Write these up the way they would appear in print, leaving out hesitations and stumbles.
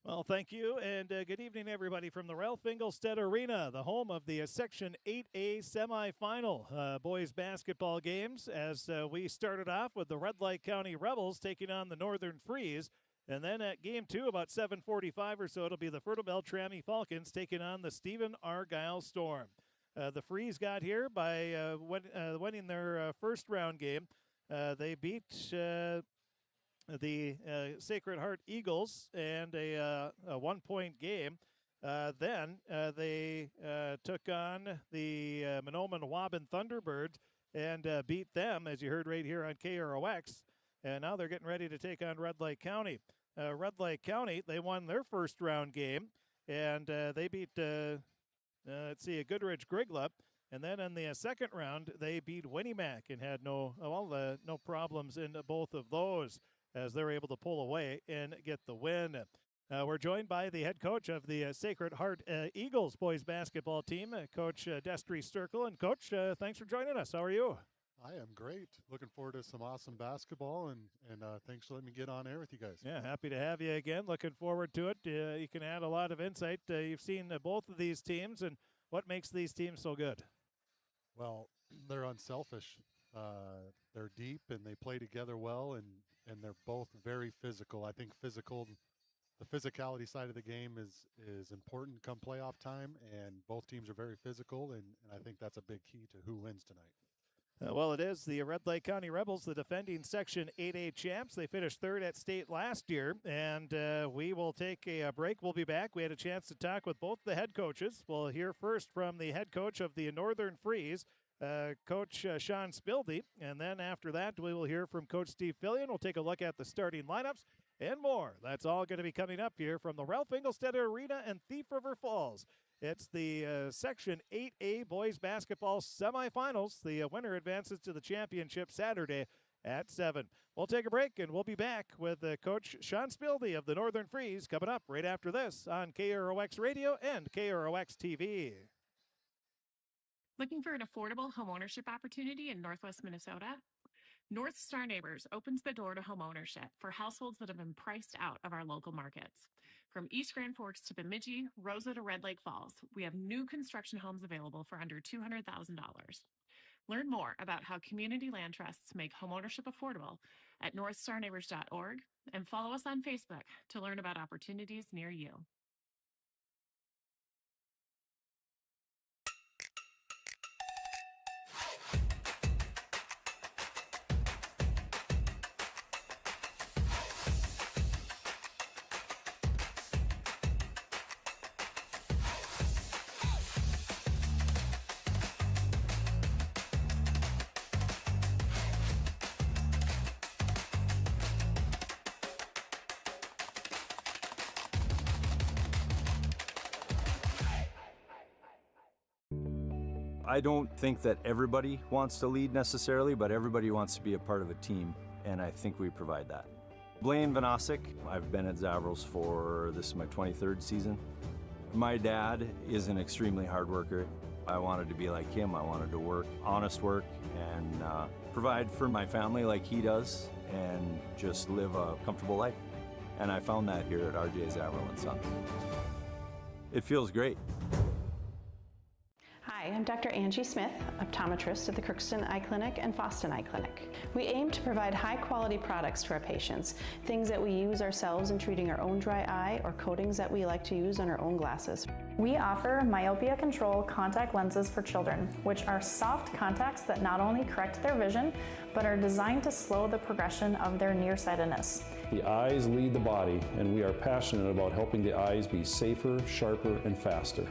Well, thank you, and good evening, everybody, from the Ralph Engelstead Arena, the home of the Section 8A semifinal boys basketball games, as we started off with the Red Lake County Rebels taking on the Northern Freeze. And then at Game 2, about 7:45 or so, it'll be the Fertile-Beltrami Falcons taking on the Stephen-Argyle Storm. The Freeze got here by winning their first round game. They beat the Sacred Heart Eagles and a 1-point game. Then they took on the Mahnomen Waban Thunderbirds and beat them, as you heard right here on KROX. And now they're getting ready to take on Red Lake County. Red Lake County, they won their first round game, and they beat, a Goodrich Grigla. And then in the second round, they beat Winnimac and had no problems in both of those, as they're able to pull away and get the win. We're joined by the head coach of the Sacred Heart Eagles boys basketball team, Coach Destry Sturkle. And Coach, thanks for joining us. How are you? I am great. Looking forward to some awesome basketball, and thanks for letting me get on air with you guys. Yeah, happy to have you again. Looking forward to it. You can add a lot of insight. You've seen both of these teams, and what makes these teams so good? Well, they're unselfish. They're deep, and they play together well, and they're both very physical. I think the physicality side of the game is important come playoff time, and both teams are very physical, and I think that's a big key to who wins tonight. Well, it is the Red Lake County Rebels, the defending Section 8A champs. They finished third at state last year, and we will take a break. We'll be back. We had a chance to talk with both the head coaches. We'll hear first from the head coach of the Northern Freeze, Coach Sean Spildy, and then after that, we will hear from Coach Steve Fillion. We'll take a look at the starting lineups and more. That's all going to be coming up here from the Ralph Engelstead Arena in Thief River Falls. It's the Section 8A boys basketball semifinals. The winner advances to the championship Saturday at 7. We'll take a break, and we'll be back with Coach Sean Spildy of the Northern Freeze coming up right after this on KROX Radio and KROX TV. Looking for an affordable homeownership opportunity in Northwest Minnesota? North Star Neighbors opens the door to homeownership for households that have been priced out of our local markets. From East Grand Forks to Bemidji, Rosa to Red Lake Falls, we have new construction homes available for under $200,000. Learn more about how community land trusts make homeownership affordable at northstarneighbors.org and follow us on Facebook to learn about opportunities near you. I don't think that everybody wants to lead necessarily, but everybody wants to be a part of a team, and I think we provide that. Blaine Vanosic, I've been at Zavros this is my 23rd season. My dad is an extremely hard worker. I wanted to be like him. I wanted to work, honest work, and provide for my family like he does, and just live a comfortable life. And I found that here at RJ Zavro & Sons. It feels great. Hi, I'm Dr. Angie Smith, optometrist at the Crookston Eye Clinic and Foston Eye Clinic. We aim to provide high-quality products to our patients, things that we use ourselves in treating our own dry eye or coatings that we like to use on our own glasses. We offer myopia control contact lenses for children, which are soft contacts that not only correct their vision, but are designed to slow the progression of their nearsightedness. The eyes lead the body, and we are passionate about helping the eyes be safer, sharper, and faster.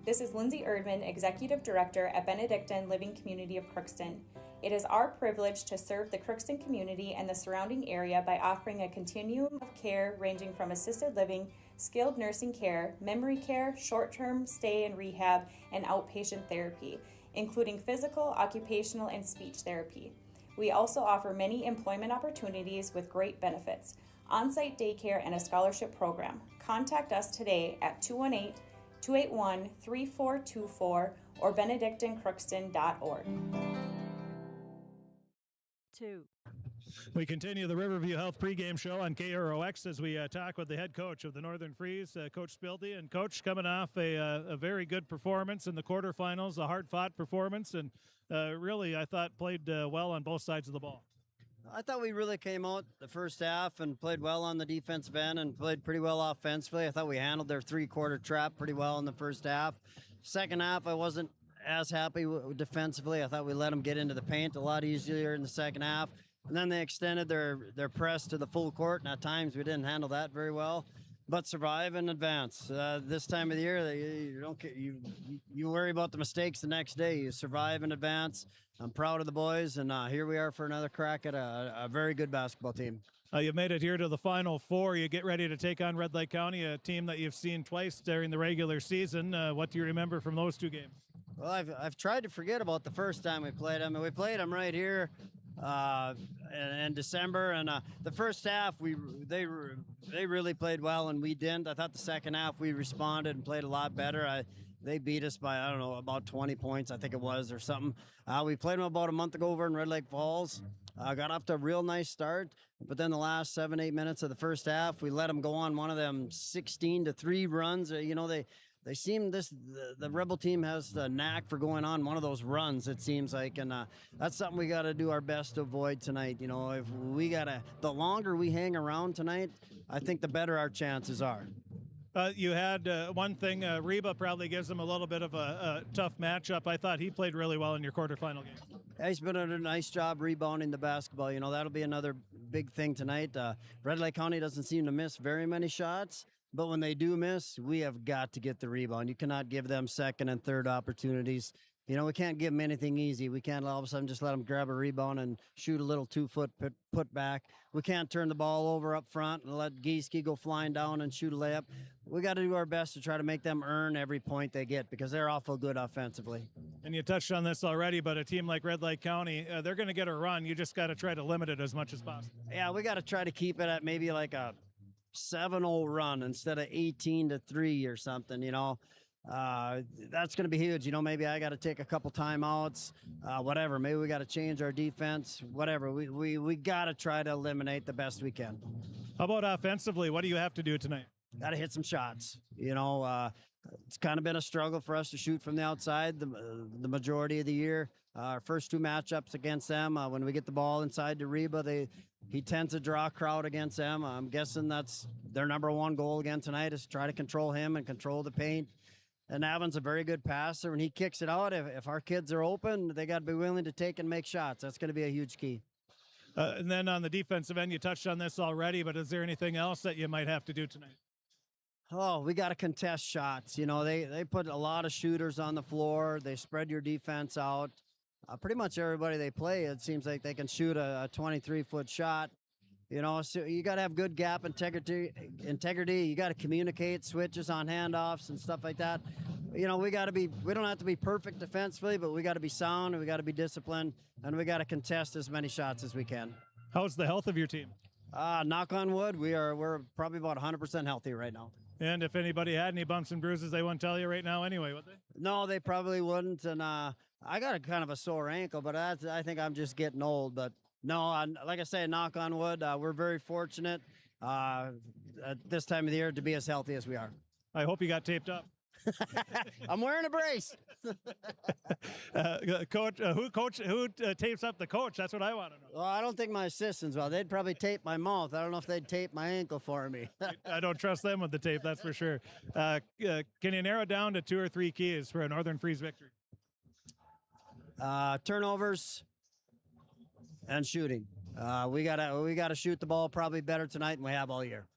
This is Lindsay Erdman, Executive Director at Benedictine Living Community of Crookston. It is our privilege to serve the Crookston community and the surrounding area by offering a continuum of care ranging from assisted living, skilled nursing care, memory care, short-term stay and rehab, and outpatient therapy, including physical, occupational, and speech therapy. We also offer many employment opportunities with great benefits, on-site daycare, and a scholarship program. Contact us today at 218-281-3424 or benedictinecrookston.org. 2. We continue the Riverview Health pregame show on KROX as we talk with the head coach of the Northern Freeze, Coach Spildy. And Coach, coming off a very good performance in the quarterfinals, a hard-fought performance, and really, I thought, played well on both sides of the ball. I thought we really came out the first half and played well on the defensive end and played pretty well offensively. I thought we handled their three-quarter trap pretty well in the first half. Second half, I wasn't as happy defensively. I thought we let them get into the paint a lot easier in the second half. And then they extended their press to the full court, and at times we didn't handle that very well. But survive and advance. This time of the year, you worry about the mistakes the next day. You survive and advance. I'm proud of the boys, and here we are for another crack at a very good basketball team. You've made it here to the Final Four. You get ready to take on Red Lake County, a team that you've seen twice during the regular season. What do you remember from those two games? Well, I've tried to forget about the first time we played them. We played them right here in December, and the first half they really played well, and we didn't. I thought the second half we responded and played a lot better. They beat us by, I don't know, about 20 points, I think it was, or something. We played them about a month ago over in Red Lake Falls. Got off to a real nice start, but then the last 7-8 minutes of the first half, we let them go on one of them 16-3 runs. They seem the Rebel team has the knack for going on one of those runs, it seems like, and that's something we got to do our best to avoid tonight. If the longer we hang around tonight, I think the better our chances are. You had one thing, Reba probably gives them a little bit of a tough matchup. I thought he played really well in your quarterfinal game. Yeah, he's been doing a nice job rebounding the basketball. That'll be another big thing tonight. Red Lake County doesn't seem to miss very many shots, but when they do miss, we have got to get the rebound. You cannot give them second and third opportunities. We can't give them anything easy. We can't all of a sudden just let them grab a rebound and shoot a little 2-foot put back. We can't turn the ball over up front and let Gieske go flying down and shoot a layup. We got to do our best to try to make them earn every point they get because they're awful good offensively. And you touched on this already, but a team like Red Lake County, they're going to get a run. You just got to try to limit it as much as possible. Yeah, we got to try to keep it at maybe like a 7-0 run instead of 18-3 or something, that's going to be huge. Maybe I got to take a couple timeouts, whatever. Maybe we got to change our defense, whatever. We got to try to eliminate the best we can. How about offensively? What do you have to do tonight? Got to hit some shots. It's kind of been a struggle for us to shoot from the outside the majority of the year. Our first two matchups against them, when we get the ball inside to Reba, he tends to draw a crowd against them. I'm guessing that's their number one goal again tonight is to try to control him and control the paint. And Avin's a very good passer. When he kicks it out, if our kids are open, they got to be willing to take and make shots. That's going to be a huge key. And then on the defensive end, you touched on this already, but is there anything else that you might have to do tonight? Oh, we got to contest shots. They put a lot of shooters on the floor. They spread your defense out. Pretty much everybody they play, it seems like they can shoot a 23-foot shot. So you got to have good gap integrity. You got to communicate switches on handoffs and stuff like that. We don't have to be perfect defensively, but we got to be sound and we got to be disciplined and we got to contest as many shots as we can. How's the health of your team? Knock on wood, we're probably about 100% healthy right now. And if anybody had any bumps and bruises, they wouldn't tell you right now anyway, would they? No, they probably wouldn't. And I got a kind of a sore ankle, but I think I'm just getting old. But no, like I say, knock on wood, we're very fortunate at this time of the year to be as healthy as we are. I hope you got taped up. I'm wearing a brace. Coach, who tapes up the coach? That's what I want to know. Well, I don't think my assistants will. They'd probably tape my mouth. I don't know if they'd tape my ankle for me. I don't trust them with the tape, that's for sure. Can you narrow down to 2 or 3 keys for a Northern Freeze victory? Turnovers and shooting. We gotta shoot the ball probably better tonight than we have all year.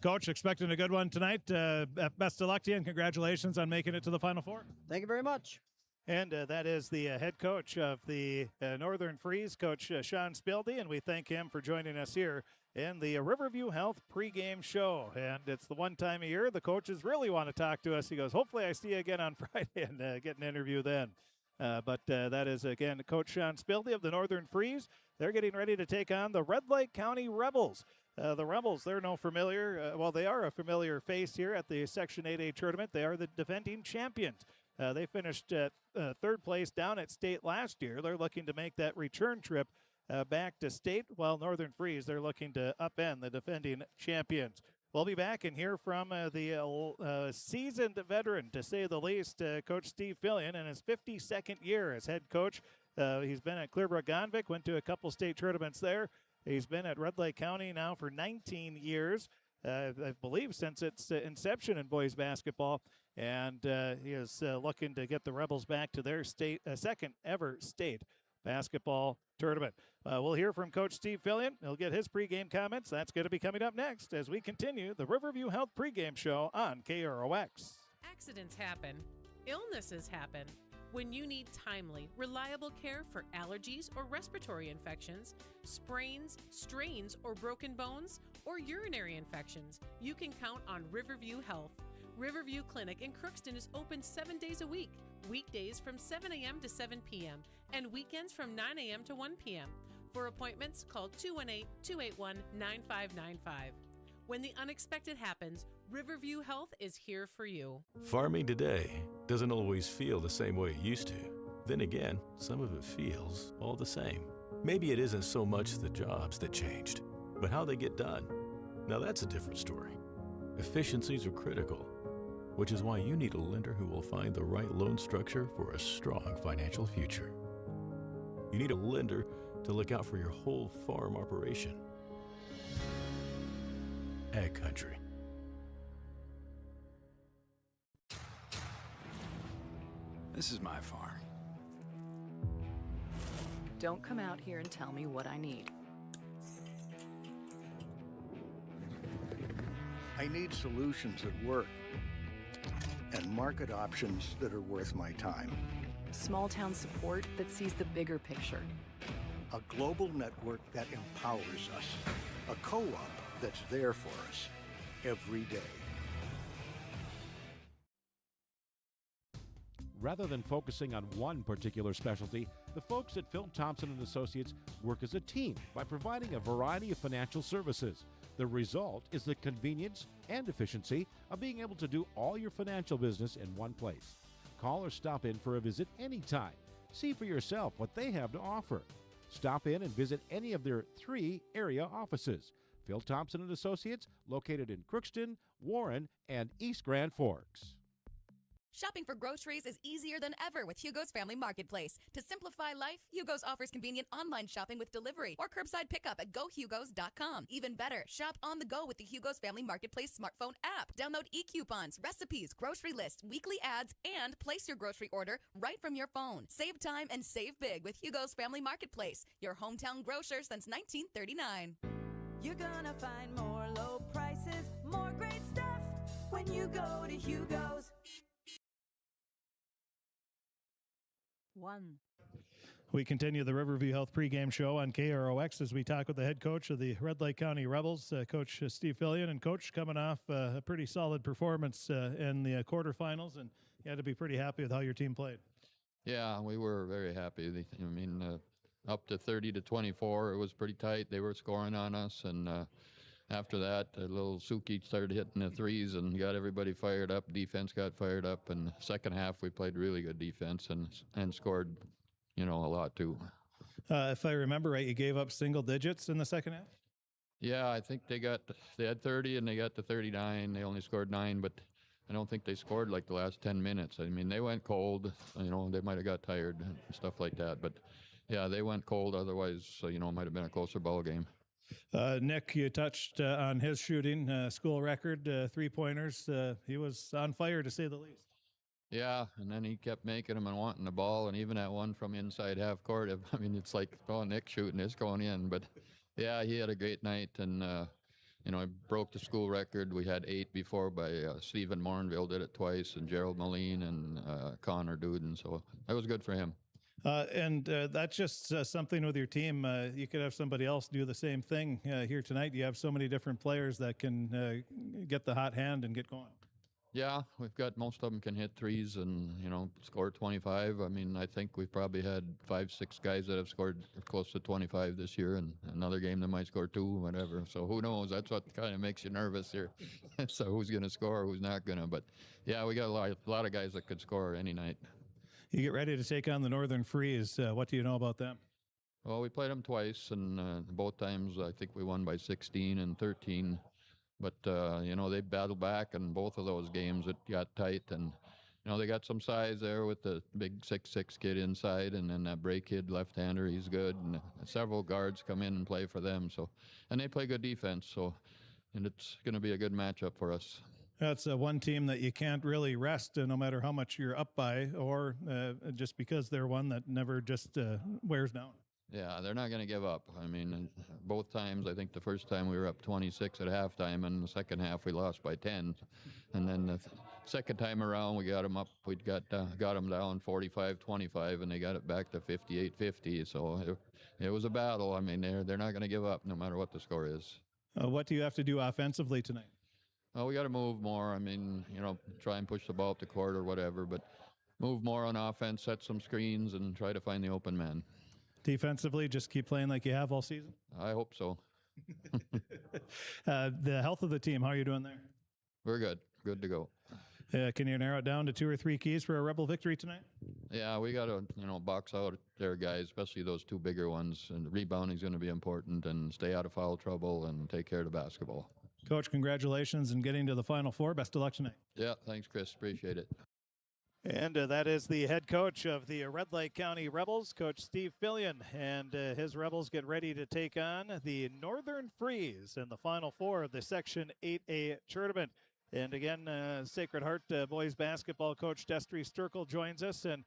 Coach, expecting a good one tonight. Best of luck to you and congratulations on making it to the Final Four. Thank you very much. And that is the head coach of the Northern Freeze, Coach Sean Spildy, and we thank him for joining us here in the Riverview Health pregame show. And it's the one time a year the coaches really want to talk to us. He goes, hopefully I see you again on Friday and get an interview then. But that is, again, Coach Sean Spildy of the Northern Freeze. They're getting ready to take on the Red Lake County Rebels. The Rebels, they're no familiar. They are a familiar face here at the Section 8A tournament. They are the defending champions. They finished third place down at state last year. They're looking to make that return trip back to state, while Northern Freeze, they're looking to upend the defending champions. We'll be back and hear from the seasoned veteran, to say the least, Coach Steve Fillion, in his 52nd year as head coach. He's been at Clearbrook-Gonvick, went to a couple state tournaments there. He's been at Red Lake County now for 19 years, I believe since its inception in boys basketball. And he is looking to get the Rebels back to their second ever state basketball tournament. We'll hear from Coach Steve Fillion. He'll get his pregame comments. That's going to be coming up next as we continue the Riverview Health pregame show on KROX. Accidents happen. Illnesses happen. When you need timely, reliable care for allergies or respiratory infections, sprains, strains, or broken bones, or urinary infections, you can count on Riverview Health. Riverview Clinic in Crookston is open 7 days a week, weekdays from 7 a.m. to 7 p.m., and weekends from 9 a.m. to 1 p.m. For appointments, call 218-281-9595. When the unexpected happens, Riverview Health is here for you. Farming today doesn't always feel the same way it used to. Then again, some of it feels all the same. Maybe it isn't so much the jobs that changed, but how they get done. Now that's a different story. Efficiencies are critical, which is why you need a lender who will find the right loan structure for a strong financial future. You need a lender to look out for your whole farm operation. Ag Country. This is my farm. Don't come out here and tell me what I need. I need solutions that work and market options that are worth my time. Small town support that sees the bigger picture. A global network that empowers us. A co-op that's there for us every day. Rather than focusing on one particular specialty, the folks at Phil Thompson & Associates work as a team by providing a variety of financial services. The result is the convenience and efficiency of being able to do all your financial business in one place. Call or stop in for a visit anytime. See for yourself what they have to offer. Stop in and visit any of their 3 area offices. Phil Thompson & Associates, located in Crookston, Warren, and East Grand Forks. Shopping for groceries is easier than ever with Hugo's Family Marketplace. To simplify life, Hugo's offers convenient online shopping with delivery or curbside pickup at gohugos.com. Even better, shop on the go with the Hugo's Family Marketplace smartphone app. Download e-coupons, recipes, grocery lists, weekly ads, and place your grocery order right from your phone. Save time and save big with Hugo's Family Marketplace, your hometown grocer since 1939. You're gonna find more low prices, more great stuff when you go to Hugo's. We continue the Riverview Health pregame show on KROX as we talk with the head coach of the Red Lake County Rebels, Coach Steve Fillion. And Coach, coming off a pretty solid performance in the quarterfinals, and you had to be pretty happy with how your team played. Yeah, we were very happy. I mean, up to 30-24, it was pretty tight. They were scoring on us, and after that, little Suki started hitting the threes and got everybody fired up. Defense got fired up, and second half we played really good defense and scored, a lot too. If I remember right, you gave up single digits in the second half? Yeah, I think they had 30 and they got to 39. They only scored 9, but I don't think they scored like the last 10 minutes. I mean, they went cold. They might have got tired and stuff like that, but yeah, they went cold. Otherwise, it might have been a closer ball game. Nick, you touched on his shooting, school record, 3-pointers. He was on fire, to say the least. Yeah, and then he kept making them and wanting the ball, and even that one from inside half court, I mean, it's like, Nick shooting, it's going in. But, yeah, he had a great night, and, I broke the school record. We had 8 before by Stephen Morinville did it twice, and Gerald Moline and Connor Duden, so that was good for him. And that's just something with your team. You could have somebody else do the same thing here tonight. You have so many different players that can get the hot hand and get going. Yeah, we've got most of them can hit threes and, score 25. I mean, I think we've probably had 5-6 guys that have scored close to 25 this year, and another game that might score 2, whatever. So who knows? That's what kind of makes you nervous here. So who's going to score, who's not going to. But, yeah, we got a lot of guys that could score any night. You get ready to take on the Northern Freeze. What do you know about them? Well, we played them twice, and both times I think we won by 16 and 13. But, they battled back, and both of those games it got tight. And, they got some size there with the big 6'6" kid inside, and then that Bray kid, left-hander, he's good. And several guards come in and play for them. And they play good defense, and it's going to be a good matchup for us. That's one team that you can't really rest no matter how much you're up by, or just because they're one that never just wears down. Yeah, they're not going to give up. I mean, both times, I think the first time we were up 26 at halftime, and the second half we lost by 10. And then the second time around, we got them up. We got them down 45-25, and they got it back to 58-50. So it was a battle. I mean, they're not going to give up no matter what the score is. What do you have to do offensively tonight? Well, we got to move more. I mean, try and push the ball up the court or whatever, but move more on offense, set some screens, and try to find the open man. Defensively, just keep playing like you have all season? I hope so. The health of the team, how are you doing there? We're good. Good to go. Can you narrow it down to 2 or 3 keys for a Rebel victory tonight? Yeah, we got to, box out their guys, especially those 2 bigger ones. And the rebounding is going to be important, and stay out of foul trouble and take care of the basketball. Coach, congratulations on getting to the Final Four. Best of luck tonight. Yeah, thanks, Chris. Appreciate it. And that is the head coach of the Red Lake County Rebels, Coach Steve Fillion. And his Rebels get ready to take on the Northern Freeze in the Final Four of the Section 8A tournament. And again, Sacred Heart boys basketball coach Destry Sturkle joins us. And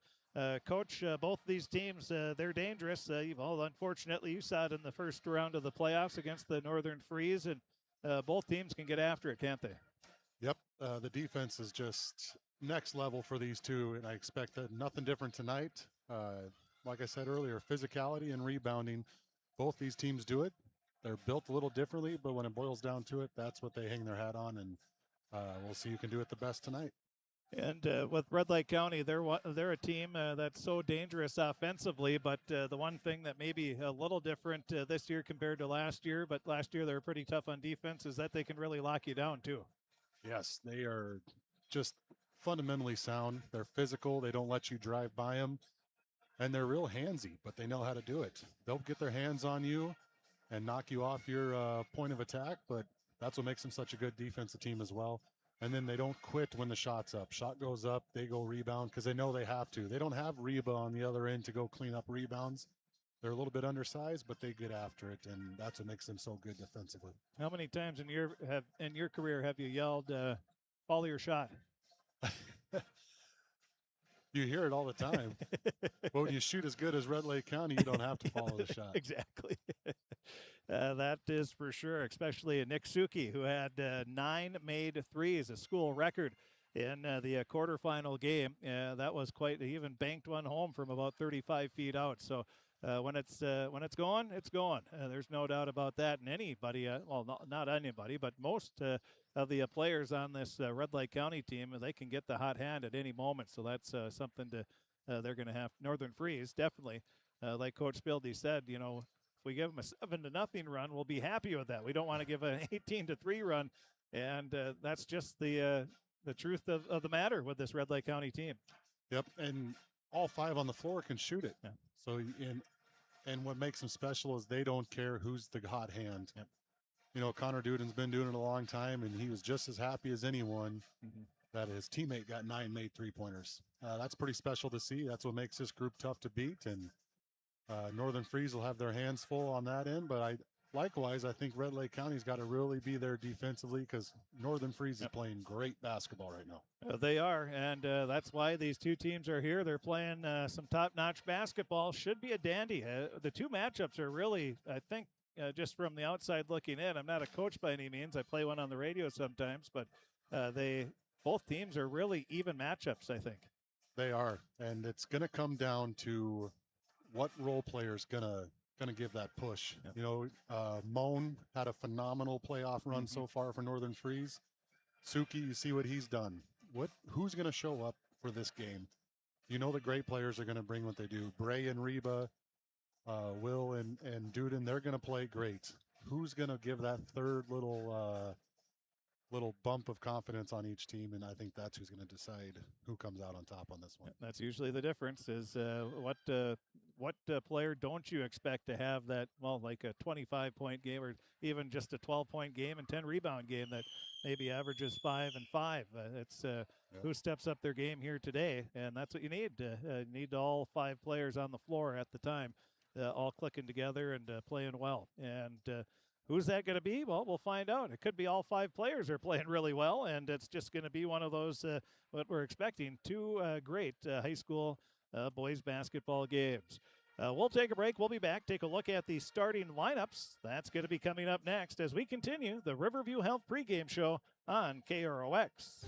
Coach, both these teams, they're dangerous. Unfortunately, you saw it in the first round of the playoffs against the Northern Freeze. And both teams can get after it, can't they? Yep. The defense is just next level for these two, and I expect that nothing different tonight. Like I said earlier, physicality and rebounding, both these teams do it. They're built a little differently, but when it boils down to it, that's what they hang their hat on, and we'll see who can do it the best tonight. And with Red Lake County, they're a team that's so dangerous offensively, but the one thing that may be a little different this year compared to last year, but last year they were pretty tough on defense, is that they can really lock you down too. Yes, they are just fundamentally sound. They're physical. They don't let you drive by them, and they're real handsy, but they know how to do it. They'll get their hands on you and knock you off your point of attack, but that's what makes them such a good defensive team as well. And then they don't quit when the shot's up. Shot goes up, they go rebound because they know they have to. They don't have Reba on the other end to go clean up rebounds. They're a little bit undersized, but they get after it, and that's what makes them so good defensively. How many times in your career have you yelled, follow your shot? You hear it all the time. But when you shoot as good as Red Lake County, you don't have to follow the shot. Exactly. That is for sure, especially Nick Suki, who had 9 made threes, a school record in the quarterfinal game. That was he even banked one home from about 35 feet out. So when it's going, it's going. There's no doubt about that. And anybody, not anybody, but most of the players on this Red Lake County team, they can get the hot hand at any moment. So that's something they're going to have. Northern Freeze, definitely. Like Coach Spildy said, if we give them a 7-0 run, we'll be happy with that. We don't want to give an 18-3 run. And that's just the truth of the matter with this Red Lake County team. Yep, and all 5 on the floor can shoot it. Yeah. So, and what makes them special is they don't care who's the hot hand. Yep. Connor Duden's been doing it a long time, and he was just as happy as anyone that his teammate got 9 made three-pointers. That's pretty special to see. That's what makes this group tough to beat, and Northern Freeze will have their hands full on that end, but likewise, I think Red Lake County's got to really be there defensively because Northern Freeze is playing great basketball right now. They are, and that's why these two teams are here. They're playing some top-notch basketball. Should be a dandy. The two matchups are really, I think, just from the outside looking in. I'm not a coach by any means. I play one on the radio sometimes, but both teams are really even matchups, I think. They are, and it's going to come down to what role player's gonna give that push. Yep. Moan had a phenomenal playoff run so far for Northern Freeze. Suki, you see what he's done. Who's gonna show up for this game? The great players are gonna bring what they do. Bray and Reba, Will and Duden, they're gonna play great. Who's gonna give that third little little bump of confidence on each team, and I think that's who's going to decide who comes out on top on this one. That's usually the difference is what player don't you expect to have that, well, like a 25-point game or even just a 12-point game and 10-rebound game that maybe averages 5 and 5. It's who steps up their game here today, and that's what you need. Need all 5 players on the floor at the time, all clicking together and playing well. And who's that going to be? Well, we'll find out. It could be all 5 players are playing really well, and it's just going to be one of those, what we're expecting, 2 great high school boys basketball games. We'll take a break. We'll be back. Take a look at the starting lineups. That's going to be coming up next as we continue the Riverview Health pregame show on KROX.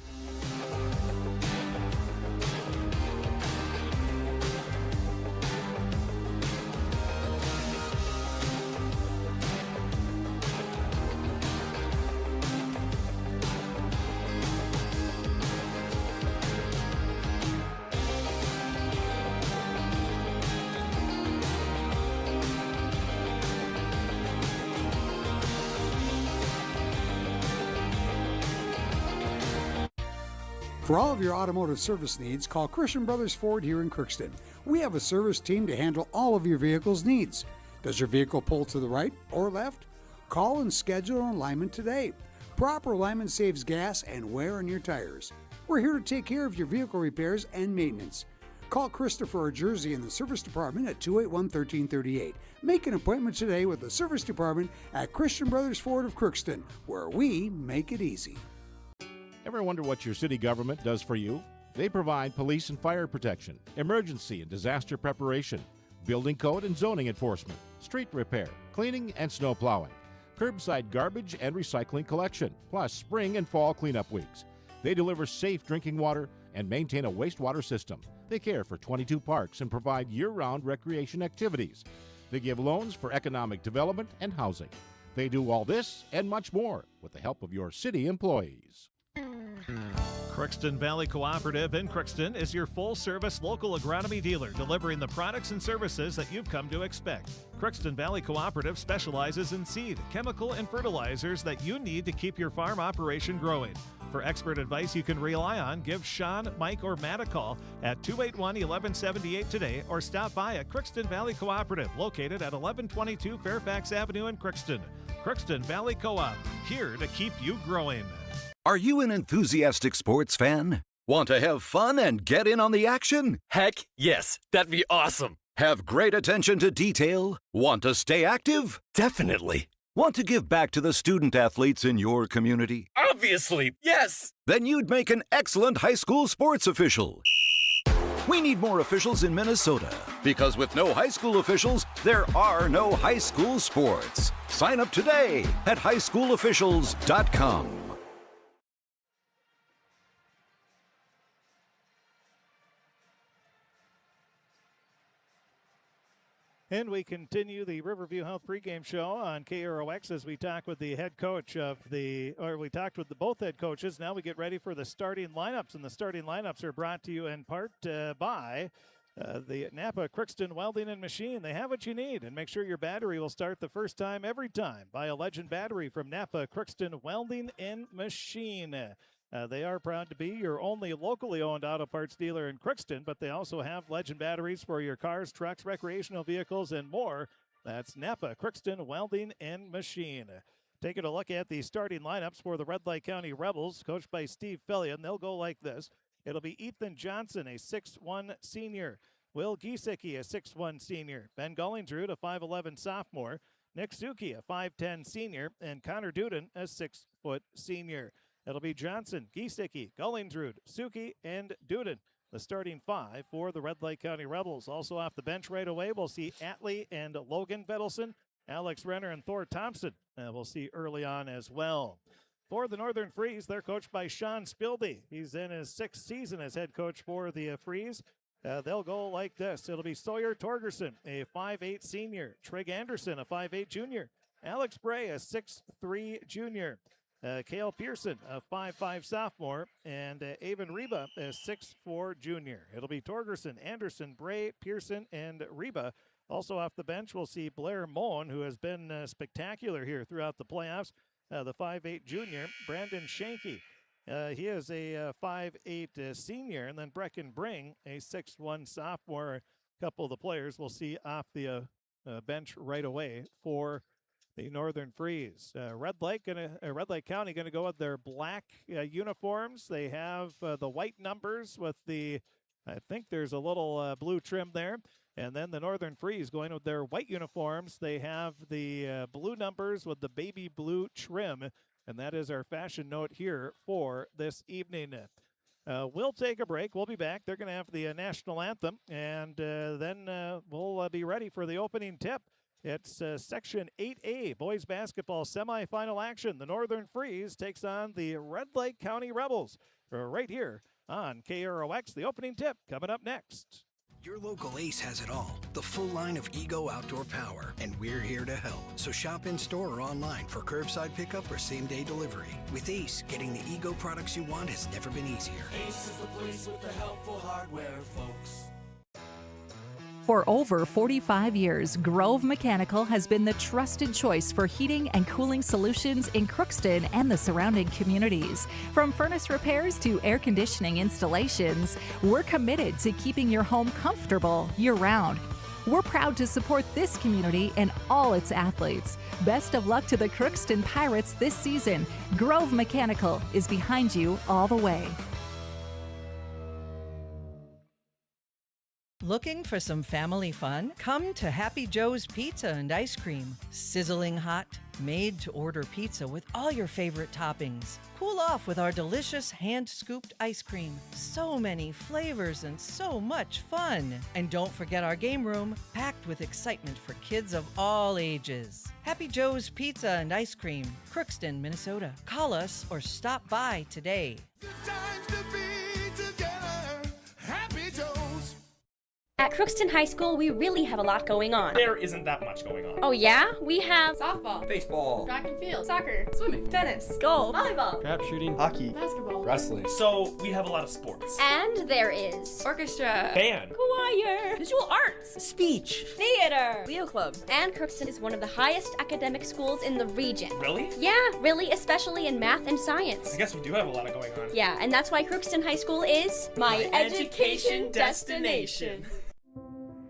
For all of your automotive service needs, call Christian Brothers Ford here in Crookston. We have a service team to handle all of your vehicle's needs. Does your vehicle pull to the right or left? Call and schedule an alignment today. Proper alignment saves gas and wear on your tires. We're here to take care of your vehicle repairs and maintenance. Call Christopher or Jersey in the service department at 281-1338. Make an appointment today with the service department at Christian Brothers Ford of Crookston, where we make it easy. Ever wonder what your city government does for you? They provide police and fire protection, emergency and disaster preparation, building code and zoning enforcement, street repair, cleaning and snow plowing, curbside garbage and recycling collection, plus spring and fall cleanup weeks. They deliver safe drinking water and maintain a wastewater system. They care for 22 parks and provide year-round recreation activities. They give loans for economic development and housing. They do all this and much more with the help of your city employees. Crookston Valley Cooperative in Crookston is your full-service local agronomy dealer, delivering the products and services that you've come to expect. Crookston Valley Cooperative specializes in seed, chemical, and fertilizers that you need to keep your farm operation growing. For expert advice you can rely on, give Sean, Mike, or Matt a call at 281-1178 today or stop by at Crookston Valley Cooperative, located at 1122 Fairfax Avenue in Crookston. Crookston Valley Co-op, here to keep you growing. Are you an enthusiastic sports fan? Want to have fun and get in on the action? Heck, yes. That'd be awesome. Have great attention to detail? Want to stay active? Definitely. Want to give back to the student athletes in your community? Obviously, yes. Then you'd make an excellent high school sports official. We need more officials in Minnesota, because with no high school officials, there are no high school sports. Sign up today at highschoolofficials.com. And we continue the Riverview Health pregame show on KROX as we talk with the head coach of we talked with both head coaches. Now we get ready for the starting lineups, and the starting lineups are brought to you in part by the Napa Crookston Welding and Machine. They have what you need, and make sure your battery will start the first time every time. Buy a Legend battery from Napa Crookston Welding and Machine. They are proud to be your only locally owned auto parts dealer in Crookston, but they also have Legend batteries for your cars, trucks, recreational vehicles, and more. That's Napa Crookston Welding and Machine. Taking a look at the starting lineups for the Red Lake County Rebels, coached by Steve Fillion. They'll go like this. It'll be Ethan Johnson, a 6'1 senior. Will Giesecke, a 6'1 senior. Ben Gullingtrud, a 5'11 sophomore. Nick Suki, a 5'10 senior. And Connor Duden, a 6-foot senior. It'll be Johnson, Giesecke, Gullingtrud, Suki, and Duden, the starting 5 for the Red Lake County Rebels. Also off the bench right away, we'll see Atley and Logan Vedelson, Alex Renner and Thor Thompson. We'll see early on as well. For the Northern Freeze, they're coached by Sean Spilby. He's in his 6th season as head coach for the Freeze. They'll go like this. It'll be Sawyer Torgerson, a 5'8 senior. Trig Anderson, a 5'8 junior. Alex Bray, a 6'3 junior. Cale Pearson, a 5'5 sophomore, and Avon Reba, a 6'4 junior. It'll be Torgerson, Anderson, Bray, Pearson, and Reba. Also off the bench, we'll see Blair Moen, who has been spectacular here throughout the playoffs. the 5'8 junior, Brandon Shanky. He is a 5'8 senior, and then Brecken Bring, a 6'1 sophomore. A couple of the players we'll see off the bench right away for the Northern Freeze. Red Lake County going to go with their black uniforms. They have the white numbers with the, I think there's a little blue trim there. And then the Northern Freeze going with their white uniforms. They have the blue numbers with the baby blue trim. And that is our fashion note here for this evening. We'll take a break. We'll be back. They're going to have the national anthem. And then we'll be ready for the opening tip. It's Section 8A boys basketball semifinal action. The Northern Freeze takes on the Red Lake County Rebels right here on KROX. The opening tip coming up next. Your local Ace has it all. The full line of Ego Outdoor Power. And we're here to help. So shop in store or online for curbside pickup or same-day delivery. With Ace, getting the Ego products you want has never been easier. Ace is the place with the helpful hardware, folks. For over 45 years, Grove Mechanical has been the trusted choice for heating and cooling solutions in Crookston and the surrounding communities. From furnace repairs to air conditioning installations, we're committed to keeping your home comfortable year-round. We're proud to support this community and all its athletes. Best of luck to the Crookston Pirates this season. Grove Mechanical is behind you all the way. Looking for some family fun? Come to Happy Joe's Pizza and Ice Cream. Sizzling hot, made-to-order pizza with all your favorite toppings. Cool off with our delicious hand-scooped ice cream. So many flavors and so much fun. And don't forget our game room, packed with excitement for kids of all ages. Happy Joe's Pizza and Ice Cream, Crookston, Minnesota. Call us or stop by today. At Crookston High School, we really have a lot going on. There isn't that much going on. Oh yeah? We have softball, baseball, track and field, soccer, swimming, tennis, golf, volleyball, crap shooting, hockey, basketball, wrestling. So we have a lot of sports. and there is orchestra, Band, choir, visual arts, speech, theater, Leo Club. And Crookston is one of the highest academic schools in the region. Really? Yeah, really, especially in math and science. I guess we do have a lot of going on. Yeah, and that's why Crookston High School is my education destination.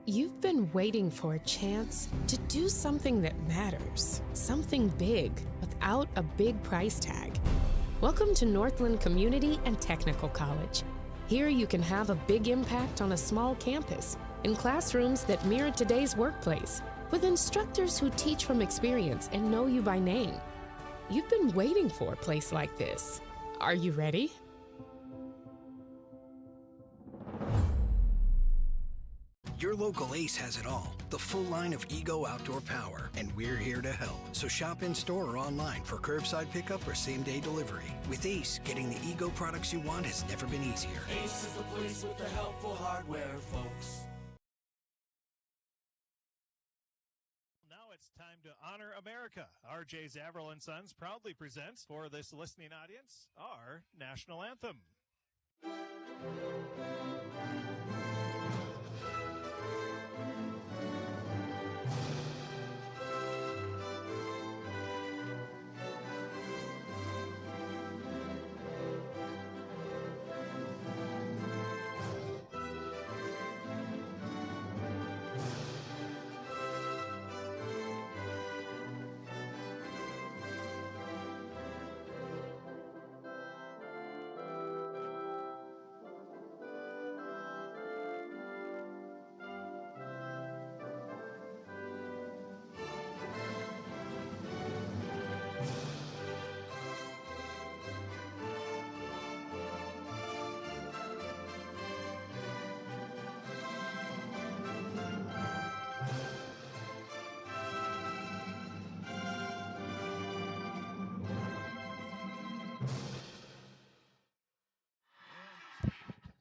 You've been waiting for a chance to do something that matters, something big, without a big price tag. Welcome to Northland Community and Technical College. Here you can have a big impact on a small campus, in classrooms that mirror today's workplace, with instructors who teach from experience and know you by name. You've been waiting for a place like this. Are you ready? Your local Ace has it all. The full line of Ego Outdoor Power. And we're here to help. So shop in store or online for curbside pickup or same-day delivery. With Ace, getting the Ego products you want has never been easier. Ace is the place with the helpful hardware, folks. Now it's time to honor America. R.J. Zavril and Sons proudly presents for this listening audience our national anthem.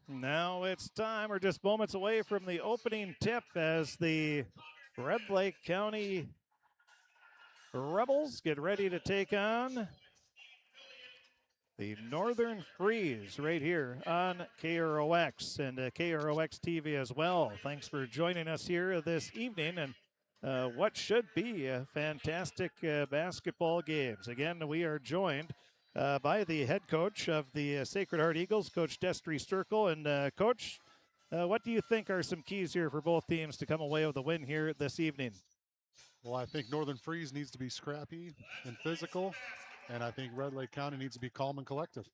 Now it's time. We're just moments away from the opening tip as the Red Lake County Rebels get ready to take on the Northern Freeze right here on KROX and KROX TV as well. Thanks for joining us here this evening. And what should be a fantastic basketball games. Again, we are joined by the head coach of the Sacred Heart Eagles, Coach Destry Sturkle. And Coach, what do you think are some keys here for both teams to come away with a win here this evening? Well, I think Northern Freeze needs to be scrappy and physical, and I think Red Lake County needs to be calm and collective.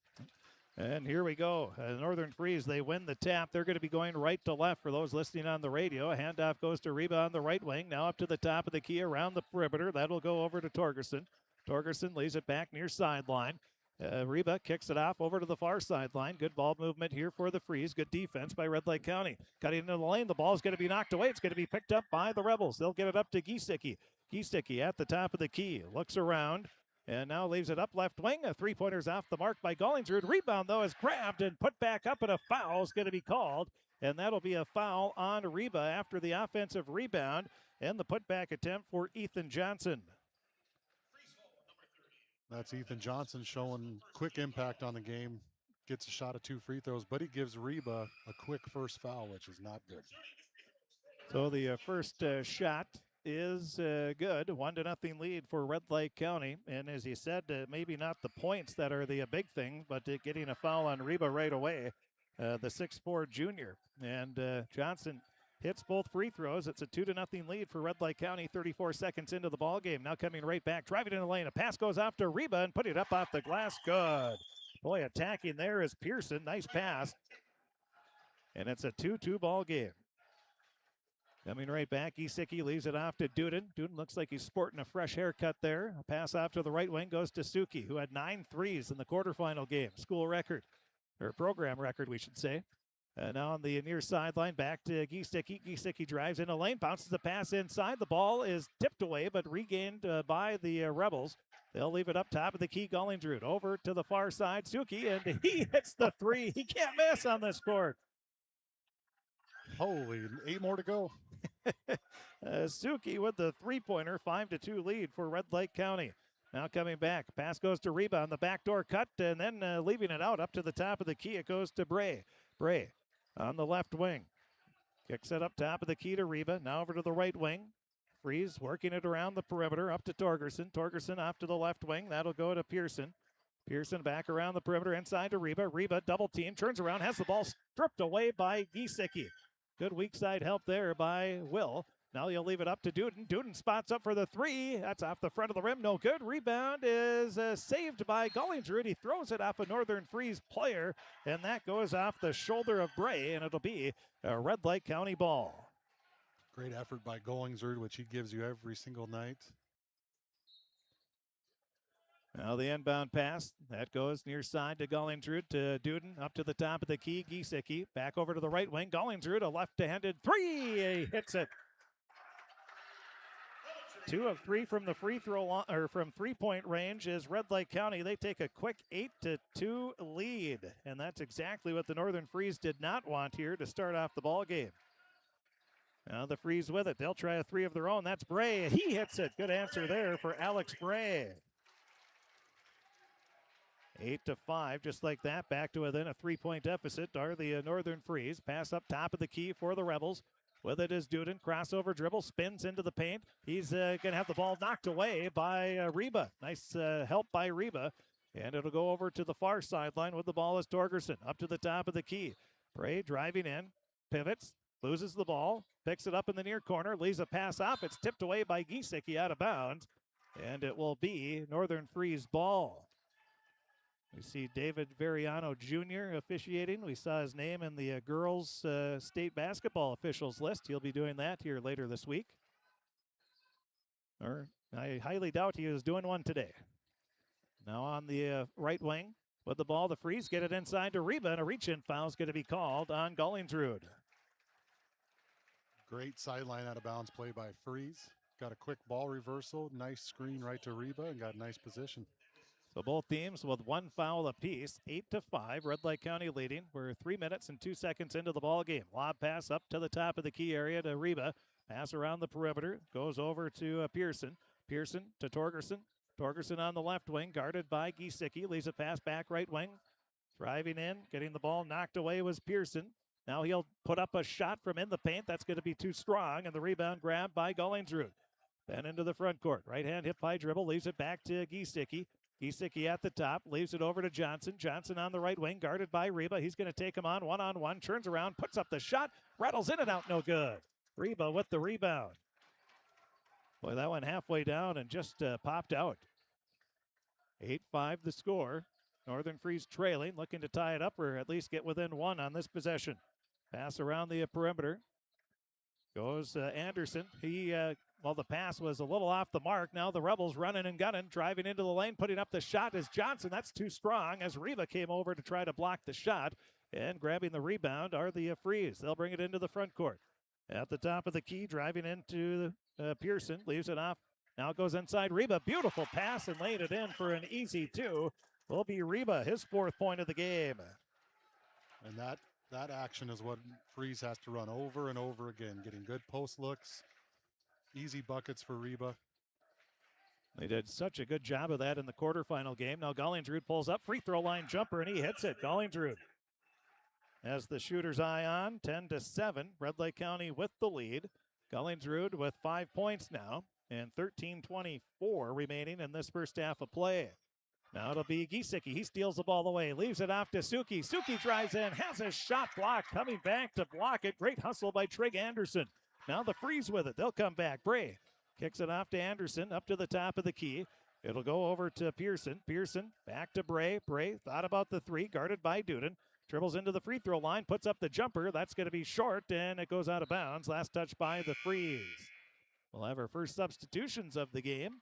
And here we go. Northern Freeze, they win the tap. They're going to be going right to left for those listening on the radio. A handoff goes to Reba on the right wing. Now up to the top of the key around the perimeter. That'll go over to Torgerson. Torgerson leaves it back near sideline. Reba kicks it off over to the far sideline. Good ball movement here for the Freeze. Good defense by Red Lake County. Cutting into the lane. The ball is going to be knocked away. It's going to be picked up by the Rebels. They'll get it up to Giesecke. Giesecke at the top of the key. Looks around. And now leaves it up left wing. A three-pointer's off the mark by Gollingsrud. Rebound, though, is grabbed and put back up, and a foul is going to be called. And that'll be a foul on Reba after the offensive rebound and the putback attempt for Ethan Johnson. That's Ethan Johnson showing quick impact on the game. Gets a shot of 2 free throws, but he gives Reba a quick first foul, which is not good. So the first shot is good. 1-0 lead for Red Lake County. And as you said, maybe not the points that are the big thing, but getting a foul on Reba right away, the 6'4" junior. And Johnson hits both free throws. It's a 2-0 lead for Red Lake County. 34 seconds into the ball game. Now coming right back, driving in the lane. A pass goes off to Reba and put it up off the glass. Good. Boy, attacking there is Pearson. Nice pass. And it's a 2-2 ball game. Coming right back, Giesecke leaves it off to Duden. Duden looks like he's sporting a fresh haircut there. A pass off to the right wing goes to Suki, who had 9 threes in the quarterfinal game. School record, or program record, we should say. Now on the near sideline, back to Giesecke. Giesecke drives in a lane, bounces the pass inside. The ball is tipped away, but regained by the Rebels. They'll leave it up top of the key. Gollingsrud over to the far side. Suki, and he hits the three. He can't miss on this court. Holy, 8 more to go. Suki with the three-pointer, 5-2 lead for Red Lake County. Now coming back, pass goes to Reba on the backdoor cut, and then leaving it out up to the top of the key. It goes to Bray. Bray on the left wing. Kicks it up top of the key to Reba. Now over to the right wing. Freeze working it around the perimeter up to Torgerson. Torgerson off to the left wing. That'll go to Pearson. Pearson back around the perimeter inside to Reba. Reba double team, turns around, has the ball stripped away by Giesecke. Good weak side help there by Will. Now you'll leave it up to Duden. Duden spots up for the three. That's off the front of the rim. No good. Rebound is saved by Gollingsrud. He throws it off a Northern Freeze player, and that goes off the shoulder of Bray, and it'll be a Red Lake County ball. Great effort by Gollingsrud, which he gives you every single night. Now the inbound pass, that goes near side to Gollingsrud, to Duden, up to the top of the key. Giesecke back over to the right wing. Gollingsrud, a left-handed three. He hits it. 2 of 3 from the free throw line, or from three-point range is Red Lake County. They take a quick 8-2 lead, and that's exactly what the Northern Freeze did not want here to start off the ball game. Now the Freeze with it. They'll try a three of their own. That's Bray. He hits it. Good answer there for Alex Bray. 8-5, just like that. Back to within a 3-point deficit are the Northern Freeze. Pass up top of the key for the Rebels. With it is Duden. Crossover dribble, spins into the paint. He's going to have the ball knocked away by Reba. Nice help by Reba. And it'll go over to the far sideline with the ball is Torgerson. Up to the top of the key. Bray driving in, pivots, loses the ball, picks it up in the near corner, leaves a pass off. It's tipped away by Giesecke out of bounds. And it will be Northern Freeze ball. We see David Veriano Jr. officiating. We saw his name in the girls' state basketball officials list. He'll be doing that here later this week. Or I highly doubt he is doing one today. Now on the right wing with the ball, the Freeze get it inside to Reba, and a reach-in foul is going to be called on Gollingsrud. Great sideline out of bounds play by Freeze. Got a quick ball reversal, nice screen right to Reba, and got nice position. So both teams with 1 foul apiece, 8-5. Red Lake County leading. We're 3 minutes and 2 seconds into the ball game. Lob pass up to the top of the key area to Reba. Pass around the perimeter. Goes over to Pearson. Pearson to Torgerson. Torgerson on the left wing, guarded by Giesecke. Leaves a pass back right wing. Driving in, getting the ball knocked away was Pearson. Now he'll put up a shot from in the paint. That's going to be too strong, and the rebound grabbed by Gullingsrud. Then into the front court. Right hand hip high dribble, leaves it back to Giesecke. Giesecke at the top, leaves it over to Johnson. Johnson on the right wing, guarded by Reba. He's going to take him on one, turns around, puts up the shot, rattles in and out, no good. Reba with the rebound. Boy, that went halfway down and just popped out. 8-5 the score. Northern Freeze trailing, looking to tie it up or at least get within one on this possession. Pass around the perimeter. Goes Anderson. The pass was a little off the mark. Now the Rebels running and gunning, driving into the lane, putting up the shot is Johnson. That's too strong as Reba came over to try to block the shot. And grabbing the rebound are the Freeze. They'll bring it into the front court. At the top of the key, driving into Pearson, leaves it off. Now it goes inside Reba. Beautiful pass and laid it in for an easy two. Will be Reba, his 4th point of the game. And that action is what Freeze has to run over and over again, getting good post looks, easy buckets for Reba. They did such a good job of that in the quarterfinal game. Now Gullingsrud pulls up, free throw line jumper, and he hits it. Gullingsrud has the shooter's eye on, 10-7. Red Lake County with the lead. Gullingsrud with 5 points now, and 13:24 remaining in this first half of play. Now it'll be Giesecke. He steals the ball away, leaves it off to Suki. Suki drives in, has his shot blocked, coming back to block it. Great hustle by Trig Anderson. Now the Freeze with it. They'll come back. Bray kicks it off to Anderson, up to the top of the key. It'll go over to Pearson. Pearson back to Bray. Bray thought about the three, guarded by Duden. Dribbles into the free throw line, puts up the jumper. That's going to be short, and it goes out of bounds. Last touch by the Freeze. We'll have our first substitutions of the game.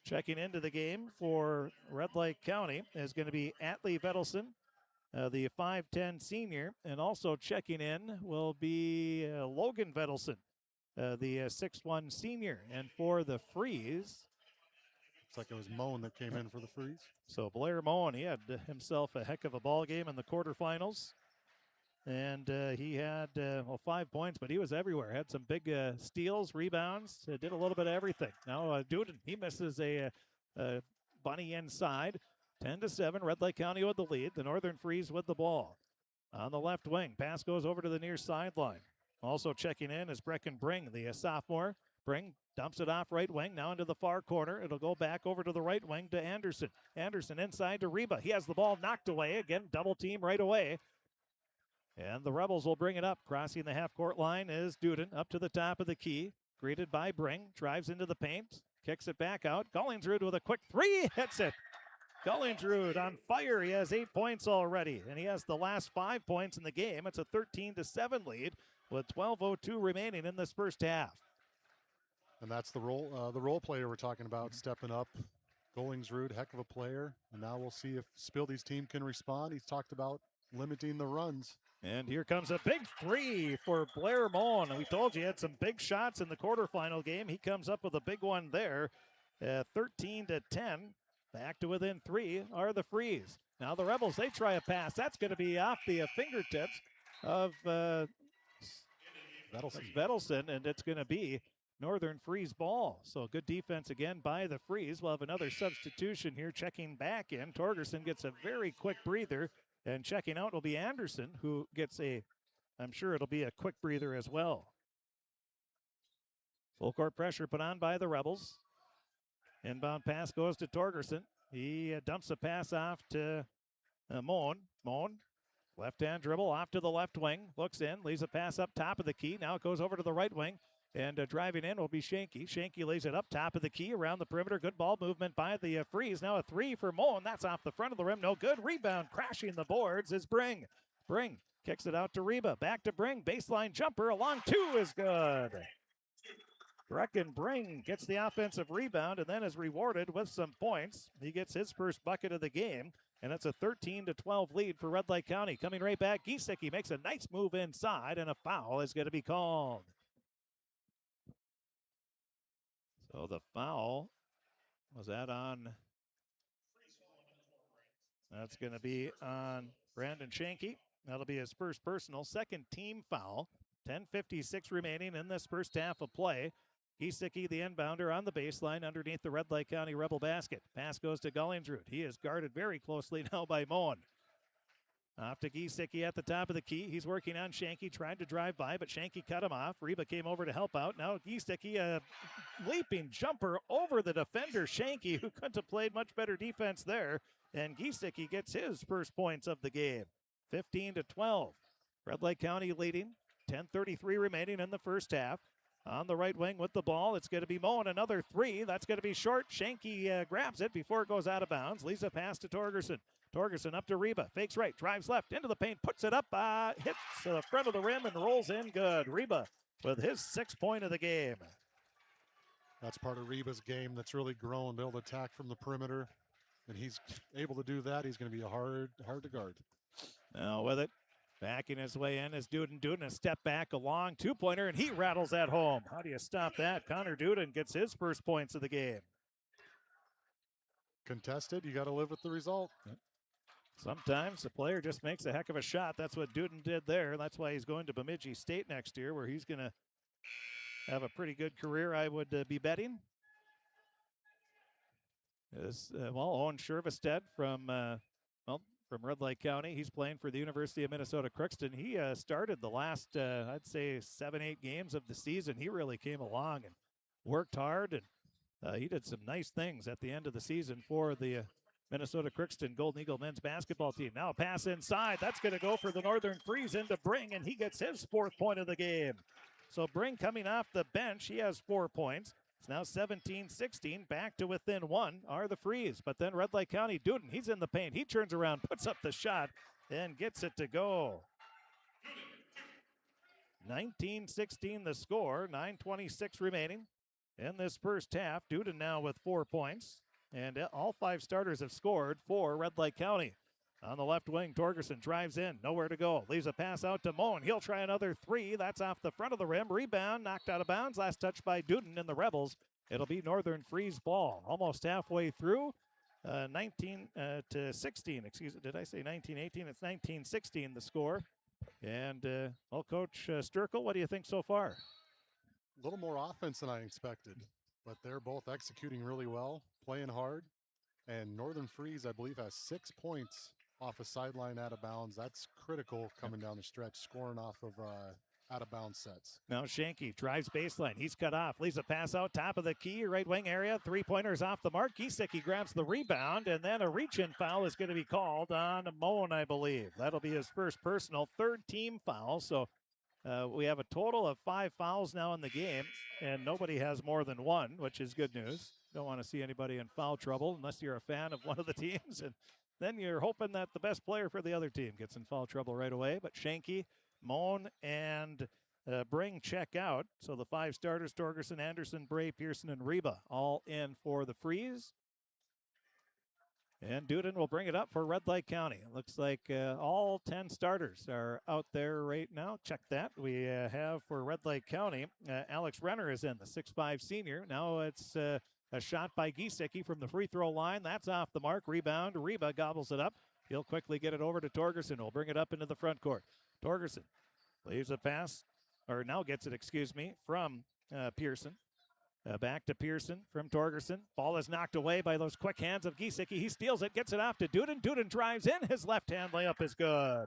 Checking into the game for Red Lake County is going to be Atlee Vedelson, the 5'10 senior, and also checking in will be Logan Vedelson, the 6'1 senior. And for the Freeze, looks like it was Moan that came in for the Freeze. So Blair Moan, he had himself a heck of a ball game in the quarterfinals. And he had 5 points, but he was everywhere. Had some big steals, rebounds, did a little bit of everything. Now Duden, he misses a bunny inside. 10-7, Red Lake County with the lead. The Northern Freeze with the ball. On the left wing, pass goes over to the near sideline. Also checking in is Brecken Bring, the sophomore. Bring dumps it off right wing, now into the far corner. It'll go back over to the right wing to Anderson. Anderson inside to Reba. He has the ball knocked away. Again, double team right away. And the Rebels will bring it up. Crossing the half-court line is Duden up to the top of the key. Greeted by Bring. Drives into the paint. Kicks it back out. Gullingsrud with a quick three. Hits it. Gullingsrud on fire. He has 8 points already. And he has the last 5 points in the game. It's a 13-7 lead with 12:02 remaining in this first half. And that's the role player we're talking about, stepping up. Gullingsrud, heck of a player. And now we'll see if Spildy's team can respond. He's talked about limiting the runs. And here comes a big three for Blair Moan. We told you he had some big shots in the quarterfinal game. He comes up with a big one there. 13-10. Back to within 3 are the Freeze. Now the Rebels, they try a pass. That's going to be off the fingertips of Vedelson, and it's going to be Northern Freeze ball. So good defense again by the Freeze. We'll have another substitution here. Checking back in, Torgerson gets a very quick breather. And checking out will be Anderson, who gets I'm sure it'll be a quick breather as well. Full court pressure put on by the Rebels. Inbound pass goes to Torgerson. He dumps a pass off to Moan. Moan, left-hand dribble off to the left wing. Looks in, leaves a pass up top of the key. Now it goes over to the right wing. And driving in will be Shanky. Shanky lays it up top of the key around the perimeter. Good ball movement by the Freeze. Now a three for Moan. That's off the front of the rim. No good. Rebound crashing the boards is Bring. Bring kicks it out to Reba. Back to Bring. Baseline jumper along two is good. Brecken Bring gets the offensive rebound and then is rewarded with some points. He gets his first bucket of the game. And it's a 13-12 lead for Red Lake County. Coming right back, Giesecke makes a nice move inside, and a foul is going to be called. So the foul was that on. That's going to be on Brandon Shanky. That'll be his first personal, second team foul. 10:56 remaining in this first half of play. Giesecke, the inbounder, on the baseline underneath the Red Lake County Rebel basket. Pass goes to Gullingsrud. He is guarded very closely now by Moen. Off to Giesecke at the top of the key. He's working on Shanky, tried to drive by, but Shanky cut him off. Reba came over to help out. Now Giesecke, a leaping jumper over the defender, Shanky, who couldn't have played much better defense there. And Giesecke gets his first points of the game, 15-12. Red Lake County leading, 10:33 remaining in the first half. On the right wing with the ball, it's going to be Moen, another three. That's going to be short. Shanky grabs it before it goes out of bounds. Leaves a pass to Torgerson. Torgerson up to Reba. Fakes right, drives left, into the paint, puts it up, hits the front of the rim and rolls in good. Reba with his 6th point of the game. That's part of Reba's game that's really grown. They'll attack from the perimeter, and he's able to do that. He's going to be hard to guard. Now with it, backing his way in is Duden. Duden a step back, a long two-pointer, and he rattles that home. How do you stop that? Connor Duden gets his first points of the game. Contested, you got to live with the result. Yep. Sometimes the player just makes a heck of a shot. That's what Duden did there. That's why he's going to Bemidji State next year, where he's going to have a pretty good career, I would be betting. Owen Shervestedt from Red Lake County. He's playing for the University of Minnesota Crookston. He started the last, I'd say, 7-8 games of the season. He really came along and worked hard, and he did some nice things at the end of the season for the Minnesota Crookston Golden Eagle men's basketball team. Now a pass inside. That's going to go for the Northern Freeze into Bring, and he gets his 4th point of the game. So Bring coming off the bench. He has 4 points. It's now 17-16. Back to within 1 are the Freeze. But then Red Lake County, Duden, he's in the paint. He turns around, puts up the shot, and gets it to go. 19-16 the score. 9:26 remaining in this first half. Duden now with 4 points. And all 5 starters have scored for Red Lake County. On the left wing, Torgerson drives in, nowhere to go. Leaves a pass out to Moen. He'll try another 3. That's off the front of the rim. Rebound, knocked out of bounds. Last touch by Duden and the Rebels. It'll be Northern Freeze ball. Almost halfway through. 19-16. Excuse me, did I say 19-18? It's 19-16 the score. And, Coach Sturkel, what do you think so far? A little more offense than I expected, but they're both executing really well, playing hard. And Northern Freeze, I believe, has 6 points off a sideline out of bounds. That's critical coming down the stretch, scoring off of out of bounds sets. Now Shanky drives baseline. He's cut off. Leaves a pass out top of the key, right wing area. 3-pointers off the mark. Giesecke grabs the rebound, and then a reach-in foul is going to be called on Moen, I believe. That'll be his first personal, 3rd team foul. So we have a total of 5 fouls now in the game, and nobody has more than 1, which is good news. Don't want to see anybody in foul trouble unless you're a fan of one of the teams, and then you're hoping that the best player for the other team gets in foul trouble right away. But Shanky, Moen, and Bring check out. So the 5 starters, Torgerson, Anderson, Bray, Pearson, and Reba, all in for the Freeze. And Duden will bring it up for Red Lake County. It looks like all 10 starters are out there right now. Check that. We have for Red Lake County, Alex Renner is in, the 6'5 senior. Now it's a shot by Giesecke from the free throw line. That's off the mark. Rebound. Reba gobbles it up. He'll quickly get it over to Torgerson. He'll bring it up into the front court. Torgerson leaves a pass, or now gets it, from Pearson. Back to Pearson from Torgerson. Ball is knocked away by those quick hands of Giesecke. He steals it, gets it off to Duden. Duden drives in. His left-hand layup is good.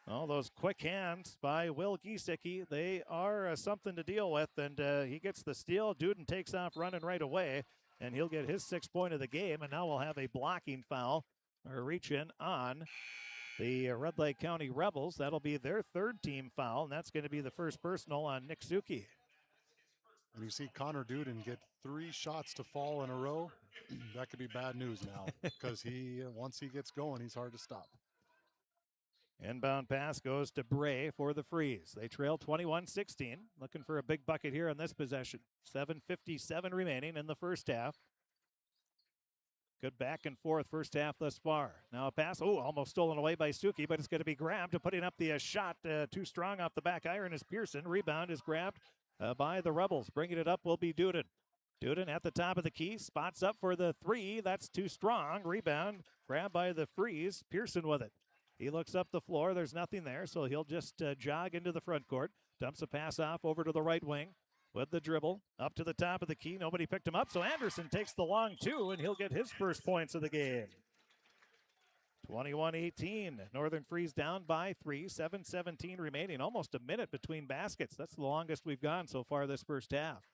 All those quick hands by Will Giesecke, they are something to deal with, and he gets the steal. Duden takes off running right away, and he'll get his 6th point of the game, and now we'll have a blocking foul, or reach-in on the Red Lake County Rebels. That'll be their 3rd team foul, and that's going to be the first personal on Nick Suki. And you see Connor Duden get 3 shots to fall in a row. That could be bad news now, because once he gets going, he's hard to stop. Inbound pass goes to Bray for the Freeze. They trail 21-16. Looking for a big bucket here on this possession. 7:57 remaining in the first half. Good back and forth first half thus far. Now a pass. Oh, almost stolen away by Suki, but it's going to be grabbed. Putting up the shot too strong off the back iron is Pearson. Rebound is grabbed by the Rebels. Bringing it up will be Duden. Duden at the top of the key. Spots up for the 3. That's too strong. Rebound grabbed by the Freeze. Pearson with it. He looks up the floor. There's nothing there, so he'll just jog into the front court. Dumps a pass off over to the right wing with the dribble. Up to the top of the key. Nobody picked him up, so Anderson takes the long 2, and he'll get his first points of the game. 21-18. Northern Freeze down by 3. 7:17 remaining. Almost a minute between baskets. That's the longest we've gone so far this first half.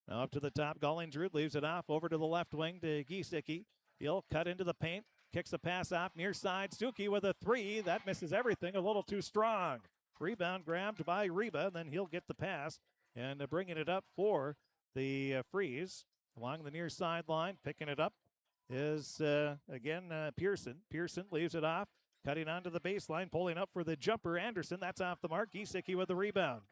Now up to the top. Gollingsrud leaves it off over to the left wing to Giesecke. He'll cut into the paint. Kicks the pass off near side. Stuckey with a 3. That misses everything. A little too strong. Rebound grabbed by Reba. Then he'll get the pass. And bringing it up for the Freeze. Along the near sideline. Picking it up is, Pearson. Pearson leaves it off. Cutting onto the baseline. Pulling up for the jumper. Anderson. That's off the mark. Giesecke with the rebound.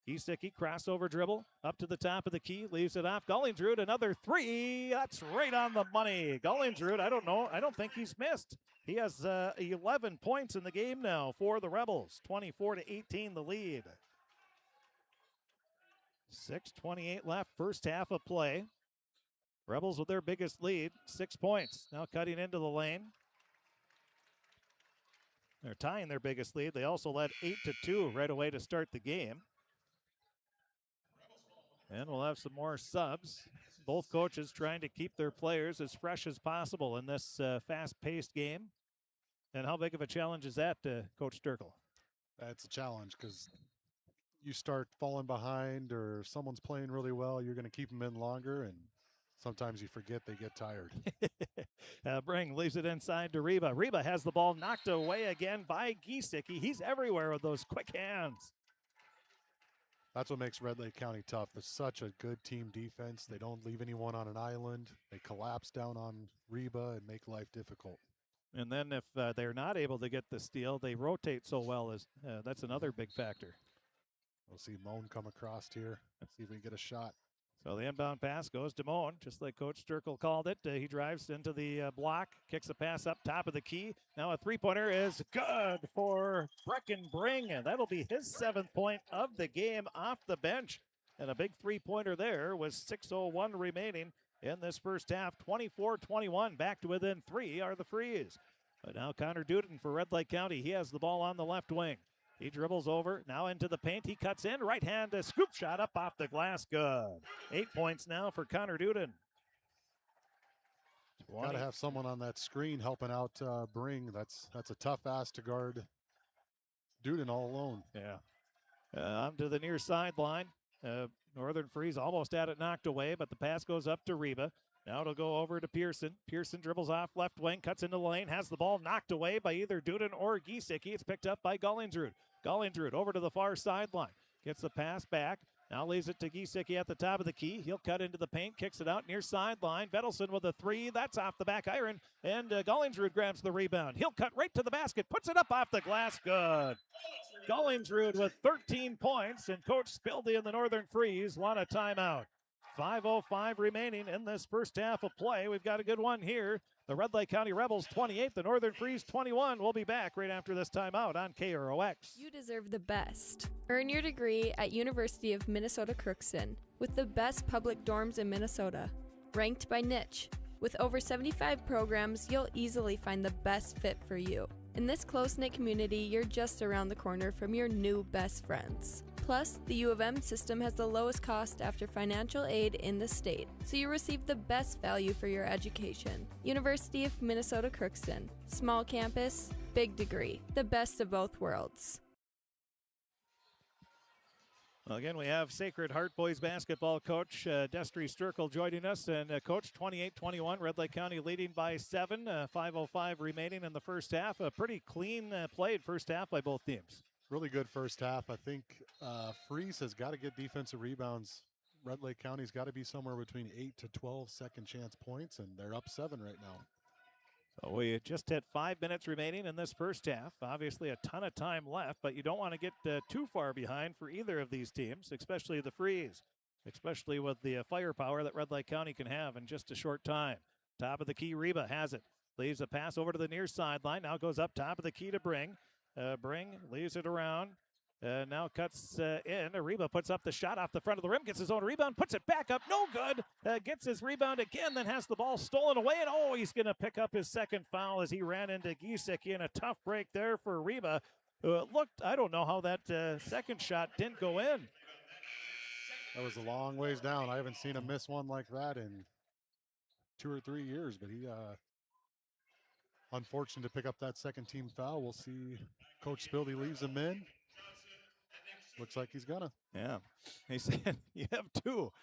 Giesecke crossover dribble up to the top of the key, leaves it off. Gollingsrud, another 3. That's right on the money. Gollingsrud, I don't know. I don't think he's missed. He has 11 points in the game now for the Rebels. 24-18 the lead. 6:28 left, first half of play. Rebels with their biggest lead, 6 points. Now cutting into the lane. They're tying their biggest lead. They also led 8-2 right away to start the game. And we'll have some more subs. Both coaches trying to keep their players as fresh as possible in this fast-paced game. And how big of a challenge is that, Coach Sturkle? It's a challenge because you start falling behind or someone's playing really well, you're going to keep them in longer, and sometimes you forget they get tired. Bring leaves it inside to Reba. Reba has the ball knocked away again by Giesecke. He's everywhere with those quick hands. That's what makes Red Lake County tough. They're such a good team defense. They don't leave anyone on an island. They collapse down on Reba and make life difficult. And then if they're not able to get the steal, they rotate so well. That's another big factor. We'll see Moan come across here. See if we can get a shot. So the inbound pass goes to Moan, just like Coach Sturkle called it. He drives into the block, kicks a pass up top of the key. Now a three-pointer is good for Brecken Bring. That'll be his 7th point of the game off the bench. And a big three-pointer there with 6:01 remaining in this first half. 24-21, back to within 3 are the Freeze. But now Connor Duden for Red Lake County. He has the ball on the left wing. He dribbles over, now into the paint. He cuts in, right hand, a scoop shot up off the glass, good. 8 points now for Connor Duden. Got to have someone on that screen helping out Bring. That's a tough ass to guard Duden all alone. Yeah. Onto the near sideline. Northern Freeze almost had it knocked away, but the pass goes up to Reba. Now it'll go over to Pearson. Pearson dribbles off left wing, cuts into the lane, has the ball knocked away by either Duden or Giesecke. It's picked up by Gollingsrud. Gollingsrud over to the far sideline. Gets the pass back. Now leaves it to Giesecke at the top of the key. He'll cut into the paint, kicks it out near sideline. Vedelson with a 3. That's off the back iron. And Gollingsrud grabs the rebound. He'll cut right to the basket, puts it up off the glass. Good. Gollingsrud with 13 points, and Coach Spildy and the Northern Freeze want a timeout. 5:05 remaining in this first half of play. We've got a good one here. The Red Lake County Rebels 28, the Northern Freeze 21. We'll be back right after this timeout on KROX. You deserve the best. Earn your degree at University of Minnesota Crookston with the best public dorms in Minnesota, ranked by niche. With over 75 programs, you'll easily find the best fit for you. In this close-knit community, you're just around the corner from your new best friends. Plus, the U of M system has the lowest cost after financial aid in the state, so you receive the best value for your education. University of Minnesota Crookston. Small campus, big degree. The best of both worlds. Well, again, we have Sacred Heart Boys basketball coach Destry Sturkle joining us. And coach, 28-21, Red Lake County leading by 7. 5:05 remaining in the first half. A pretty clean played first half by both teams. Really good first half. I think Freeze has got to get defensive rebounds. Red Lake County's got to be somewhere between 8 to 12 second chance points, and they're up 7 right now. So we just hit 5 minutes remaining in this first half. Obviously a ton of time left, but you don't want to get too far behind for either of these teams, especially the Freeze, especially with the firepower that Red Lake County can have in just a short time. Top of the key, Reba has it. Leaves a pass over to the near sideline. Now goes up top of the key to Bring. Bring leaves it around. Now cuts in. Reba puts up the shot off the front of the rim, gets his own rebound, puts it back up, no good. Gets his rebound again, then has the ball stolen away, and he's going to pick up his second foul as he ran into Giesecke, in a tough break there for Reba. I don't know how that second shot didn't go in. That was a long ways down. I haven't seen him miss one like that in 2 or 3 years, but unfortunate to pick up that second team foul. We'll see. Coach Spildy leaves him in. Looks like he's gonna. Yeah, he said you have two.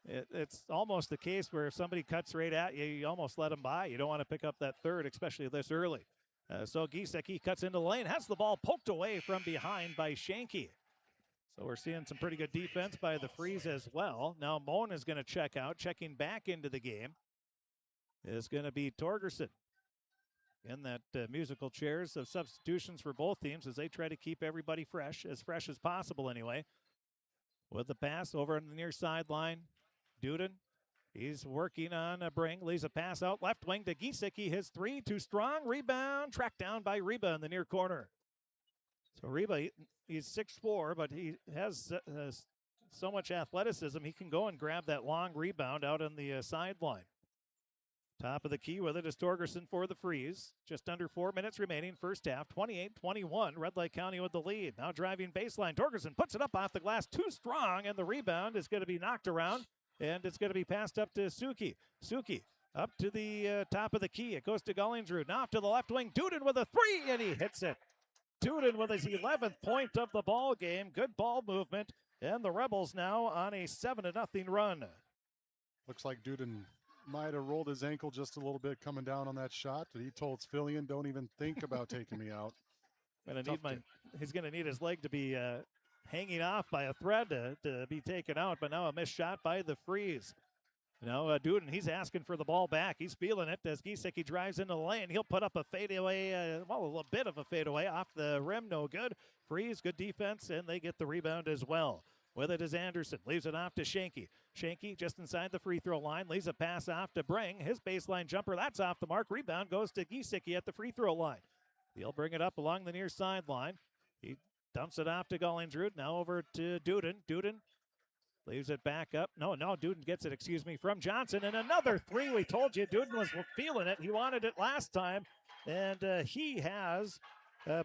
It's almost the case where if somebody cuts right at you, you almost let them by. You don't want to pick up that third, especially this early. So Giesecke cuts into the lane, has the ball poked away from behind by Shanky. So we're seeing some pretty good defense by the Freeze as well. Now Moen is going to check out. Checking back into the game is going to be Torgerson. In that musical chairs of substitutions for both teams as they try to keep everybody fresh as possible anyway. With the pass over on the near sideline, Duden, he's working on a Bring, leaves a pass out left wing to Giesecke, his three, too strong, rebound, tracked down by Reba in the near corner. So Reba, he's 6'4", but he has so much athleticism, he can go and grab that long rebound out on the sideline. Top of the key with it is Torgerson for the Freeze. Just under 4 minutes remaining, first half, 28-21. Red Lake County with the lead. Now driving baseline. Torgerson puts it up off the glass, too strong, and the rebound is going to be knocked around, and it's going to be passed up to Suki. Suki up to the top of the key. It goes to Gullingsrud. Now off to the left wing. Duden with a three, and he hits it. Duden with his 11th point of the ball game. Good ball movement, and the Rebels now on a 7-0 run. Looks like Duden might have rolled his ankle just a little bit coming down on that shot, but he told Sfillian, don't even think about taking me out. He's going to need his leg to be hanging off by a thread to be taken out, but now a missed shot by the Freeze. Duden, he's asking for the ball back. He's feeling it as Giesecke drives into the lane. He'll put up a fadeaway, a little bit of a fadeaway off the rim, no good. Freeze, good defense, and they get the rebound as well. With it is Anderson, leaves it off to Shanky. Shanky just inside the free throw line, leaves a pass off to Bring. His baseline jumper, that's off the mark. Rebound goes to Giesecke at the free throw line. He'll bring it up along the near sideline. He dumps it off to Gullingsrud. Now over to Duden. Duden leaves it back up. No, Duden gets it, from Johnson. And another three. We told you Duden was feeling it. He wanted it last time. And he has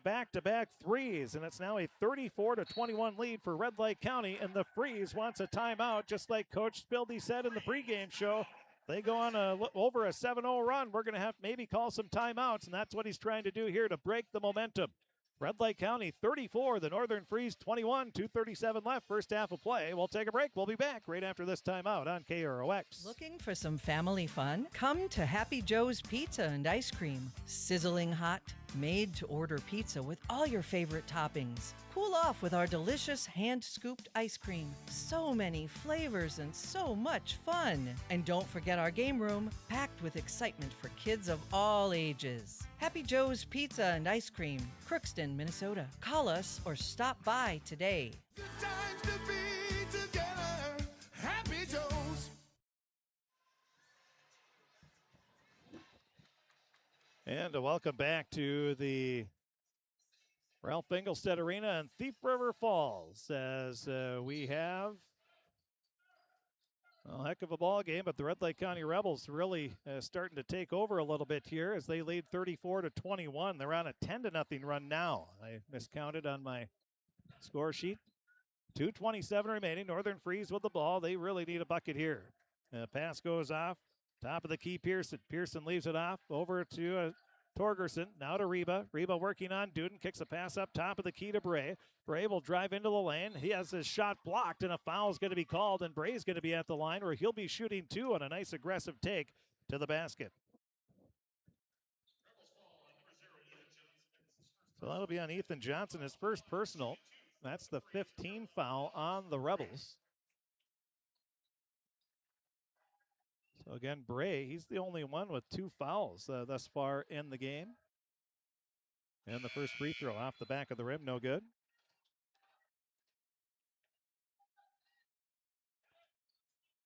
back-to-back threes, and it's now a 34-21 lead for Red Lake County, and the Freeze wants a timeout, just like Coach Spildy said in the pregame show. They go on over a 7-0 run. We're going to have maybe call some timeouts, and that's what he's trying to do here to break the momentum. Red Lake County 34, the Northern Freeze 21, 2:37 left, first half of play. We'll take a break. We'll be back right after this timeout on KROX. Looking for some family fun? Come to Happy Joe's Pizza and Ice Cream. Sizzling hot, made-to-order pizza with all your favorite toppings. Cool off with our delicious hand-scooped ice cream. So many flavors and so much fun. And don't forget our game room, packed with excitement for kids of all ages. Happy Joe's Pizza and Ice Cream, Crookston, Minnesota. Call us or stop by today. Good times to be together. Happy Joe's. And a welcome back to the Ralph Engelstead Arena in Thief River Falls as we have a heck of a ball game, but the Red Lake County Rebels really starting to take over a little bit here as they lead 34-21. They're on a 10-0 run now. I miscounted on my score sheet. 2:27 remaining. Northern Freeze with the ball. They really need a bucket here. Pass goes off. Top of the key, Pearson. Pearson leaves it off over to Torgerson. Now to Reba. Reba working on Duden. Kicks a pass up top of the key to Bray. Bray will drive into the lane. He has his shot blocked, and a foul is going to be called, and Bray's going to be at the line where he'll be shooting two on a nice aggressive take to the basket. So that'll be on Ethan Johnson, his first personal. That's the 15th foul on the Rebels. So again, Bray, he's the only one with two fouls thus far in the game. And the first free throw off the back of the rim, no good.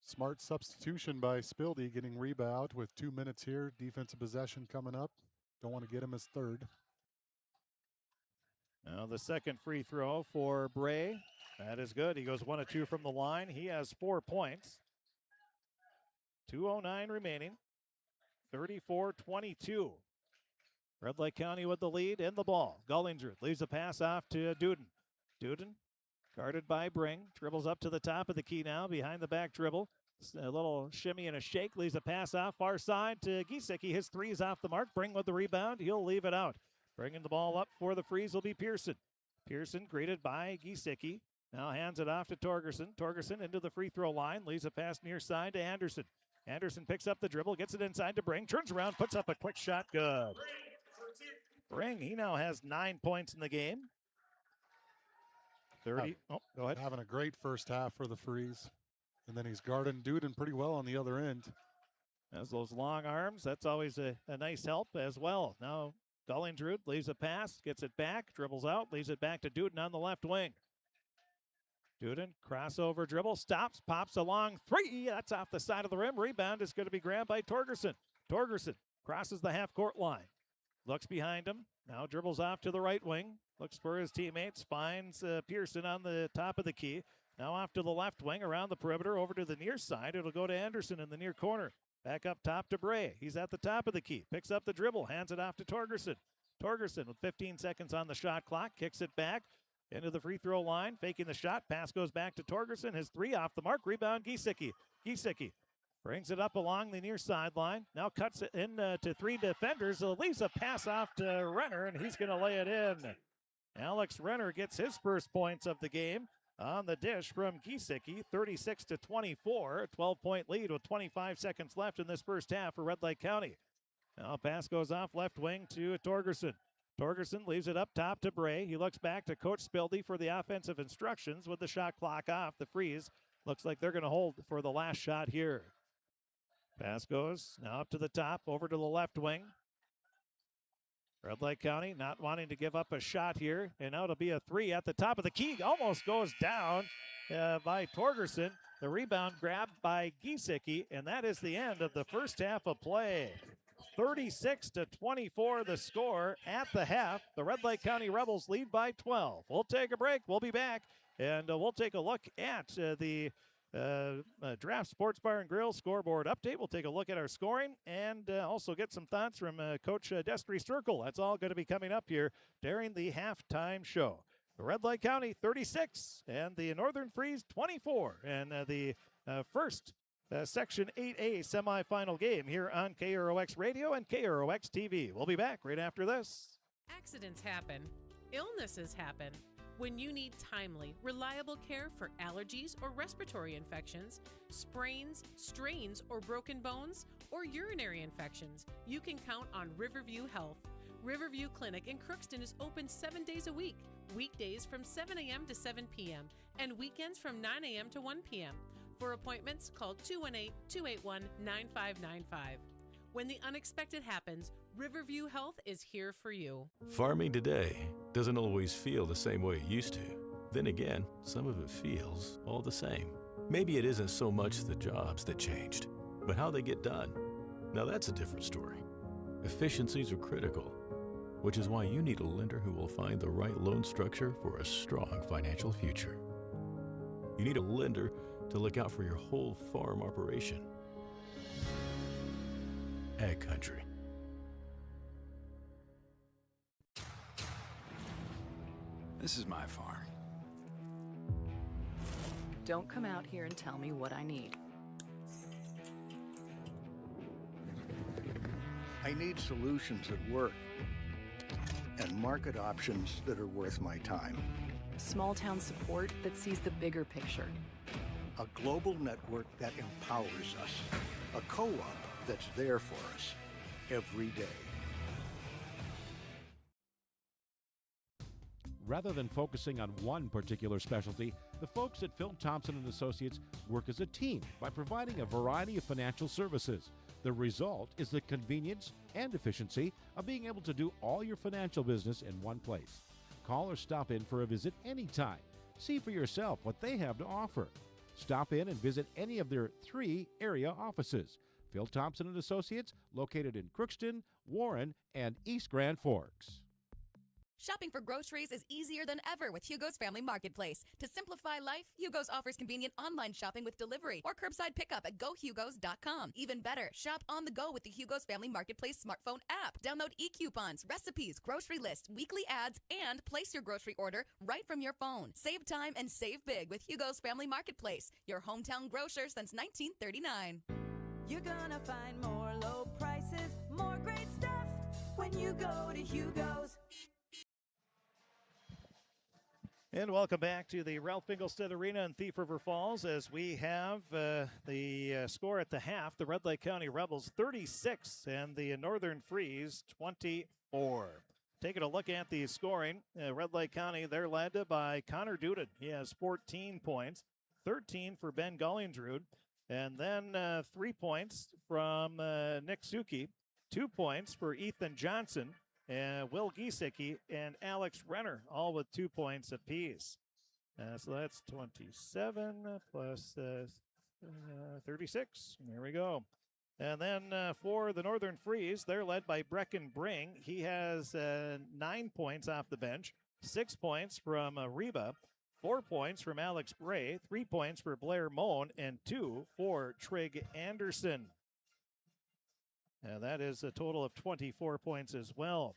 Smart substitution by Spildy, getting Reba out with 2 minutes here. Defensive possession coming up. Don't want to get him his third. Now the second free throw for Bray. That is good. He goes 1 of 2 from the line. He has 4 points. 2:09 remaining. 34-22. Red Lake County with the lead and the ball. Gullingsrud leaves a pass off to Duden. Duden guarded by Bring. Dribbles up to the top of the key now. Behind the back dribble. A little shimmy and a shake, leaves a pass off far side to Giesecke. His three's off the mark. Bring with the rebound. He'll leave it out. Bringing the ball up for the Freeze will be Pearson. Pearson greeted by Giesecke. Now hands it off to Torgerson. Torgerson into the free throw line. Leaves a pass near side to Anderson. Anderson picks up the dribble, gets it inside to Bring. Turns around, puts up a quick shot. Good. Bring, he now has 9 points in the game. 30. Oh, go ahead. Having a great first half for the Freeze. And then he's guarding Duden pretty well on the other end. Has those long arms. That's always a nice help as well. Now Gullingsrud leaves a pass, gets it back, dribbles out, leaves it back to Duden on the left wing. Duden, crossover dribble, stops, pops a long three. That's off the side of the rim. Rebound is going to be grabbed by Torgerson. Torgerson crosses the half-court line. Looks behind him. Now dribbles off to the right wing. Looks for his teammates. Finds Pearson on the top of the key. Now off to the left wing, around the perimeter, over to the near side. It'll go to Anderson in the near corner. Back up top to Bray. He's at the top of the key. Picks up the dribble, hands it off to Torgerson. Torgerson with 15 seconds on the shot clock. Kicks it back into the free throw line. Faking the shot. Pass goes back to Torgerson. His three off the mark. Rebound Giesecke. Giesecke brings it up along the near sideline. Now cuts it in to three defenders. Leaves a pass off to Renner, and he's going to lay it in. Alex Renner gets his first points of the game on the dish from Giesecke, 36-24, a 12-point lead with 25 seconds left in this first half for Red Lake County. Now pass goes off left wing to Torgerson. Torgerson leaves it up top to Bray. He looks back to Coach Spildy for the offensive instructions with the shot clock off. The Freeze looks like they're going to hold for the last shot here. Pass goes now up to the top, over to the left wing. Red Lake County not wanting to give up a shot here. And now it'll be a three at the top of the key. Almost goes down by Torgerson. The rebound grabbed by Giesecke. And that is the end of the first half of play. 36-24 the score at the half. The Red Lake County Rebels lead by 12. We'll take a break. We'll be back. And we'll take a look at the Draft Sports Bar and Grill scoreboard update. We'll take a look at our scoring and also get some thoughts from Coach Destry Circle. That's all going to be coming up here during the halftime show. The Red Lake County 36 and the Northern Freeze 24. And the first Section 8A semifinal game here on KROX Radio and KROX TV. We'll be back right after this. Accidents happen. Illnesses happen. When you need timely, reliable care for allergies or respiratory infections, sprains, strains, or broken bones, or urinary infections, you can count on Riverview Health. Riverview Clinic in Crookston is open 7 days a week, weekdays from 7 a.m. to 7 p.m., and weekends from 9 a.m. to 1 p.m. For appointments, call 218-281-9595. When the unexpected happens, Riverview Health is here for you. Farming today doesn't always feel the same way it used to. Then again, some of it feels all the same. Maybe it isn't so much the jobs that changed, but how they get done. Now that's a different story. Efficiencies are critical, which is why you need a lender who will find the right loan structure for a strong financial future. You need a lender to look out for your whole farm operation. Ag Country. This is my farm. Don't come out here and tell me what I need. I need solutions that work and market options that are worth my time. Small town support that sees the bigger picture. A global network that empowers us. A co-op that's there for us every day. Rather than focusing on one particular specialty, the folks at Phil Thompson & Associates work as a team by providing a variety of financial services. The result is the convenience and efficiency of being able to do all your financial business in one place. Call or stop in for a visit anytime. See for yourself what they have to offer. Stop in and visit any of their 3 area offices. Phil Thompson & Associates, located in Crookston, Warren, and East Grand Forks. Shopping for groceries is easier than ever with Hugo's Family Marketplace. To simplify life, Hugo's offers convenient online shopping with delivery or curbside pickup at gohugos.com. Even better, shop on the go with the Hugo's Family Marketplace smartphone app. Download e-coupons, recipes, grocery lists, weekly ads, and place your grocery order right from your phone. Save time and save big with Hugo's Family Marketplace, your hometown grocer since 1939. You're gonna find more low prices, more great stuff when you go to Hugo's. And welcome back to the Ralph Finkelstead Arena in Thief River Falls as we have the score at the half. The Red Lake County Rebels 36 and the Northern Freeze 24. Taking a look at the scoring, Red Lake County, they're led by Connor Duden. He has 14 points, 13 for Ben Gullingsrud, and then 3 points from Nick Suki, 2 points for Ethan Johnson, Will Giesecke, and Alex Renner, all with 2 points apiece. So that's 27 plus 36. There we go. And then for the Northern Freeze, they're led by Brecken Bring. He has 9 points off the bench, 6 points from Reba, 4 points from Alex Bray, 3 points for Blair Moan, and 2 for Trig Anderson. That is a total of 24 points as well.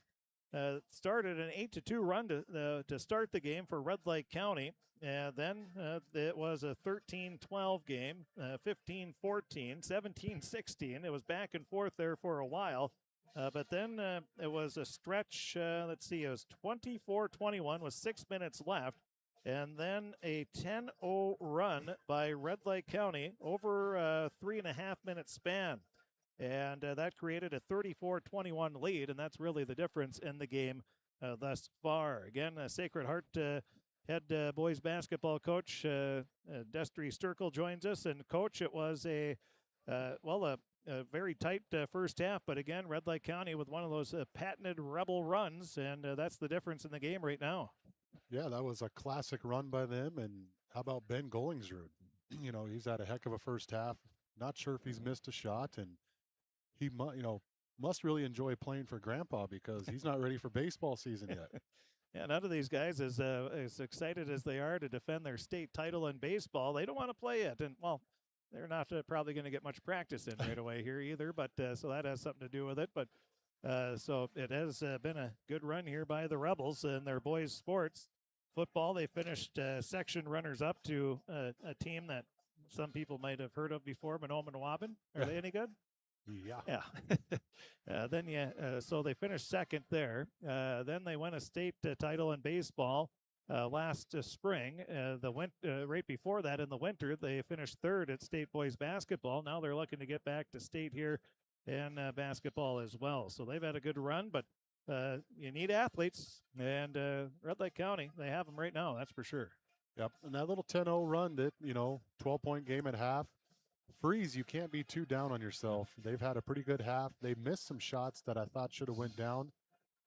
Started an 8-2 run to start the game for Red Lake County. Then it was a 13-12 game, 15-14, 17-16. It was back and forth there for a while. But then it was a stretch, let's see, it was 24-21 with 6 minutes left. And then a 10-0 run by Red Lake County over a 3.5 minute span. And that created a 34-21 lead, and that's really the difference in the game thus far. Again, Sacred Heart head boys basketball coach Destry Sturkle joins us. And, Coach, it was a very tight first half, but again, Red Lake County with one of those patented Rebel runs, and that's the difference in the game right now. Yeah, that was a classic run by them. And how about Ben Gullingsrud? You know, he's had a heck of a first half. Not sure if he's missed a shot, and he must really enjoy playing for Grandpa because he's not ready for baseball season yet. Yeah, none of these guys is as excited as they are to defend their state title in baseball. They don't want to play it, and well, they're not probably going to get much practice in right away here either. But so that has something to do with it. But so it has been a good run here by the Rebels and their boys sports football. They finished section runners up to a team that some people might have heard of before, Monoman Waban. Are they any good? Yeah. So they finished second there. Then they won a state title in baseball last spring. Right before that in the winter, they finished third at state boys basketball. Now they're looking to get back to state here in basketball as well. So they've had a good run, but you need athletes, and Red Lake County, they have them right now, that's for sure. Yep, and that little 10-0 run that, 12-point game at half, Freeze, you can't be too down on yourself. They've had a pretty good half. They missed some shots that I thought should have went down.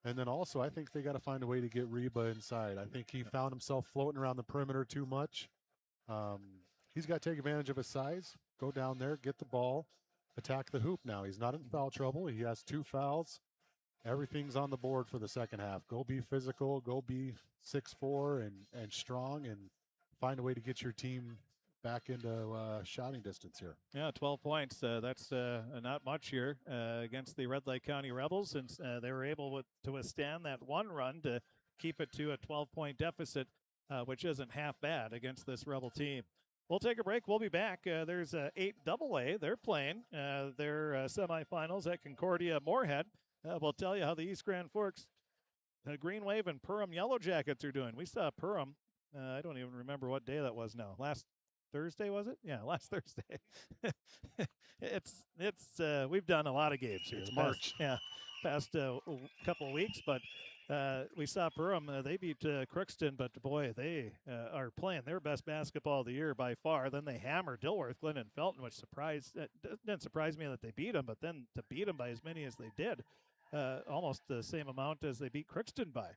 And then also, I think they got to find a way to get Reba inside. I think he found himself floating around the perimeter too much. He's got to take advantage of his size, go down there, get the ball, attack the hoop now. He's not in foul trouble. He has 2 fouls. Everything's on the board for the second half. Go be physical, go be 6'4" and strong, and find a way to get your team back into shouting distance here. Yeah, 12 points. That's not much here against the Red Lake County Rebels, since they were able to withstand that one run to keep it to a 12-point deficit, which isn't half bad against this Rebel team. We'll take a break. We'll be back. There's 8AA. They're playing their semifinals at Concordia Moorhead. We'll tell you how the East Grand Forks Green Wave and Perham Yellow Jackets are doing. We saw Perham. I don't even remember what day that was now. Last Thursday, was it? Yeah, last Thursday. We've done a lot of games here. It's March. Past couple of weeks, but we saw Perham. They beat Crookston, but boy, they are playing their best basketball of the year by far. Then they hammered Dilworth, Glen, and Felton, which didn't surprise me that they beat them, but then to beat them by as many as they did, almost the same amount as they beat Crookston by.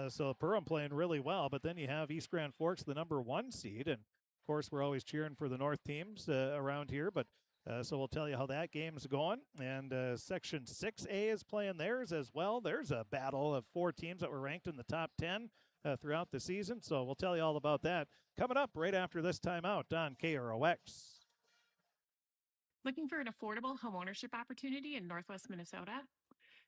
So Perham playing really well, but then you have East Grand Forks, the number 1 seed, and of course we're always cheering for the North teams around here, but So we'll tell you how that game's going. And Section 6A is playing theirs as well. There's a battle of 4 teams that were ranked in the top 10 throughout the season. So we'll tell you all about that coming up right after this timeout on KROX. Looking for an affordable homeownership opportunity in Northwest Minnesota?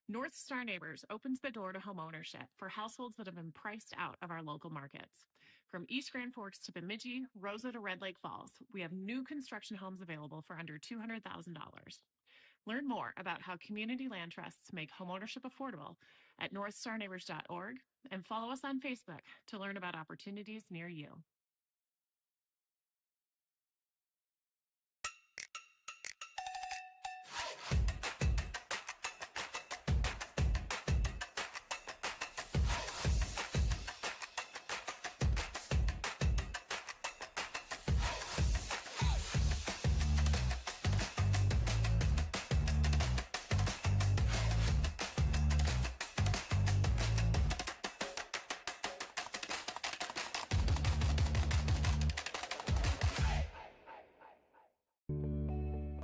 North Star Neighbors opens the door to homeownership for households that have been priced out of our local markets. From East Grand Forks to Bemidji, Rosa to Red Lake Falls, we have new construction homes available for under $200,000. Learn more about how community land trusts make homeownership affordable at northstarneighbors.org and follow us on Facebook to learn about opportunities near you.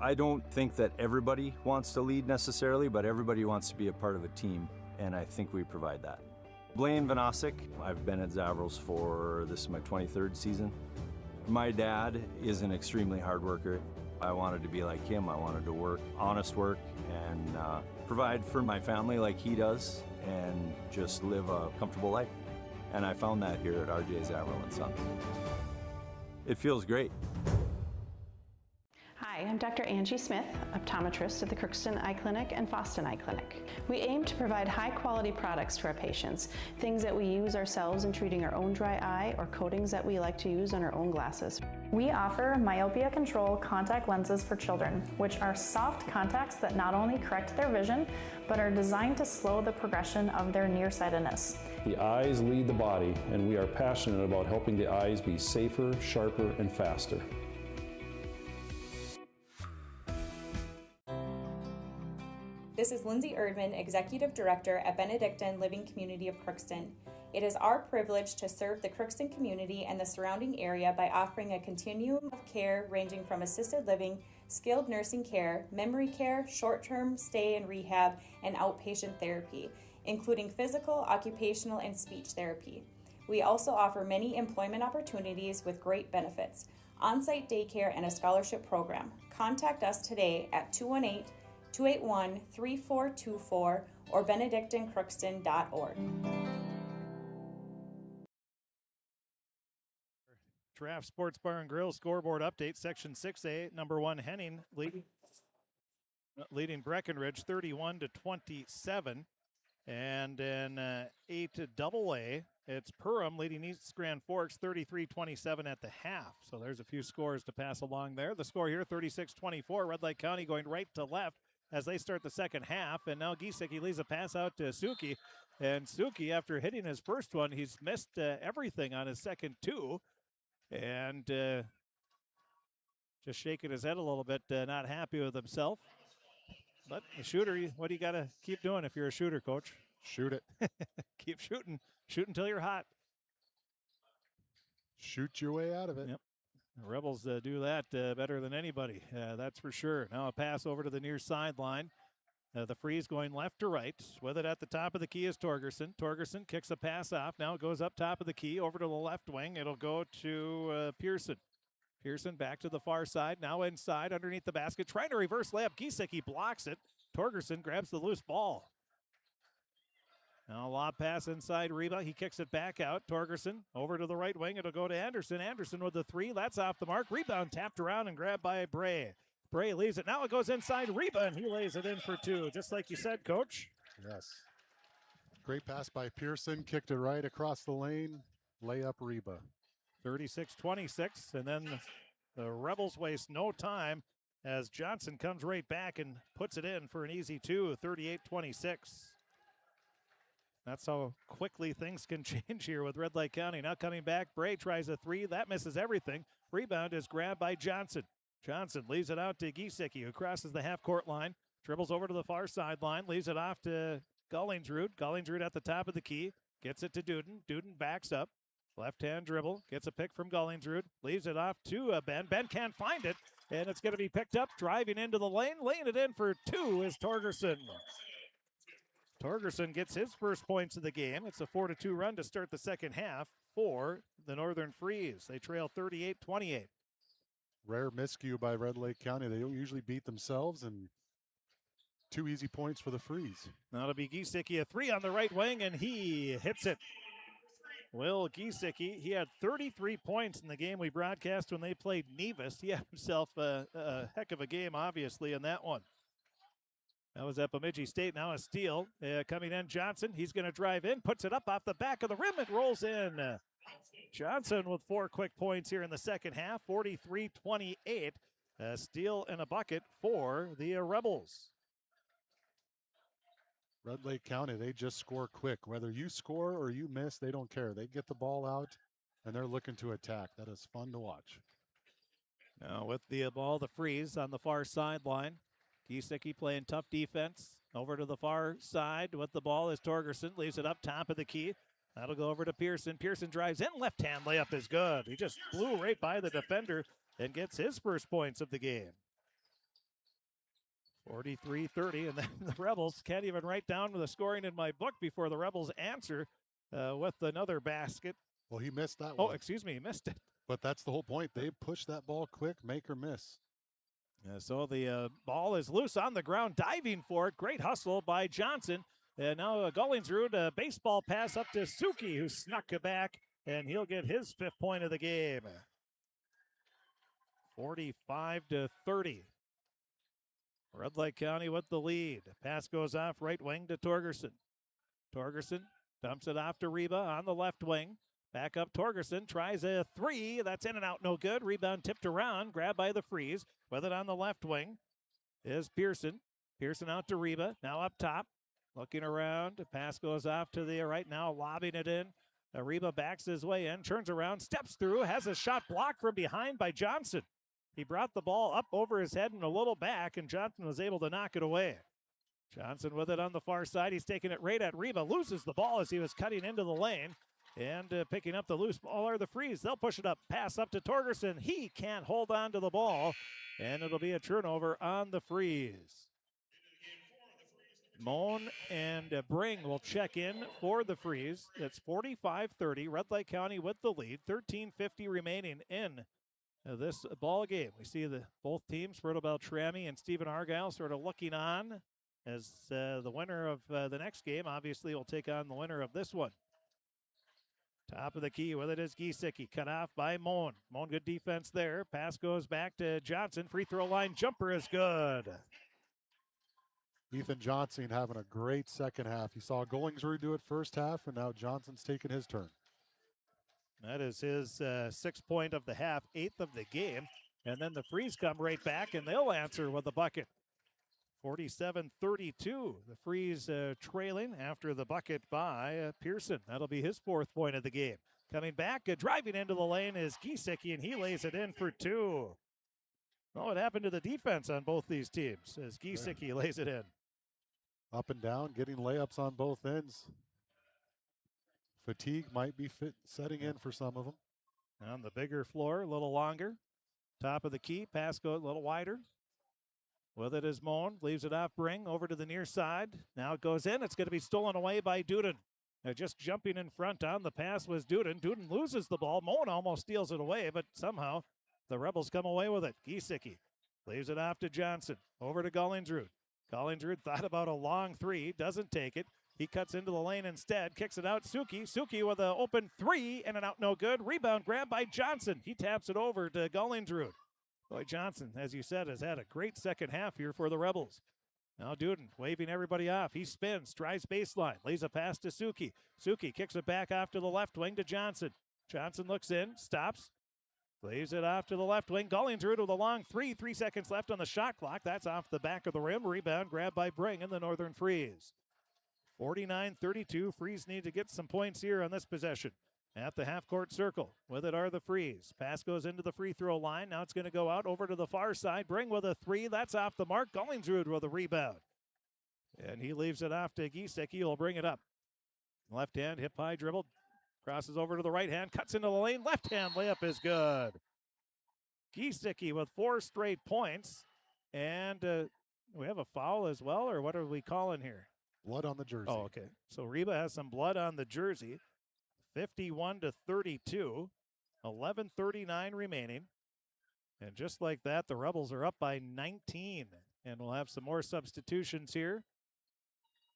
I don't think that everybody wants to lead necessarily, but everybody wants to be a part of a team, and I think we provide that. Blaine Vanosic, I've been at Zavrals for, this is my 23rd season. My dad is an extremely hard worker. I wanted to be like him. I wanted to work, honest work, and provide for my family like he does, and just live a comfortable life. And I found that here at RJ Zavril & Sons. It feels great. Hi, I'm Dr. Angie Smith, optometrist at the Crookston Eye Clinic and Foston Eye Clinic. We aim to provide high-quality products to our patients, things that we use ourselves in treating our own dry eye or coatings that we like to use on our own glasses. We offer myopia control contact lenses for children, which are soft contacts that not only correct their vision, but are designed to slow the progression of their nearsightedness. The eyes lead the body, and we are passionate about helping the eyes be safer, sharper, and faster. This is Lindsay Erdman, Executive Director at Benedictine Living Community of Crookston. It is our privilege to serve the Crookston community and the surrounding area by offering a continuum of care ranging from assisted living, skilled nursing care, memory care, short-term stay and rehab, and outpatient therapy, including physical, occupational, and speech therapy. We also offer many employment opportunities with great benefits, on-site daycare, and a scholarship program. Contact us today at 218-281-3424 or benedictinecrookston.org. Draft Sports Bar and Grill scoreboard update, Section 6A, number 1 Henning leading Breckenridge 31-27. And in 8 AA, it's Perham leading East Grand Forks 33-27 at the half. So there's a few scores to pass along there. The score here, 36-24. Red Lake County going right to left as they start the second half. And now Giesecke leaves a pass out to Suki. And Suki, after hitting his first one, he's missed everything on his second two. And just shaking his head a little bit, not happy with himself. But the shooter, what do you got to keep doing if you're a shooter, Coach? Shoot it. Keep shooting. Shoot until you're hot. Shoot your way out of it. Yep. The Rebels do that better than anybody. That's for sure. Now a pass over to the near sideline. The freeze going left to right. With it at the top of the key is Torgerson. Torgerson kicks a pass off. Now it goes up top of the key over to the left wing. It'll go to Pearson. Pearson back to the far side. Now inside underneath the basket. Trying to reverse layup. Giesecke blocks it. Torgerson grabs the loose ball. Now a lob pass inside Reba. He kicks it back out. Torgerson over to the right wing. It'll go to Anderson. Anderson with the three. That's off the mark. Rebound tapped around and grabbed by Bray. Bray leaves it. Now it goes inside Reba, and he lays it in for two, just like you said, Coach. Yes. Great pass by Pearson. Kicked it right across the lane. Layup Reba. 36-26, and then the Rebels waste no time as Johnson comes right back and puts it in for an easy two, 38-26. That's how quickly things can change here with Red Lake County. Now coming back, Bray tries a three. That misses everything. Rebound is grabbed by Johnson. Johnson leaves it out to Giesecke, who crosses the half-court line, dribbles over to the far sideline, leaves it off to Gullingsrud. Gullingsrud at the top of the key, gets it to Duden. Duden backs up. Left-hand dribble, gets a pick from Gullingsrud, leaves it off to Ben. Ben can't find it, And it's going to be picked up, driving into the lane. Laying it in for two is Torgerson. Torgerson gets his first points of the game. It's a 4-2 run to start the second half for the Northern Freeze. They trail 38-28. Rare miscue by Red Lake County. They don't usually beat themselves, and 2 easy points for the Freeze. Now it'll be Giesecke, a three on the right wing, and he hits it. Will Giesecke, he had 33 points in the game we broadcast when they played Nevis. He had himself a heck of a game, obviously, in that one. That was at Bemidji State. Now a steal coming in. Johnson, he's going to drive in, puts it up off the back of the rim, and rolls in. Johnson with 4 quick points here in the second half, 43-28. A steal and a bucket for the Rebels. Red Lake County, they just score quick. Whether you score or you miss, they don't care. They get the ball out, and they're looking to attack. That is fun to watch. Now with the ball, the Freeze on the far sideline. Giesecke playing tough defense. Over to the far side with the ball is Torgerson. Leaves it up top of the key. That'll go over to Pearson. Pearson drives in. Left-hand layup is good. He just flew right by the defender and gets his first points of the game. 43-30, and then the Rebels can't even write down the scoring in my book before the Rebels answer with another basket. Well, he missed that one. Oh, excuse me, he missed it. But that's the whole point. They push that ball quick, make or miss. So the ball is loose on the ground, diving for it. Great hustle by Johnson. And now Gullingsrud, a baseball pass up to Suki, who snuck it back, and he'll get his 5th point of the game. 45-30. Red Lake County with the lead. Pass goes off right wing to Torgerson. Torgerson dumps it off to Reba on the left wing. Back up Torgerson, tries a three. That's in and out, no good. Rebound tipped around, grabbed by the Freeze. With it on the left wing is Pearson. Pearson out to Reba, now up top. Looking around, the pass goes off to the right now, lobbing it in. Reba backs his way in, turns around, steps through, has a shot blocked from behind by Johnson. He brought the ball up over his head and a little back, and Johnson was able to knock it away. Johnson with it on the far side. He's taking it right at Reba, loses the ball as he was cutting into the lane. And picking up the loose ball are the Freeze. They'll push it up, pass up to Torgerson. He can't hold on to the ball, and it'll be a turnover on the Freeze. Moan and Bring will check in for the Freeze. It's 45-30. Red Lake County with the lead. 13:50 remaining in this ball game. We see both teams, Fertile-Beltrami and Stephen-Argyle, sort of looking on as the winner of the next game obviously will take on the winner of this one. Top of the key with it is Giesecke, cut off by Moan. Moan, good defense there. Pass goes back to Johnson. Free throw line jumper is good. Ethan Johnson having a great second half. You saw Gullingsrud do it first half, and now Johnson's taking his turn. That is his 6th point of the half, 8th of the game. And then the Freeze come right back, and they'll answer with a bucket. 47-32. The Freeze trailing after the bucket by Pearson. That'll be his 4th point of the game. Coming back, driving into the lane is Giesecke, and he lays it in for 2. Well, what happened to the defense on both these teams as Giesecke lays it in? Up and down, getting layups on both ends. Fatigue might be setting in for some of them. On the bigger floor, a little longer. Top of the key, pass goes a little wider. With it is Moan, leaves it off Bring, over to the near side. Now it goes in, it's going to be stolen away by Duden. Just jumping in front on the pass was Duden. Duden loses the ball. Moan almost steals it away, but somehow the Rebels come away with it. Giesecke leaves it off to Johnson, over to Gullingsrud. Gullingsrud thought about a long three, doesn't take it. He cuts into the lane instead, kicks it out. Suki with an open three, and an out no good. Rebound grab by Johnson. He taps it over to Gullingsrud. Boy, Johnson, as you said, has had a great second half here for the Rebels. Now Duden waving everybody off. He spins, drives baseline, lays a pass to Suki. Suki kicks it back off to the left wing to Johnson. Johnson looks in, stops, lays it off to the left wing. Gullingsrud with a long three. 3 seconds left on the shot clock. That's off the back of the rim. Rebound grabbed by Bring in the Northern Freeze. 49-32. Freeze need to get some points here on this possession. At the half-court circle, with it are the Freeze. Pass goes into the free throw line. Now it's going to go out over to the far side. Bring with a three. That's off the mark. Gullingsrud with a rebound. And he leaves it off to Giesecke. He'll bring it up. Left hand, hip high dribble. Crosses over to the right hand. Cuts into the lane. Left hand layup is good. Giesecke with 4 straight points. And we have a foul as well, or what are we calling here? Blood on the jersey. Oh, okay. So Reba has some blood on the jersey. 51-32. 11:39 remaining. And just like that, the Rebels are up by 19. And we'll have some more substitutions here.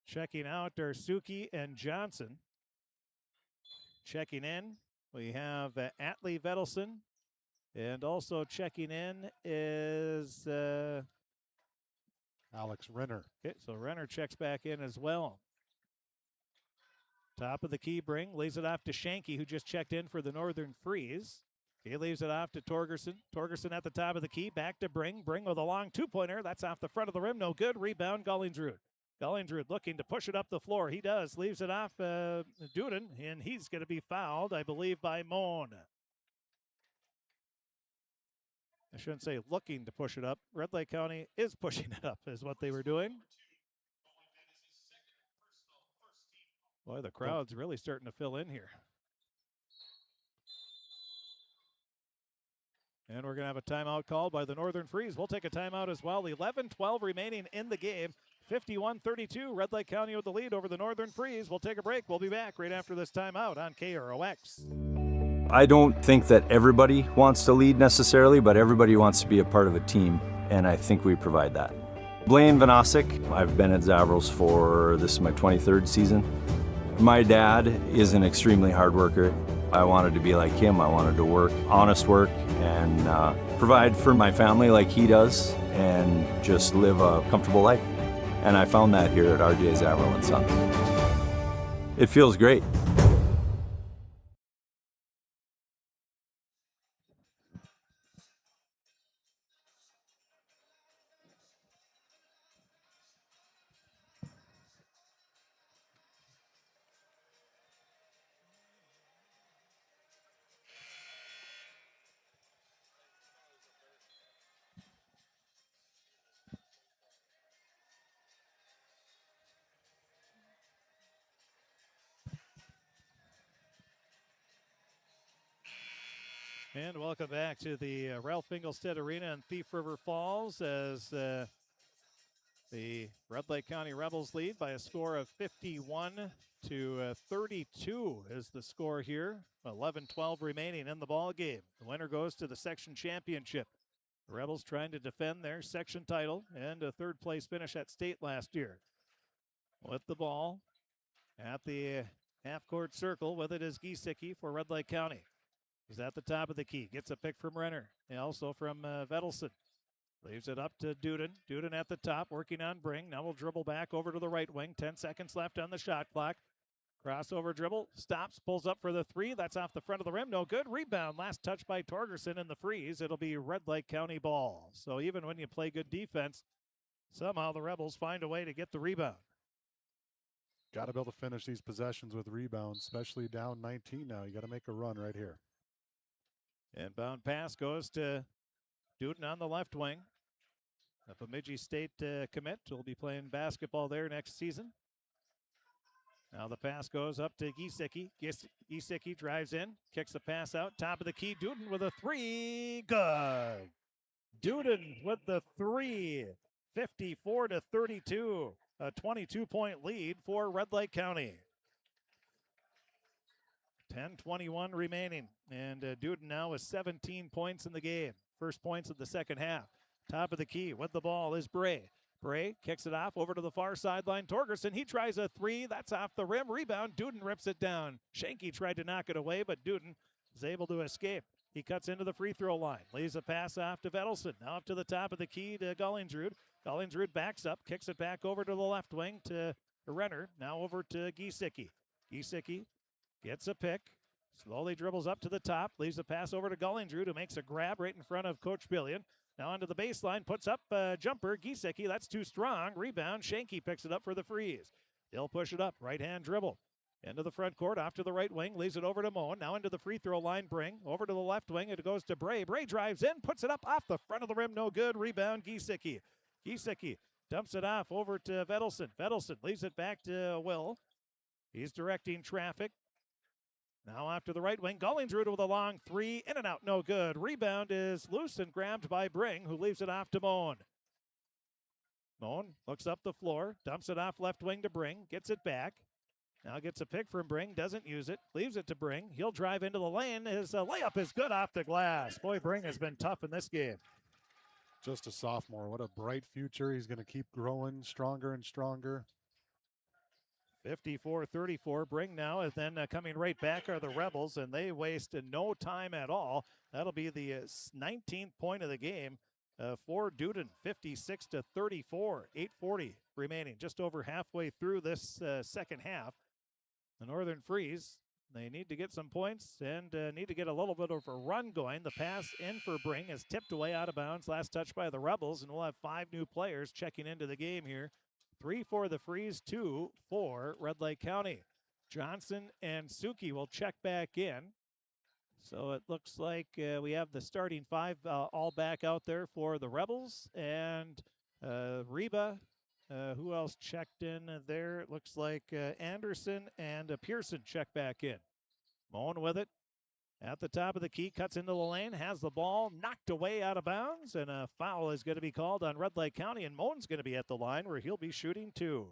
Checking out are Suki and Johnson. Checking in, we have Atlee Vedelson. And also checking in is Alex Renner. Okay, so Renner checks back in as well. Top of the key, Bring leaves it off to Shanky, who just checked in for the Northern Freeze. He leaves it off to Torgerson. Torgerson at the top of the key, back to Bring. Bring with a long two-pointer. That's off the front of the rim. No good. Rebound, Gullingsrud. Gullingsrud looking to push it up the floor. He does. Leaves it off Duden, and he's going to be fouled, I believe, by Moan. I shouldn't say looking to push it up. Red Lake County is pushing it up, is what they were doing. Boy, the crowd's really starting to fill in here. And we're going to have a timeout called by the Northern Freeze. We'll take a timeout as well. 11-12 remaining in the game. 51-32. Red Lake County with the lead over the Northern Freeze. We'll take a break. We'll be back right after this timeout on KROX. I don't think that everybody wants to lead necessarily, but everybody wants to be a part of a team, and I think we provide that. Blaine Vanosic, I've been at Zavrals for, this is my 23rd season. My dad is an extremely hard worker. I wanted to be like him. I wanted to work, honest work, and provide for my family like he does, and just live a comfortable life. And I found that here at RJ Zavral and Sons. It feels great. And welcome back to the Ralph Engelstead Arena in Thief River Falls as the Red Lake County Rebels lead by a score of 51-32 is the score here. 11-12 remaining in the ball game. The winner goes to the section championship. The Rebels trying to defend their section title and a third place finish at state last year. With the ball at the half-court circle, with it is Giesecke for Red Lake County. He's at the top of the key. Gets a pick from Renner. And also from Vedelson. Leaves it up to Duden. Duden at the top, working on Bring. Now we'll dribble back over to the right wing. 10 seconds left on the shot clock. Crossover dribble. Stops, pulls up for the three. That's off the front of the rim. No good. Rebound. Last touch by Torgerson in the freeze. It'll be Red Lake County ball. So even when you play good defense, somehow the Rebels find a way to get the rebound. Got to be able to finish these possessions with rebounds, especially down 19 now. You got to make a run right here. Inbound pass goes to Duden on the left wing. The Bemidji State commit will be playing basketball there next season. Now the pass goes up to Giesecke. Giesecke drives in, kicks the pass out. Top of the key, Duden with a three. Good. Duden with the three. 54-32. A 22-point lead for Red Lake County. 10:21 remaining, and Duden now with 17 points in the game. First points of the second half. Top of the key with the ball is Bray. Bray kicks it off over to the far sideline. Torgerson, he tries a three. That's off the rim. Rebound. Duden rips it down. Shanky tried to knock it away, but Duden is able to escape. He cuts into the free throw line. Leaves a pass off to Vedelson. Now up to the top of the key to Gullingsrud. Gullingsrud backs up, kicks it back over to the left wing to Renner. Now over to Giesecke. Giesecke gets a pick, slowly dribbles up to the top, leaves a pass over to Gullingsrud, who makes a grab right in front of Coach Billion. Now onto the baseline, puts up a jumper. Giesecke, that's too strong. Rebound, Shanky picks it up for the freeze. They'll push it up, right-hand dribble. Into the front court, off to the right wing, leaves it over to Moen. Now into the free throw line, Bring. Over to the left wing, it goes to Bray. Bray drives in, puts it up off the front of the rim, no good. Rebound, Giesecke. Giesecke dumps it off over to Vedelson. Vedelson leaves it back to Will. He's directing traffic. Now after the right wing, Gullingsrud with a long three, in and out, no good. Rebound is loose and grabbed by Bring, who leaves it off to Moan. Moan looks up the floor, dumps it off left wing to Bring, gets it back. Now gets a pick from Bring, doesn't use it, leaves it to Bring. He'll drive into the lane. His layup is good off the glass. Boy, Bring has been tough in this game. Just a sophomore. What a bright future. He's going to keep growing stronger and stronger. 54-34, Bring now, and then coming right back are the Rebels, and they waste no time at all. That'll be the 19th point of the game for Duden, 56-34, 8:40 remaining, just over halfway through this second half. The Northern Freeze, they need to get some points and need to get a little bit of a run going. The pass in for Bring is tipped away out of bounds, last touch by the Rebels, and we'll have 5 new players checking into the game here. 3 for the Freeze, 2 for Red Lake County. Johnson and Suki will check back in. So it looks like we have the starting 5 all back out there for the Rebels. And Reba, who else checked in there? It looks like Anderson and Pearson check back in. Moan with it. At the top of the key, cuts into the lane, has the ball knocked away out of bounds, and a foul is going to be called on Red Lake County, and Moan's going to be at the line where he'll be shooting 2.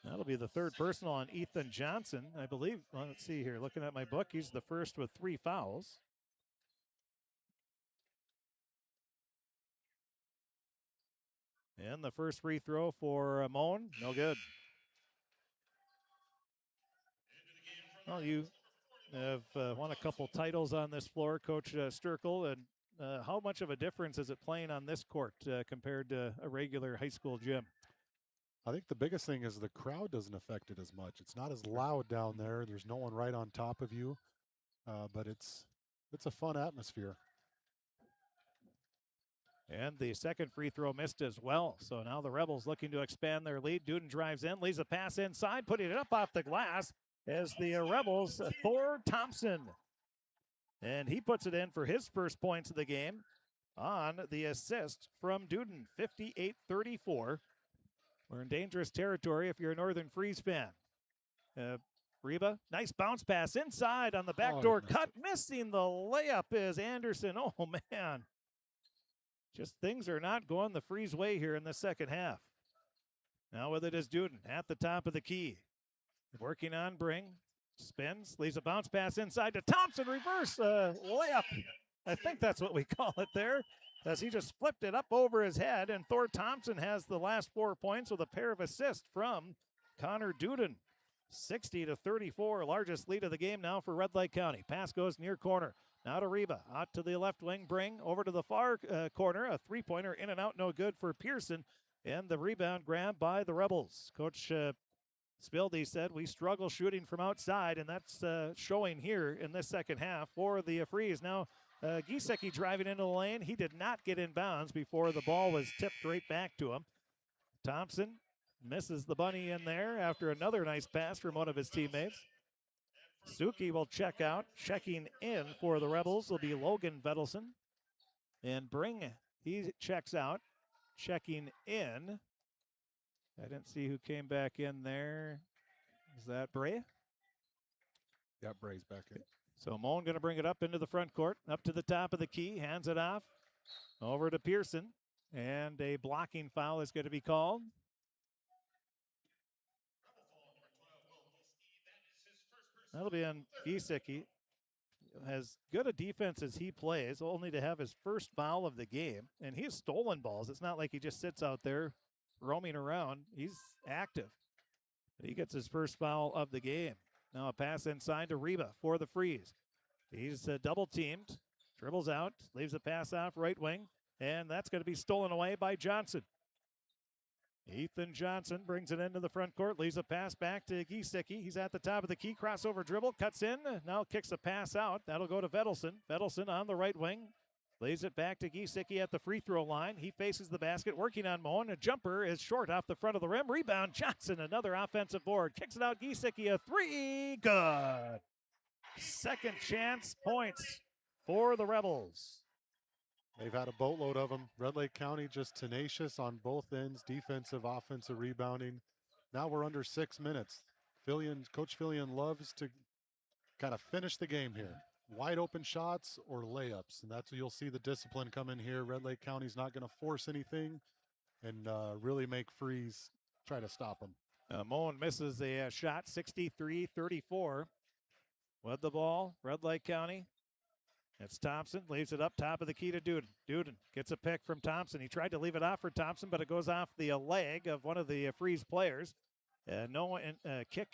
That'll be the third personal on Ethan Johnson, I believe. Well, let's see here. Looking at my book, he's the first with 3 fouls. And the first free throw for Moan, no good. Well, you have won a couple titles on this floor, Coach Sturkel, and how much of a difference is it playing on this court compared to a regular high school gym? I think the biggest thing is the crowd doesn't affect it as much. It's not as loud down there. There's no one right on top of you, but it's a fun atmosphere. And the second free throw missed as well. So now the Rebels looking to expand their lead. Duden drives in, leaves a pass inside, putting it up off the glass as the Rebels, Thor Thompson. And he puts it in for his first points of the game on the assist from Duden, 58-34. We're in dangerous territory if you're a Northern Freeze fan. Reba, nice bounce pass inside on the backdoor cut. Missing the layup is Anderson. Oh, man. Just things are not going the Freeze way here in the second half. Now with it is Duden at the top of the key. Working on Bring. Spins, leaves a bounce pass inside to Thompson. Reverse layup. I think that's what we call it there, as he just flipped it up over his head. And Thor Thompson has the last 4 points with a pair of assists from Connor Duden. 60-34, largest lead of the game now for Red Lake County. Pass goes near corner. Now to Reba, out to the left wing, Bring over to the far corner. A 3-pointer in and out, no good for Pearson. And the rebound grabbed by the Rebels. Coach Spildy said we struggle shooting from outside, and that's showing here in this second half for the Freeze. Now, Giesecke driving into the lane. He did not get in bounds before the ball was tipped right back to him. Thompson misses the bunny in there after another nice pass from one of his teammates. Suki will check out. Checking in for the Rebels will be Logan Vedelson. And Bring, he checks out. Checking in. I didn't see who came back in there. Is that Bray? Yeah, Bray's back in. So Moan going to bring it up into the front court, up to the top of the key, hands it off over to Pearson. And a blocking foul is going to be called. That'll be on Giesecke. As good a defense as he plays, only to have his first foul of the game. And he has stolen balls. It's not like he just sits out there roaming around. He's active. But he gets his first foul of the game. Now a pass inside to Reba for the Freeze. He's double teamed, dribbles out, leaves a pass off right wing, and that's going to be stolen away by Johnson. Ethan Johnson brings it into the front court, leaves a pass back to Giesecke. He's at the top of the key, crossover dribble, cuts in, now kicks a pass out. That'll go to Vedelson. Vedelson on the right wing, lays it back to Giesecke at the free throw line. He faces the basket, working on Moan. A jumper is short off the front of the rim. Rebound, Johnson, another offensive board. Kicks it out, Giesecke, a 3, good. Second chance points for the Rebels. They've had a boatload of them. Red Lake County just tenacious on both ends, defensive, offensive rebounding. Now we're under 6 minutes. Coach Fillion loves to kind of finish the game here. Wide open shots or layups, and that's where you'll see the discipline come in here. Red Lake County's not going to force anything and really make Freeze try to stop them. Moen misses a shot, 63-34. With the ball, Red Lake County. It's Thompson, leaves it up top of the key to Duden. Duden gets a pick from Thompson. He tried to leave it off for Thompson, but it goes off the leg of one of the Freeze players. No kick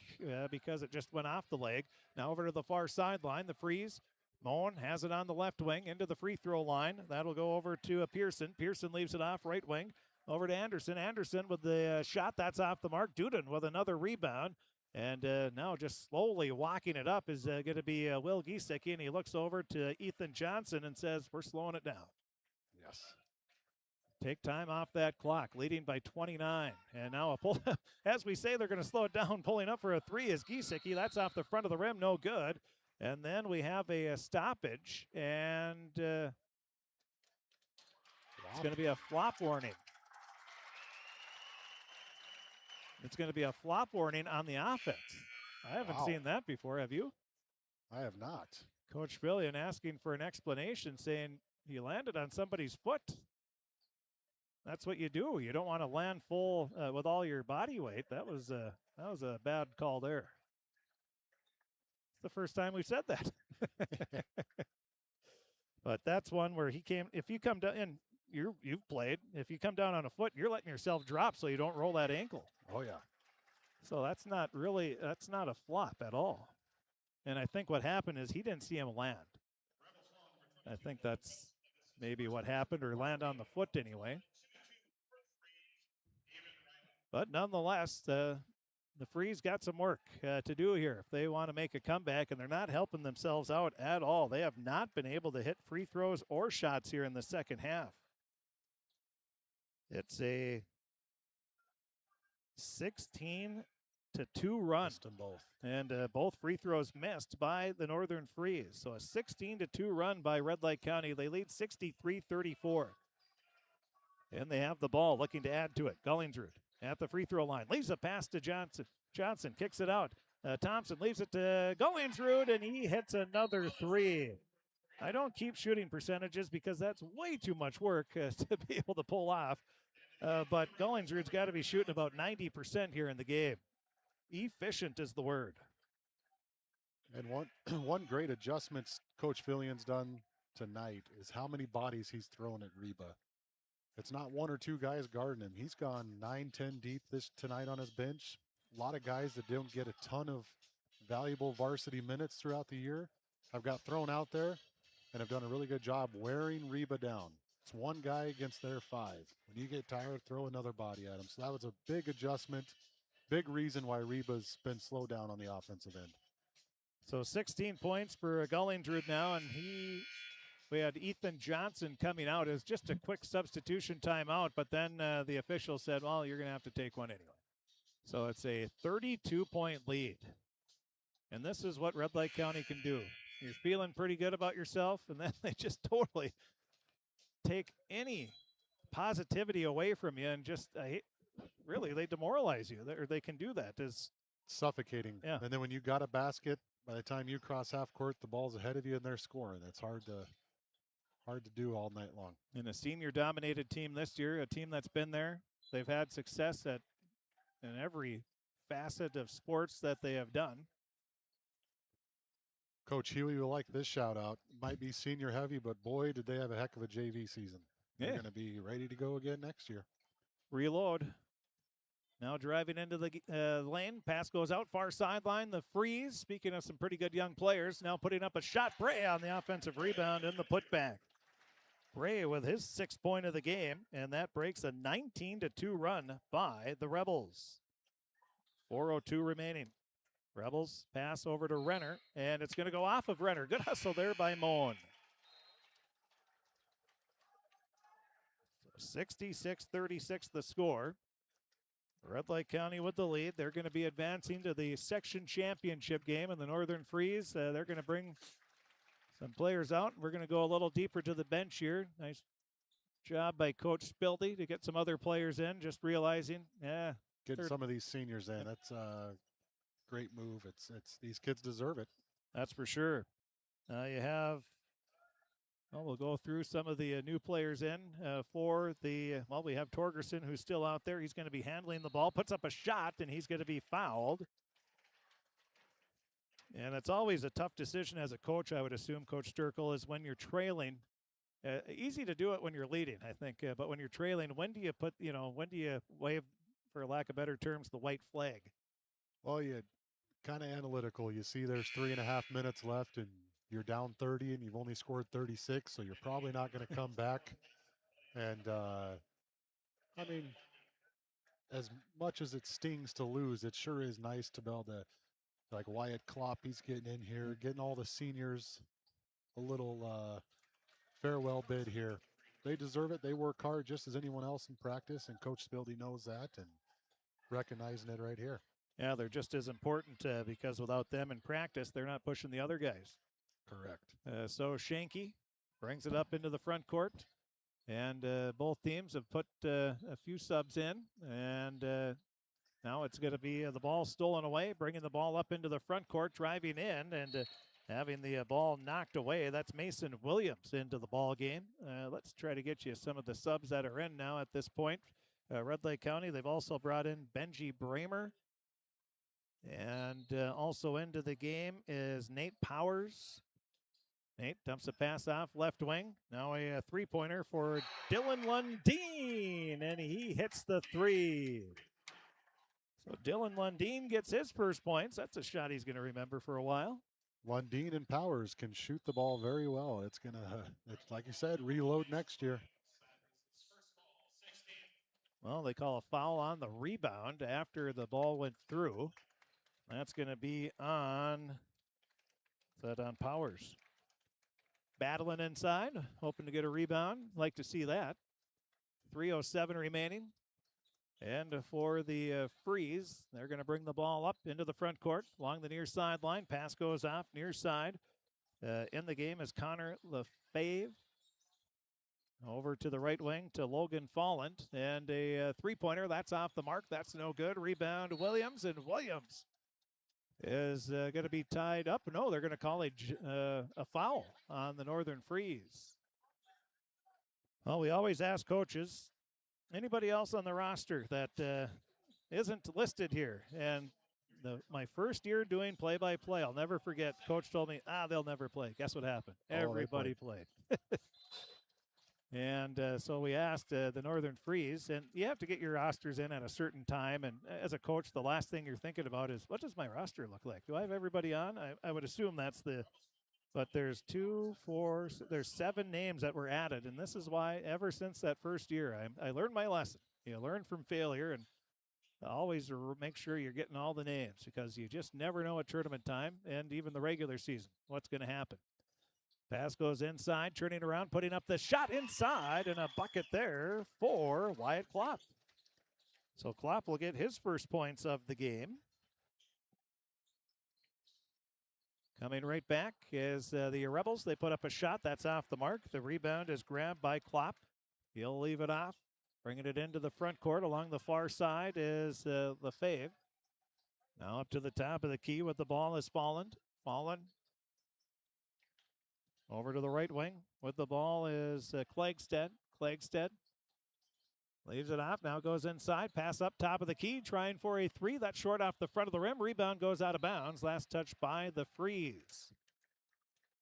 because it just went off the leg. Now over to the far sideline. The Freeze. Moen has it on the left wing into the free throw line. That'll go over to Pearson. Pearson leaves it off right wing. Over to Anderson. Anderson with the shot. That's off the mark. Duden with another rebound. And now just slowly walking it up is going to be Will Giesecke. And he looks over to Ethan Johnson and says, we're slowing it down. Yes. Take time off that clock, leading by 29. And now a pull. As we say, they're going to slow it down. Pulling up for a three is Giesecke. That's off the front of the rim. No good. And then we have a stoppage. And it's going to be a flop warning. It's going to be a flop warning on the offense. I haven't seen that before. Have you? I have not. Coach Fillion asking for an explanation, saying he landed on somebody's foot. That's what you do. You don't want to land full with all your body weight. That was a bad call there. It's the first time we've said that. But that's one where he came. If you come down, and you've played, if you come down on a foot, you're letting yourself drop so you don't roll that ankle. Oh, yeah. So that's not a flop at all. And I think what happened is he didn't see him land. I think that's maybe what happened, or land on the foot anyway. But nonetheless, the Freeze got some work to do here if they want to make a comeback, and they're not helping themselves out at all. They have not been able to hit free throws or shots here in the second half. It's a 16-2 run. Missed them both. And both free throws missed by the Northern Freeze. So a 16-2 run by Red Lake County. They lead 63-34. And they have the ball, looking to add to it. Gullingsrud at the free throw line. Leaves a pass to Johnson. Johnson kicks it out. Thompson leaves it to Gullingsrud, and he hits another three. I don't keep shooting percentages because that's way too much work to be able to pull off. But Gullingsrud's got to be shooting about 90% here in the game. Efficient is the word. And one great adjustment Coach Fillion's done tonight is how many bodies he's thrown at Reba. It's not one or two guys guarding him. He's gone 9-10 deep tonight on his bench. A lot of guys that don't get a ton of valuable varsity minutes throughout the year have got thrown out there and have done a really good job wearing Reba down. It's one guy against their five. When you get tired, throw another body at him. So that was a big adjustment, big reason why Reba's been slowed down on the offensive end. So 16 points for Gullingsrud now, and we had Ethan Johnson coming out as just a quick substitution timeout, but then the official said, well, you're going to have to take one anyway. So it's a 32-point lead. And this is what Red Lake County can do. You're feeling pretty good about yourself, and then they just totally take any positivity away from you and just really they demoralize you. They can do that. It's suffocating. Yeah. And then when you got a basket, by the time you cross half court, the ball's ahead of you and they're scoring. That's hard to do all night long. In a senior-dominated team this year, a team that's been there, they've had success in every facet of sports that they have done. Coach Huey will like this shout out. Might be senior heavy, but boy, did they have a heck of a JV season. They're going to be ready to go again next year. Reload. Now driving into the lane. Pass goes out, far sideline. The Freeze, speaking of some pretty good young players, now putting up a shot. Bray on the offensive rebound and the putback. Bray with his 6th point of the game, and that breaks a 19-2 run by the Rebels. 4:02 remaining. Rebels pass over to Renner, and it's going to go off of Renner. Good hustle there by Moen. So 66-36 the score. Red Lake County with the lead. They're going to be advancing to the section championship game in the Northern Freeze. They're going to bring some players out. We're going to go a little deeper to the bench here. Nice job by Coach Spildy to get some other players in, just realizing, getting some of these seniors in. That's a great move. It's these kids deserve it. That's for sure. You have, well, we'll go through some of the new players in for the, well, we have Torgerson, who's still out there. He's going to be handling the ball, puts up a shot, and he's going to be fouled. And it's always a tough decision as a coach, I would assume, Coach Sturkle, is when you're trailing. Easy to do it when you're leading, I think, but when you're trailing, when do you put, when do you wave, for lack of better terms, the white flag? Well, you kind of analytical. You see there's 3.5 minutes left, and you're down 30, and you've only scored 36, so you're probably not going to come back. And, I mean, as much as it stings to lose, it sure is nice to be able to, like Wyatt Klopp, he's getting in here, getting all the seniors a little farewell bid here. They deserve it. They work hard just as anyone else in practice, and Coach Spildy knows that and recognizing it right here. Yeah, they're just as important because without them in practice, they're not pushing the other guys. Correct. So Shanky brings it up into the front court, and both teams have put a few subs in, and now it's going to be the ball stolen away, bringing the ball up into the front court, driving in, and having the ball knocked away. That's Mason Williams into the ball game. Let's try to get you some of the subs that are in now at this point. Red Lake County, they've also brought in Benji Bramer. And also into the game is Nate Powers. Nate dumps a pass off left wing. Now a three-pointer for Dylan Lundeen, and he hits the three. So Dylan Lundeen gets his first points. That's a shot he's going to remember for a while. Lundeen and Powers can shoot the ball very well. It's going to, it's like you said, reload next year. Well, they call a foul on the rebound after the ball went through. That's going to be on Powers. Battling inside, hoping to get a rebound. Like to see that. 3:07 remaining. And for the Freeze, they're going to bring the ball up into the front court along the near sideline. Pass goes off near side. In the game is Connor Lefebvre. Over to the right wing to Logan Folland. And a three-pointer. That's off the mark. That's no good. Rebound Williams. And Williams is going to be tied up. No, they're going to call a foul on the Northern Freeze. Well, we always ask coaches, anybody else on the roster that isn't listed here? And my first year doing play-by-play, I'll never forget, Coach told me, they'll never play. Guess what happened? Everybody played. And so we asked the Northern Freeze, and you have to get your rosters in at a certain time. And as a coach, the last thing you're thinking about is, what does my roster look like? Do I have everybody on? I would assume that's but there's there's 7 names that were added. And this is why ever since that first year, I learned my lesson. You learn from failure, and always make sure you're getting all the names, because you just never know at tournament time and even the regular season what's going to happen. Pass goes inside, turning around, putting up the shot inside, and a bucket there for Wyatt Klopp. So Klopp will get his first points of the game. Coming right back is the Rebels. They put up a shot. That's off the mark. The rebound is grabbed by Klopp. He'll leave it off. Bringing it into the front court along the far side is Lefebvre. Now up to the top of the key with the ball is Folland. Over to the right wing with the ball is Klagstead. Klagstead leaves it off. Now goes inside. Pass up top of the key. Trying for a three. That's short off the front of the rim. Rebound goes out of bounds. Last touch by the Freeze.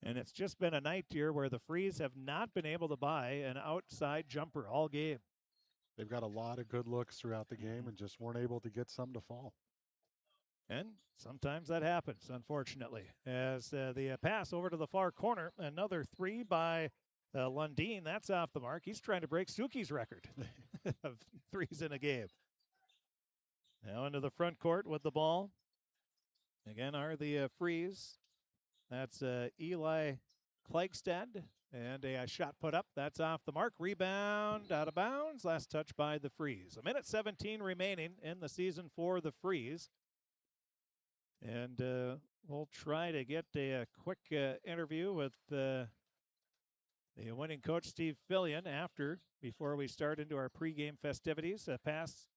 And it's just been a night here where the Freeze have not been able to buy an outside jumper all game. They've got a lot of good looks throughout the game and just weren't able to get some to fall. And sometimes that happens, unfortunately. As the pass over to the far corner, another three by Lundeen. That's off the mark. He's trying to break Suki's record of threes in a game. Now into the front court with the ball. Again are the Freeze. That's Eli Klagstead. And a shot put up. That's off the mark. Rebound out of bounds. Last touch by the Freeze. 1:17 remaining in the season for the Freeze. And we'll try to get a quick interview with the winning coach, Steve Fillion, before we start into our pregame festivities. A pass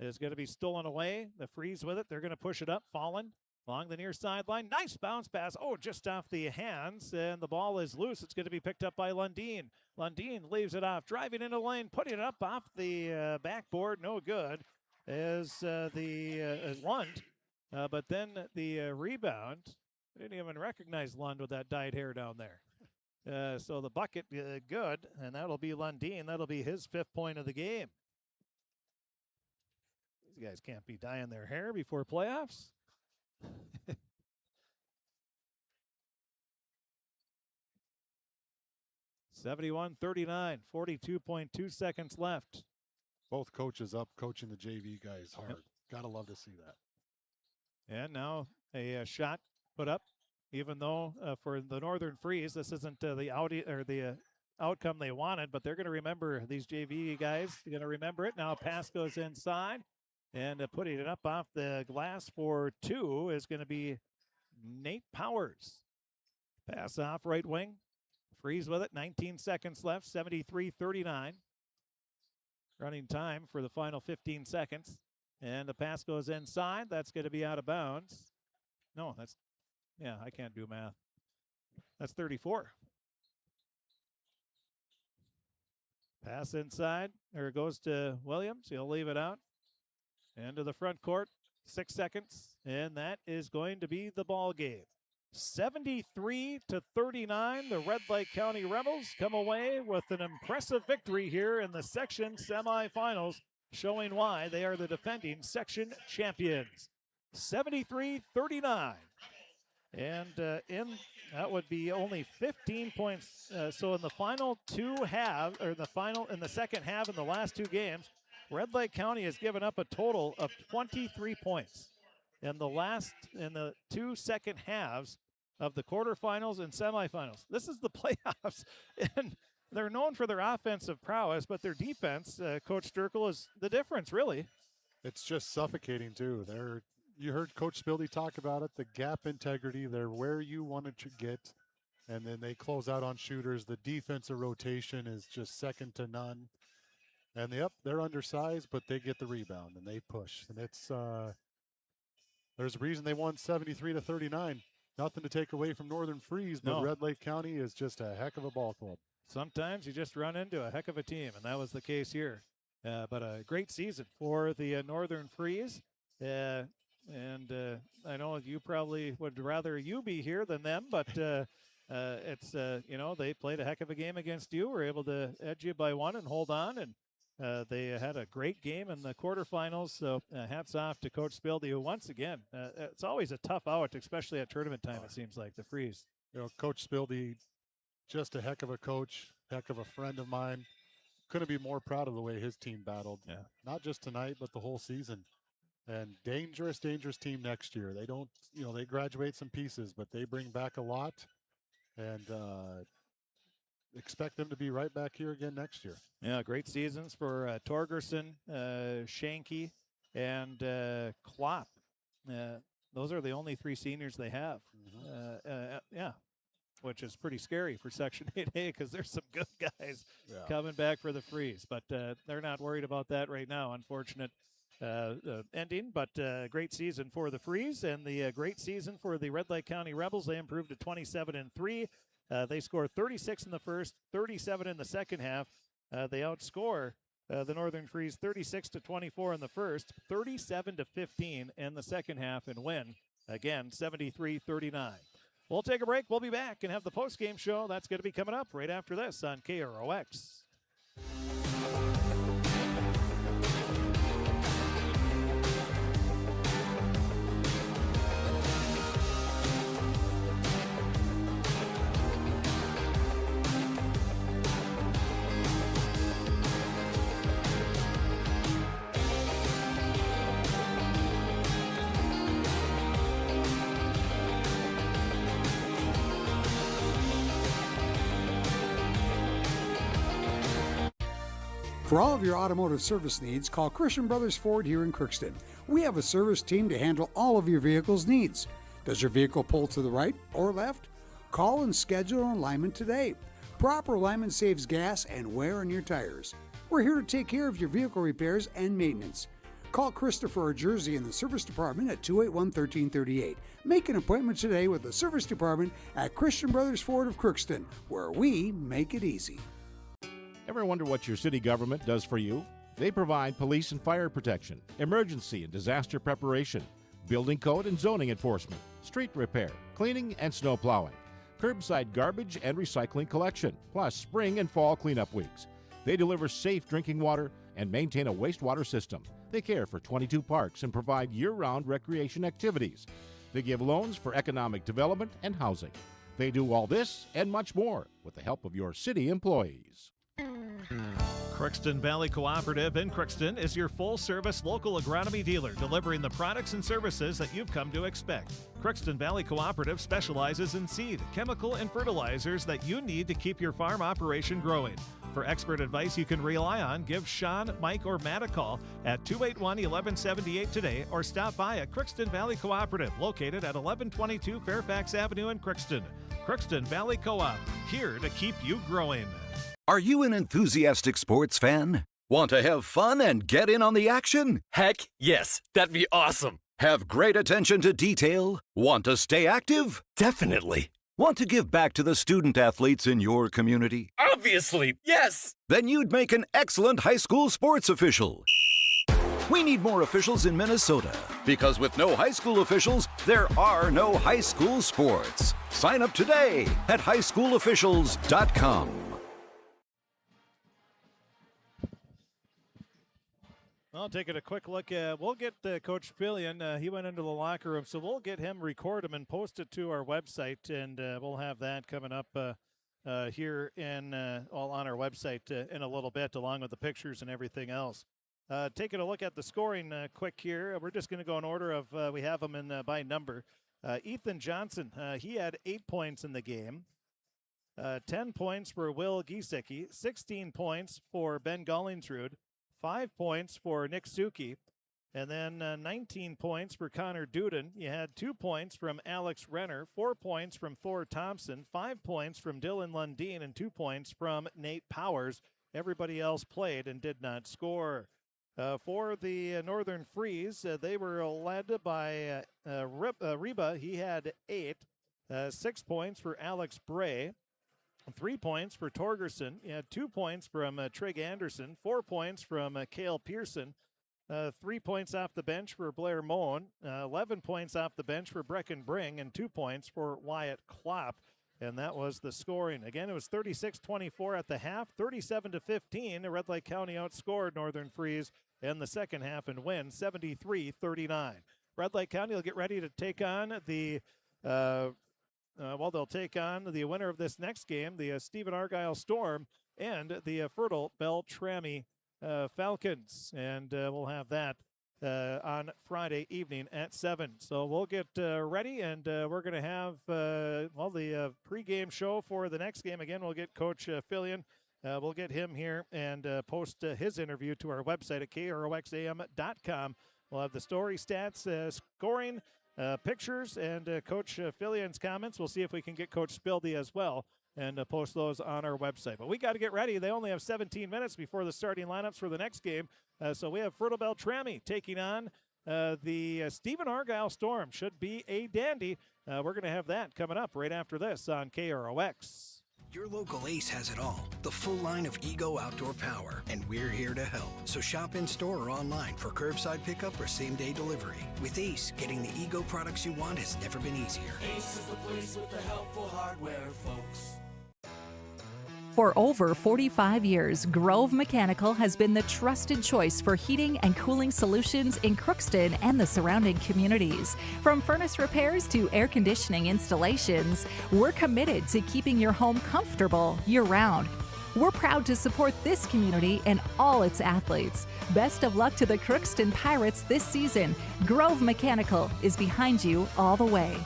is going to be stolen away. The Freeze with it. They're going to push it up. Fallen along the near sideline. Nice bounce pass. Oh, just off the hands, and the ball is loose. It's going to be picked up by Lundeen. Lundeen leaves it off, driving into the lane, putting it up off the backboard. No good is Lund. But then the rebound. I didn't even recognize Lund with that dyed hair down there. So the bucket good, and that'll be Lundeen. That'll be his 5th point of the game. These guys can't be dyeing their hair before playoffs. 71-39, 42.2 seconds left. Both coaches up coaching the JV guys hard. Yep. Gotta love to see that. And now a shot put up, even though for the Northern Freeze, this isn't the outcome they wanted, but they're going to remember, these JV guys are going to remember it. Now pass goes inside, and putting it up off the glass for 2 is going to be Nate Powers. Pass off right wing. Freeze with it. 19 seconds left. 73-39. Running time for the final 15 seconds. And the pass goes inside. That's going to be out of bounds. No, I can't do math. That's 34. Pass inside. There it goes to Williams. He'll leave it out. Into the front court. 6 seconds. And that is going to be the ball game. 73-39. The Red Lake County Rebels come away with an impressive victory here in the section semifinals, showing why they are the defending section champions. 73-39. And that would be only 15 points. So in the final 2 halves, or in the second half in the last 2 games, Red Lake County has given up a total of 23 points. In the 2 second halves of the quarterfinals and semifinals. This is the playoffs, and they're known for their offensive prowess, but their defense, Coach Sturkle, is the difference, really. It's just suffocating, too. You heard Coach Spildy talk about it, the gap integrity. They're where you wanted to get, and then they close out on shooters. The defensive rotation is just second to none. And they're undersized, but they get the rebound, and they push. And it's there's a reason they won 73-39. Nothing to take away from Northern Freeze, but Red Lake County is just a heck of a ball club. Sometimes you just run into a heck of a team, and that was the case here. But a great season for the Northern Freeze. And I know you probably would rather you be here than them, but it's, they played a heck of a game against you. Were able to edge you by 1 and hold on, and they had a great game in the quarterfinals, so hats off to Coach Spildy, who once again, it's always a tough out, especially at tournament time, it seems like, the Freeze. Coach Spildy, just a heck of a coach, heck of a friend of mine. Couldn't be more proud of the way his team battled, not just tonight, but the whole season. And dangerous team next year. They don't, they graduate some pieces, but they bring back a lot, and expect them to be right back here again next year. Yeah, great seasons for Torgerson, Shanky, and Klopp. Those are the only 3 seniors they have. Which is pretty scary for Section 8A because there's some good guys coming back for the Freeze. But they're not worried about that right now. Unfortunate ending, but great season for the Freeze and the great season for the Red Lake County Rebels. They improved to 27-3. They scored 36 in the first, 37 in the second half. They outscore the Northern Freeze 36-24 in the first, 37-15 in the second half, and win again 73-39. We'll take a break. We'll be back and have the post-game show. That's going to be coming up right after this on KROX. For all of your automotive service needs, call Christian Brothers Ford here in Crookston. We have a service team to handle all of your vehicle's needs. Does your vehicle pull to the right or left? Call and schedule an alignment today. Proper alignment saves gas and wear on your tires. We're here to take care of your vehicle repairs and maintenance. Call Christopher or Jersey in the service department at 281-1338. Make an appointment today with the service department at Christian Brothers Ford of Crookston, where we make it easy. Ever wonder what your city government does for you? They provide police and fire protection, emergency and disaster preparation, building code and zoning enforcement, street repair, cleaning and snow plowing, curbside garbage and recycling collection, plus spring and fall cleanup weeks. They deliver safe drinking water and maintain a wastewater system. They care for 22 parks and provide year-round recreation activities. They give loans for economic development and housing. They do all this and much more with the help of your city employees. Crookston Valley Cooperative in Crookston is your full-service local agronomy dealer, delivering the products and services that you've come to expect. Crookston Valley Cooperative specializes in seed, chemical, and fertilizers that you need to keep your farm operation growing. For expert advice you can rely on, give Sean, Mike, or Matt a call at 281-1178 today or stop by at Crookston Valley Cooperative, located at 1122 Fairfax Avenue in Crookston. Crookston Valley Co-op, here to keep you growing. Are you an enthusiastic sports fan? Want to have fun and get in on the action? Heck, yes. That'd be awesome. Have great attention to detail? Want to stay active? Definitely. Want to give back to the student athletes in your community? Obviously, yes. Then you'd make an excellent high school sports official. We need more officials in Minnesota, because with no high school officials, there are no high school sports. Sign up today at highschoolofficials.com. Well, taking a quick look, we'll get Coach Fillion. He went into the locker room, so we'll get him, record him, and post it to our website, and we'll have that coming up here on our website in a little bit, along with the pictures and everything else. Taking a look at the scoring quick here, we're just going to go in order of we have them in by number. Ethan Johnson, he had 8 points in the game. 10 points for Will Giesecke, 16 points for Ben Gollingsrud, 5 points for Nick Suki, and then 19 points for Connor Duden. You had 2 points from Alex Renner, 4 points from Thor Thompson, 5 points from Dylan Lundeen, and 2 points from Nate Powers. Everybody else played and did not score. For the Northern Freeze, they were led by Reba. He had 8, 6 points for Alex Bray, 3 points for Torgerson. He had 2 points from Trig Anderson, 4 points from Cale Pearson, 3 points off the bench for Blair Moen, 11 points off the bench for Brecken Bring, and 2 points for Wyatt Klopp. And that was the scoring. Again, it was 36-24 at the half, 37-15. Red Lake County outscored Northern Freeze in the second half and win 73-39. Red Lake County will get ready to take on the they'll take on the winner of this next game, the Stephen-Argyle Storm, and the Fertile-Beltrami Falcons. And we'll have that on Friday evening at 7. So we'll get ready, and we're going to have, the pregame show for the next game. Again, we'll get Coach Fillion. We'll get him here and post his interview to our website at kroxam.com. We'll have the story, stats, scoring, pictures, and Coach Fillion's comments. We'll see if we can get Coach Spildy as well and post those on our website. But we got to get ready. They only have 17 minutes before the starting lineups for the next game. So we have Fertile-Beltrami taking on the Stephen-Argyle Storm. Should be a dandy. We're going to have that coming up right after this on KROX. Your local Ace has it all, the full line of Ego outdoor power, and we're here to help. So shop in-store or online for curbside pickup or same-day delivery. With Ace, getting the Ego products you want has never been easier. Ace is the place with the helpful hardware, folks. For over 45 years, Grove Mechanical has been the trusted choice for heating and cooling solutions in Crookston and the surrounding communities. From furnace repairs to air conditioning installations, we're committed to keeping your home comfortable year-round. We're proud to support this community and all its athletes. Best of luck to the Crookston Pirates this season. Grove Mechanical is behind you all the way.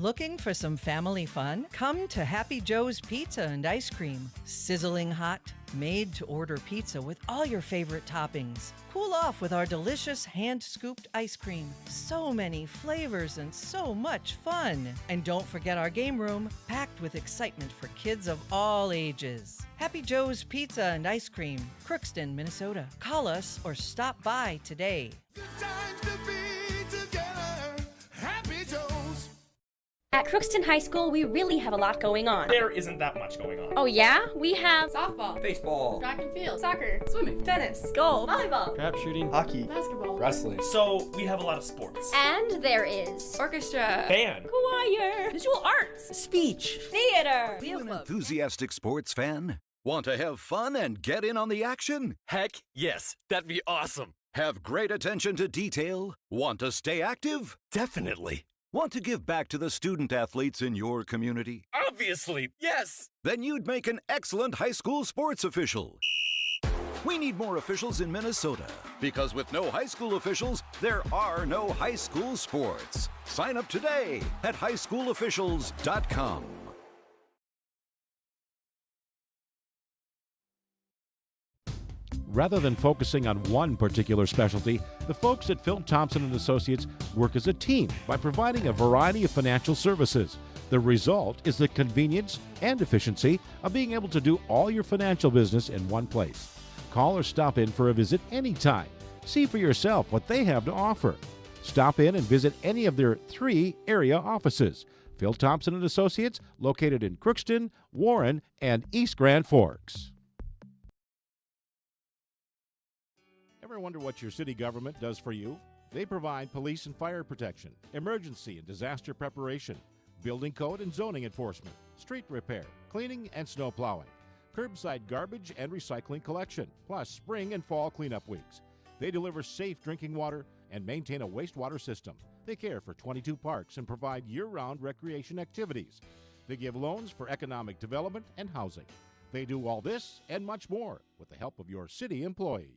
Looking for some family fun? Come to Happy Joe's Pizza and Ice Cream. Sizzling hot, made-to-order pizza with all your favorite toppings. Cool off with our delicious hand-scooped ice cream. So many flavors and so much fun. And don't forget our game room, packed with excitement for kids of all ages. Happy Joe's Pizza and Ice Cream, Crookston, Minnesota. Call us or stop by today. Times to be together. Happy Joe's. At Crookston High School, we really have a lot going on. There isn't that much going on. Oh yeah? We have softball, baseball, track and field, soccer, swimming, tennis, golf, volleyball, crap shooting, hockey, basketball, wrestling. So we have a lot of sports. And there is orchestra, band, choir, visual arts, speech, theater. You an enthusiastic sports fan? Want to have fun and get in on the action? Heck yes, that'd be awesome. Have great attention to detail? Want to stay active? Definitely. Want to give back to the student athletes in your community? Obviously, yes. Then you'd make an excellent high school sports official. We need more officials in Minnesota because with no high school officials, there are no high school sports. Sign up today at highschoolofficials.com. Rather than focusing on one particular specialty, the folks at Phil Thompson & Associates work as a team by providing a variety of financial services. The result is the convenience and efficiency of being able to do all your financial business in one place. Call or stop in for a visit anytime. See for yourself what they have to offer. Stop in and visit any of their 3 area offices. Phil Thompson & Associates, located in Crookston, Warren, and East Grand Forks. Ever wonder what your city government does for you? They provide police and fire protection, emergency and disaster preparation, building code and zoning enforcement, street repair, cleaning and snow plowing, curbside garbage and recycling collection, plus spring and fall cleanup weeks. They deliver safe drinking water and maintain a wastewater system. They care for 22 parks and provide year-round recreation activities. They give loans for economic development and housing. They do all this and much more with the help of your city employees.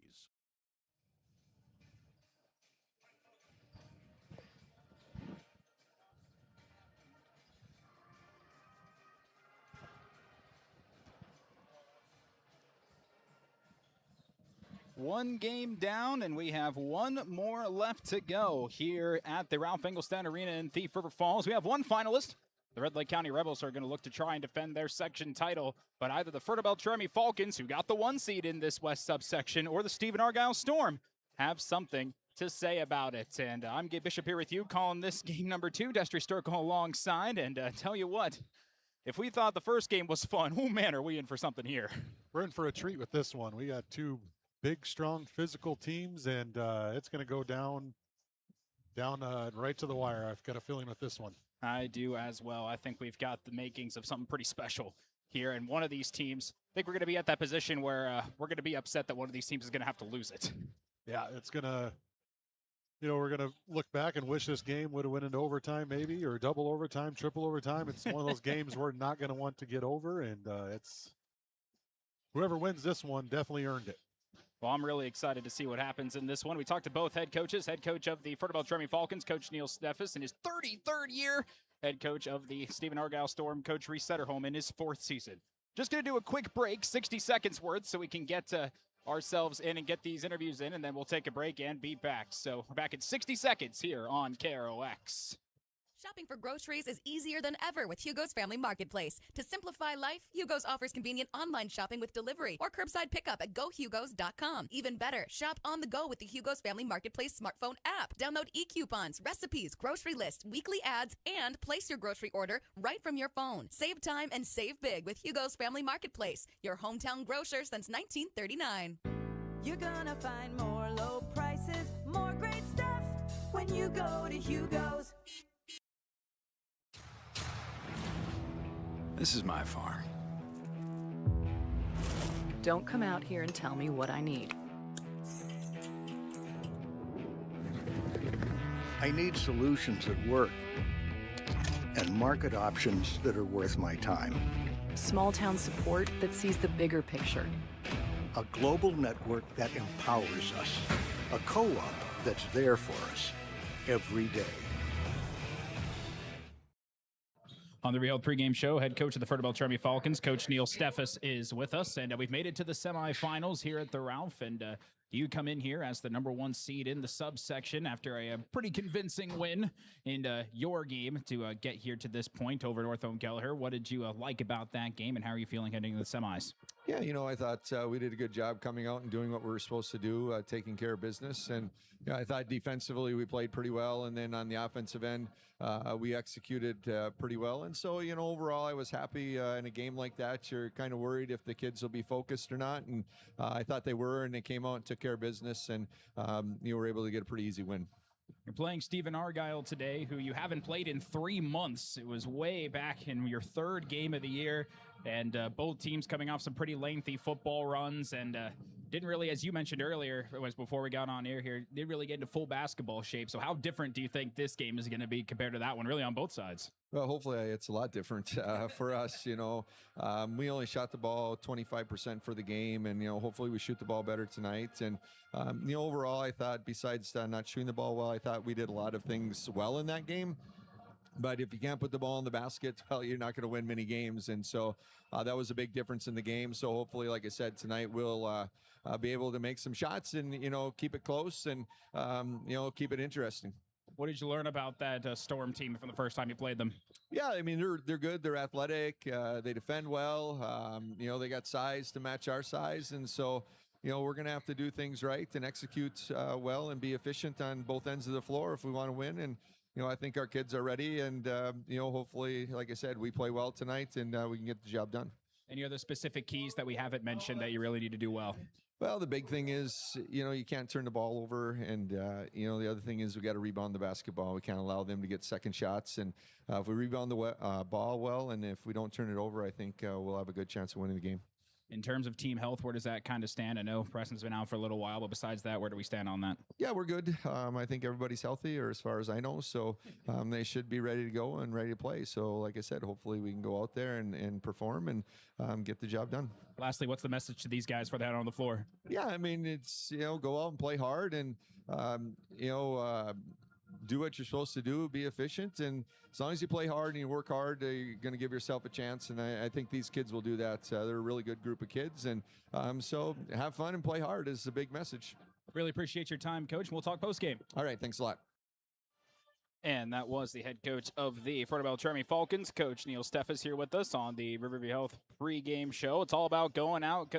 One game down, and we have one more left to go here at the Ralph Engelstad Arena in Thief River Falls. We have one finalist. The Red Lake County Rebels are going to look to try and defend their section title, but either the Fertile-Beltrami Falcons, who got the 1 seed in this West subsection, or the Stephen-Argyle Storm have something to say about it. And I'm Gabe Bishop here with you, calling this game number 2. Destry Sturkle alongside, and tell you what, if we thought the first game was fun, oh man, are we in for something here. We're in for a treat with this one. We got 2 big, strong, physical teams, and it's going to go down right to the wire. I've got a feeling with this one. I do as well. I think we've got the makings of something pretty special here, and one of these teams, I think we're going to be at that position where we're going to be upset that one of these teams is going to have to lose it. Yeah, it's going to, we're going to look back and wish this game would have went into overtime maybe, or double overtime, triple overtime. It's one of those games we're not going to want to get over, and it's whoever wins this one definitely earned it. Well, I'm really excited to see what happens in this one. We talked to both head coaches. Head coach of the Fertile-Beltrami Falcons, Coach Neil Steffes, in his 33rd year. Head coach of the Stephen-Argyle Storm, Coach Reese Setterholm, in his 4th season. Just going to do a quick break, 60 seconds worth, so we can get ourselves in and get these interviews in, and then we'll take a break and be back. So we're back in 60 seconds here on KROX. Shopping for groceries is easier than ever with Hugo's Family Marketplace. To simplify life, Hugo's offers convenient online shopping with delivery or curbside pickup at gohugos.com. Even better, shop on the go with the Hugo's Family Marketplace smartphone app. Download e-coupons, recipes, grocery lists, weekly ads, and place your grocery order right from your phone. Save time and save big with Hugo's Family Marketplace, your hometown grocer since 1939. You're gonna find more low prices, more great stuff when you go to Hugo's. This is my farm. Don't come out here and tell me what I need. I need solutions that work and market options that are worth my time. Small town support that sees the bigger picture. A global network that empowers us. A co-op that's there for us every day. On the Real Pregame Show, head coach of the Fertile-Beltrami Falcons, Coach Neil Steffes, is with us, and we've made it to the semifinals here at the Ralph, and you come in here as the #1 seed in the subsection after a pretty convincing win in your game to get here to this point over North Kelleher. What did you like about that game, and how are you feeling heading into the semis? Yeah, I thought we did a good job coming out and doing what we were supposed to do, taking care of business. And I thought defensively we played pretty well. And then on the offensive end, we executed pretty well. And so, overall, I was happy in a game like that. You're kind of worried if the kids will be focused or not. And I thought they were, and they came out and took care of business. And you were able to get a pretty easy win. You're playing Stephen-Argyle today, who you haven't played in 3 months. It was way back in your 3rd game of the year, and both teams coming off some pretty lengthy football runs, and didn't really, as you mentioned earlier, it was before we got on air here, didn't really get into full basketball shape. So how different do you think this game is going to be compared to that one, really on both sides? Well, hopefully it's a lot different for us. We only shot the ball 25% for the game, and hopefully we shoot the ball better tonight. And overall, I thought besides not shooting the ball well, I thought we did a lot of things well in that game. But if you can't put the ball in the basket, well, you're not going to win many games. And so that was a big difference in the game. So hopefully, like I said, tonight we'll be able to make some shots and keep it close and keep it interesting. What did you learn about that Storm team from the first time you played them? Yeah, I mean, they're good. They're athletic. They defend well. They got size to match our size. And so, we're going to have to do things right and execute well and be efficient on both ends of the floor if we want to win. And, I think our kids are ready. And, hopefully, like I said, we play well tonight and we can get the job done. Any other specific keys that we haven't mentioned that you really need to do well? Well, the big thing is, you can't turn the ball over. And, the other thing is we got to rebound the basketball. We can't allow them to get second shots. And if we rebound the ball well, and if we don't turn it over, I think we'll have a good chance of winning the game. In terms of team health, where does that kind of stand? I know Preston's been out for a little while, but besides that, where do we stand on that? Yeah, we're good. I think everybody's healthy, or as far as I know. So they should be ready to go and ready to play. So like I said, hopefully we can go out there and perform and get the job done. Lastly, what's the message to these guys for that on the floor? Yeah, I mean, it's, go out and play hard and, do what you're supposed to do, be efficient. And as long as you play hard and you work hard, you're going to give yourself a chance. And I think these kids will do that. They're a really good group of kids. And so have fun and play hard is a big message. Really appreciate your time, Coach. We'll talk postgame. All right. Thanks a lot. And that was the head coach of the Fertile-Beltrami Falcons, Coach Neil Steffes, here with us on the Riverview Health pregame show. It's all about going out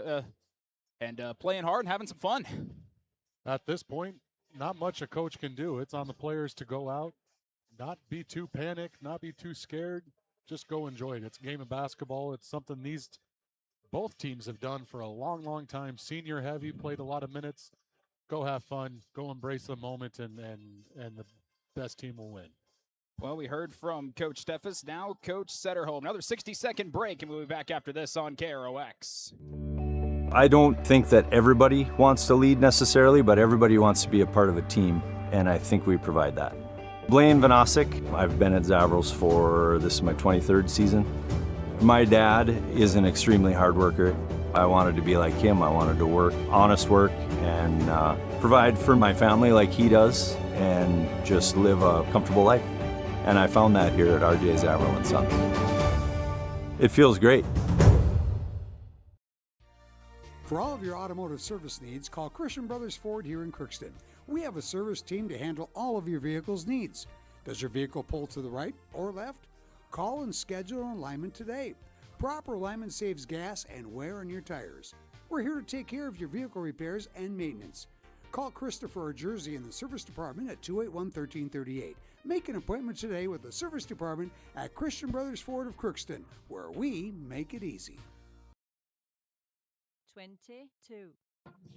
and playing hard and having some fun. At this point, not much a coach can do. It's on the players to go out, not be too panicked, not be too scared. Just go enjoy it. It's a game of basketball. It's something both teams have done for a long, long time. Senior heavy, played a lot of minutes. Go have fun. Go embrace the moment, and the best team will win. Well, we heard from Coach Steffes. Now Coach Setterholm. Another 60-second break, and we'll be back after this on KROX. I don't think that everybody wants to lead necessarily, but everybody wants to be a part of a team, and I think we provide that. Blaine Vanosic, I've been at Zavros this is my 23rd season. My dad is an extremely hard worker. I wanted to be like him. I wanted to work, honest work, and provide for my family like he does, and just live a comfortable life. And I found that here at RJ Zavro & Sons. It feels great. For all of your automotive service needs, call Christian Brothers Ford here in Crookston. We have a service team to handle all of your vehicle's needs. Does your vehicle pull to the right or left? Call and schedule an alignment today. Proper alignment saves gas and wear on your tires. We're here to take care of your vehicle repairs and maintenance. Call Christopher or Jersey in the service department at 281-1338. Make an appointment today with the service department at Christian Brothers Ford of Crookston, where we make it easy. 22.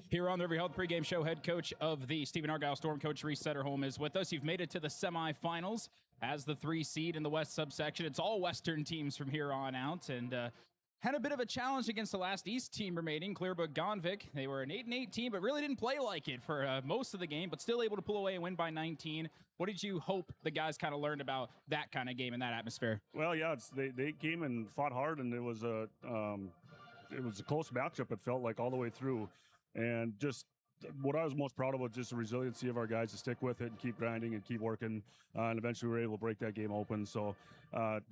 Here on the Riverview Health pregame show, head coach of the Stephen-Argyle Storm, Coach Reese Setterholm, is with us. You've made it to the semifinals as the 3 seed in the West subsection. It's all Western teams from here on out, and had a bit of a challenge against the last East team remaining, Clearbrook-Gonvick. They were an 8-8 team, but really didn't play like it for most of the game, but still able to pull away and win by 19. What did you hope the guys kind of learned about that kind of game and that atmosphere? Well, yeah, they came and fought hard, and it was a close matchup, it felt like, all the way through. And just what I was most proud of was just the resiliency of our guys to stick with it and keep grinding and keep working, and eventually we were able to break that game open. So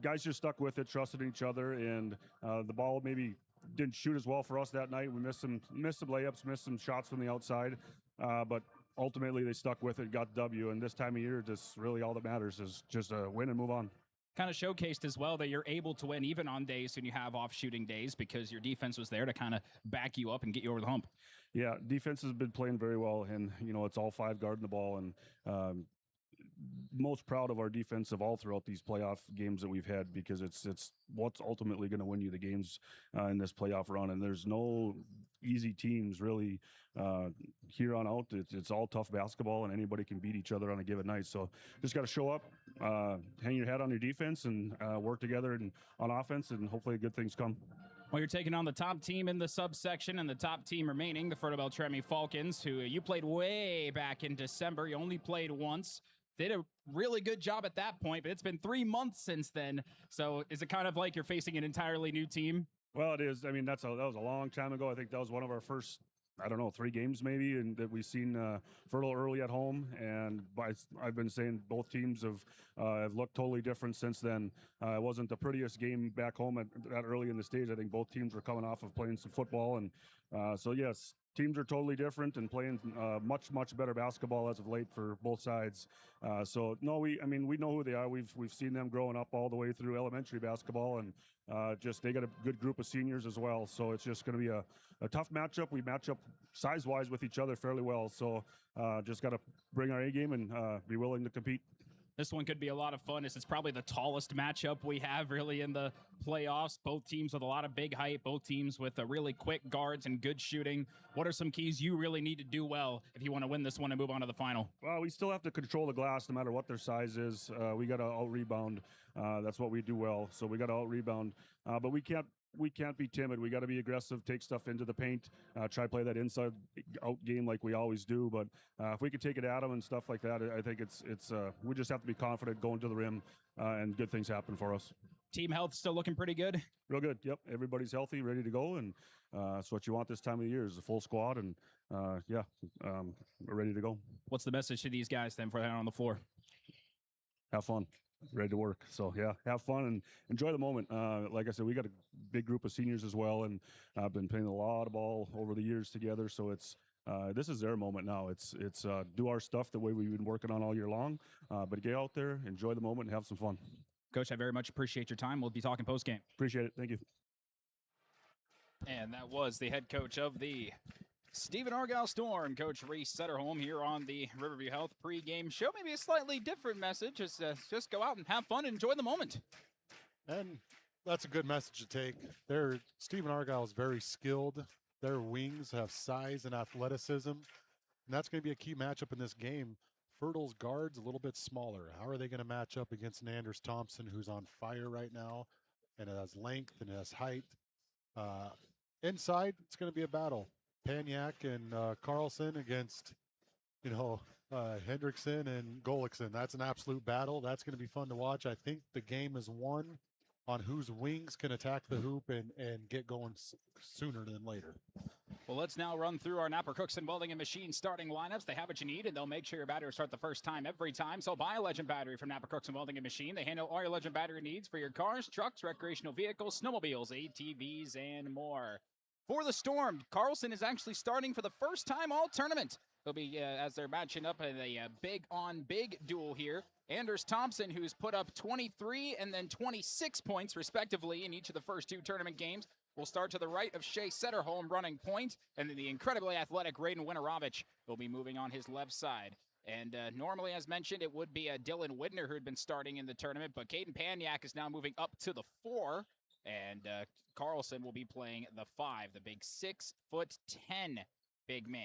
guys just stuck with it, trusted each other, and the ball maybe didn't shoot as well for us that night. We missed some layups, missed some shots from the outside, but ultimately they stuck with it, got the W, and this time of year, just really all that matters is just a win and move on. Kind of showcased as well that you're able to win even on days when you have off shooting days because your defense was there to kind of back you up and get you over the hump. Yeah, defense has been playing very well, and it's all five guarding the ball, and most proud of our defense of all throughout these playoff games that we've had, because it's what's ultimately going to win you the games in this playoff run. And there's no easy teams really here on out. It's all tough basketball, and anybody can beat each other on a given night. So just got to show up, hang your hat on your defense, and work together on offense, and hopefully good things come. Well, you're taking on the top team in the subsection and the top team remaining, the Fertile-Beltrami Falcons, who you played way back in December. You only played once. Did a really good job at that point, but it's been 3 months since then. So is it kind of like you're facing an entirely new team? Well, it is. I mean, that was a long time ago. I think that was one of our first, 3 games maybe, and that we've seen Fertile early at home. And I've been saying both teams have looked totally different since then. It wasn't the prettiest game back home that early in the stage. I think both teams were coming off of playing some football, and so yes, teams are totally different and playing much better basketball as of late for both sides. So no, we know who they are. We've seen them growing up all the way through elementary basketball, and they got a good group of seniors as well. So it's just going to be a tough matchup. We match up size-wise with each other fairly well. So just got to bring our A game and be willing to compete. This one could be a lot of fun. It's probably the tallest matchup we have really in the playoffs. Both teams with a lot of big height, both teams with really quick guards and good shooting. What are some keys you really need to do well if you want to win this one and move on to the final? Well, we still have to control the glass no matter what their size is. We got to out-rebound. That's what we do well. So we got to out-rebound. But we can't be timid. We got to be aggressive, take stuff into the paint, try to play that inside out game like we always do. But if we could take it at them and stuff like that, I think it's we just have to be confident going to the rim, and good things happen for us. Team health still looking pretty good? Real good. Yep. Everybody's healthy, ready to go. And that's what you want this time of the year, is a full squad. And we're ready to go. What's the message to these guys then for that on the floor? Have fun. Ready to work. So yeah, have fun and enjoy the moment. Like I said, we got a big group of seniors as well, and I've been playing a lot of ball over the years together. So this is their moment now. It's do our stuff the way we've been working on all year long, but get out there, enjoy the moment, and have some fun. Coach, I very much appreciate your time. We'll be talking post-game. Appreciate it. Thank you. And that was the head coach of the Stephen-Argyle Storm, Coach Reese Setterholm, here on the Riverview Health pregame show. Maybe a slightly different message. Just go out and have fun and enjoy the moment. And that's a good message to take. Stephen-Argyle is very skilled. Their wings have size and athleticism, and that's going to be a key matchup in this game. Fertile's guards a little bit smaller. How are they going to match up against an Anders Thompson, who's on fire right now, and it has length and it has height? Inside, it's going to be a battle. Paniak and Carlson against, Hendrickson and Golickson. That's an absolute battle. That's going to be fun to watch. I think the game is won on whose wings can attack the hoop and get going sooner than later. Well, let's now run through our Napper Cookson Welding and Machine starting lineups. They have what you need, and they'll make sure your battery will start the first time every time. So buy a Legend battery from Napper Cookson Welding and Machine. They handle all your Legend battery needs for your cars, trucks, recreational vehicles, snowmobiles, ATVs, and more. For the Storm, Carlson is actually starting for the first time all tournament. He'll be, as they're matching up in a big-on-big duel here. Anders Thompson, who's put up 23 and then 26 points, respectively, in each of the first 2 tournament games, will start to the right of Shea Setterholm running point, and then the incredibly athletic Raiden Winorovich will be moving on his left side. And normally, as mentioned, it would be Dylan Widner who had been starting in the tournament, but Caden Paniak is now moving up to the 4, and Carlson will be playing the 5, the big 6'10" big man.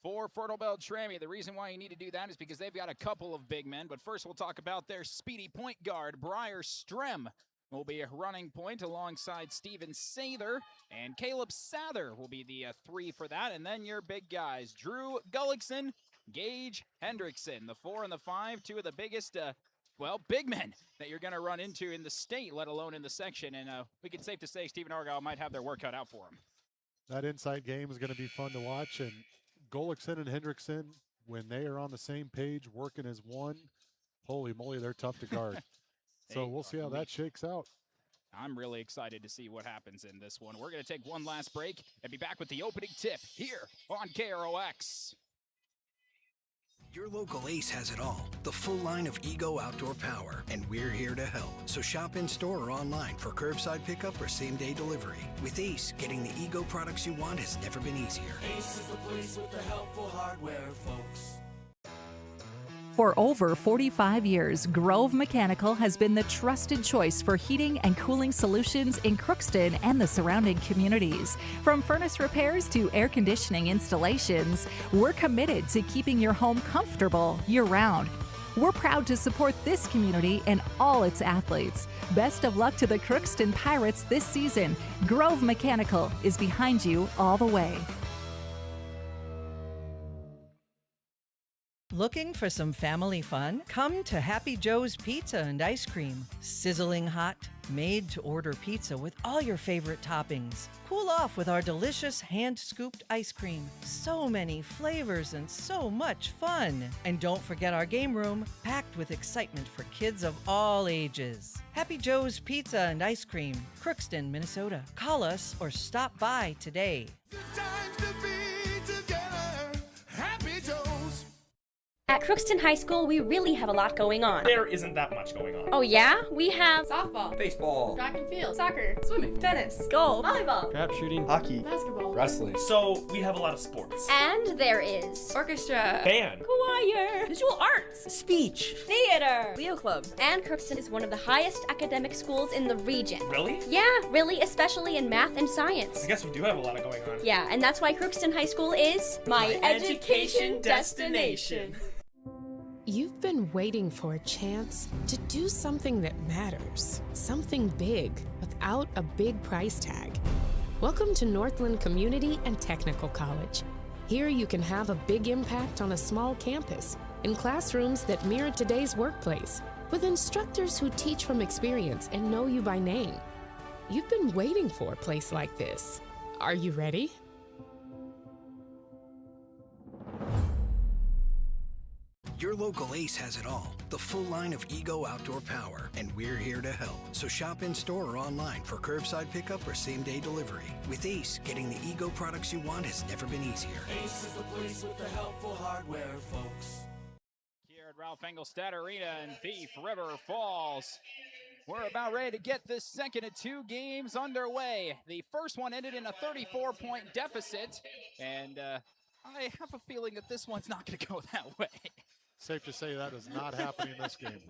For Fertile-Beltrami, the reason why you need to do that is because they've got a couple of big men, but first we'll talk about their speedy point guard, Briar Strem, will be a running point alongside Steven Sather, and Caleb Sather will be the 3 for that. And then your big guys, Drew Gullickson, Gage Hendrickson, the 4 and the 5, 2 of the biggest, big men that you're going to run into in the state, let alone in the section. And we can safe to say Stephen-Argyle might have their work cut out for him. That inside game is going to be fun to watch, and Gullickson and Hendrickson, when they are on the same page working as one, holy moly, they're tough to guard. So we'll see how that shakes out. I'm really excited to see what happens in this one. We're going to take one last break and be back with the opening tip here on KROX. Your local Ace has it all, the full line of Ego outdoor power, and we're here to help. So shop in store or online for curbside pickup or same-day delivery. With Ace, getting the Ego products you want has never been easier. Ace is the place with the helpful hardware, folks. For over 45 years, Grove Mechanical has been the trusted choice for heating and cooling solutions in Crookston and the surrounding communities. From furnace repairs to air conditioning installations, we're committed to keeping your home comfortable year-round. We're proud to support this community and all its athletes. Best of luck to the Crookston Pirates this season. Grove Mechanical is behind you all the way. Looking for some family fun? Come to Happy Joe's Pizza and Ice Cream. Sizzling hot, made-to-order pizza with all your favorite toppings. Cool off with our delicious hand-scooped ice cream. So many flavors and so much fun. And don't forget our game room, packed with excitement for kids of all ages. Happy Joe's Pizza and Ice Cream, Crookston, Minnesota. Call us or stop by today. Times to be together. Happy Joe's. At Crookston High School, we really have a lot going on. There isn't that much going on. Oh yeah? We have Softball, Baseball, track and field, soccer, swimming, tennis, golf, volleyball, Crap shooting, hockey, basketball, wrestling. So we have a lot of sports. and there is orchestra, Band, choir, visual arts, Speech. theater, Leo Club. and Crookston is one of the highest academic schools in the region. Really? Yeah, really, especially in math and science. I guess we do have a lot going on. Yeah, and that's why Crookston High School is my education destination. You've been waiting for a chance to do something that matters, something big without a big price tag. Welcome to Northland Community and Technical College. Here you can have a big impact on a small campus, in classrooms that mirror today's workplace, with instructors who teach from experience and know you by name. You've been waiting for a place like this. Are you ready? Your local Ace has it all, the full line of Ego outdoor power, and we're here to help. So shop in store or online for curbside pickup or same-day delivery. With Ace, getting the Ego products you want has never been easier. Ace is the place with the helpful hardware, folks. Here at Ralph Engelstad Arena in Thief River Falls. We're about ready to get this second of two games underway. The first one ended in a 34-point deficit, and I have a feeling that this one's not going to go that way. Safe to say that is not happening in this game.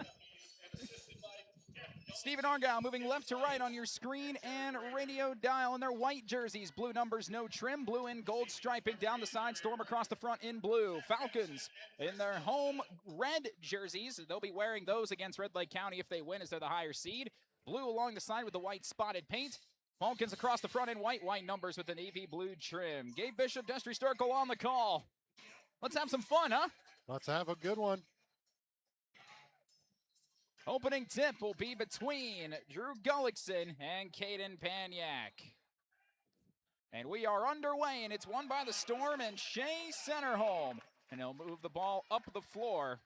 Stephen-Argyle moving left to right on your screen and radio dial in their white jerseys. Blue numbers, no trim. Blue in gold striping down the side. Storm across the front in blue. Falcons in their home red jerseys. They'll be wearing those against Red Lake County if they win, as they're the higher seed. Blue along the side with the white spotted paint. Falcons across the front in white numbers with the navy blue trim. Gabe Bishop, Destry Sturkle on the call. Let's have some fun, huh? Let's have a good one. Opening tip will be between Drew Gullickson and Caden Panyak. And we are underway, and it's won by the Storm and Shea Centerholm. And he'll move the ball up the floor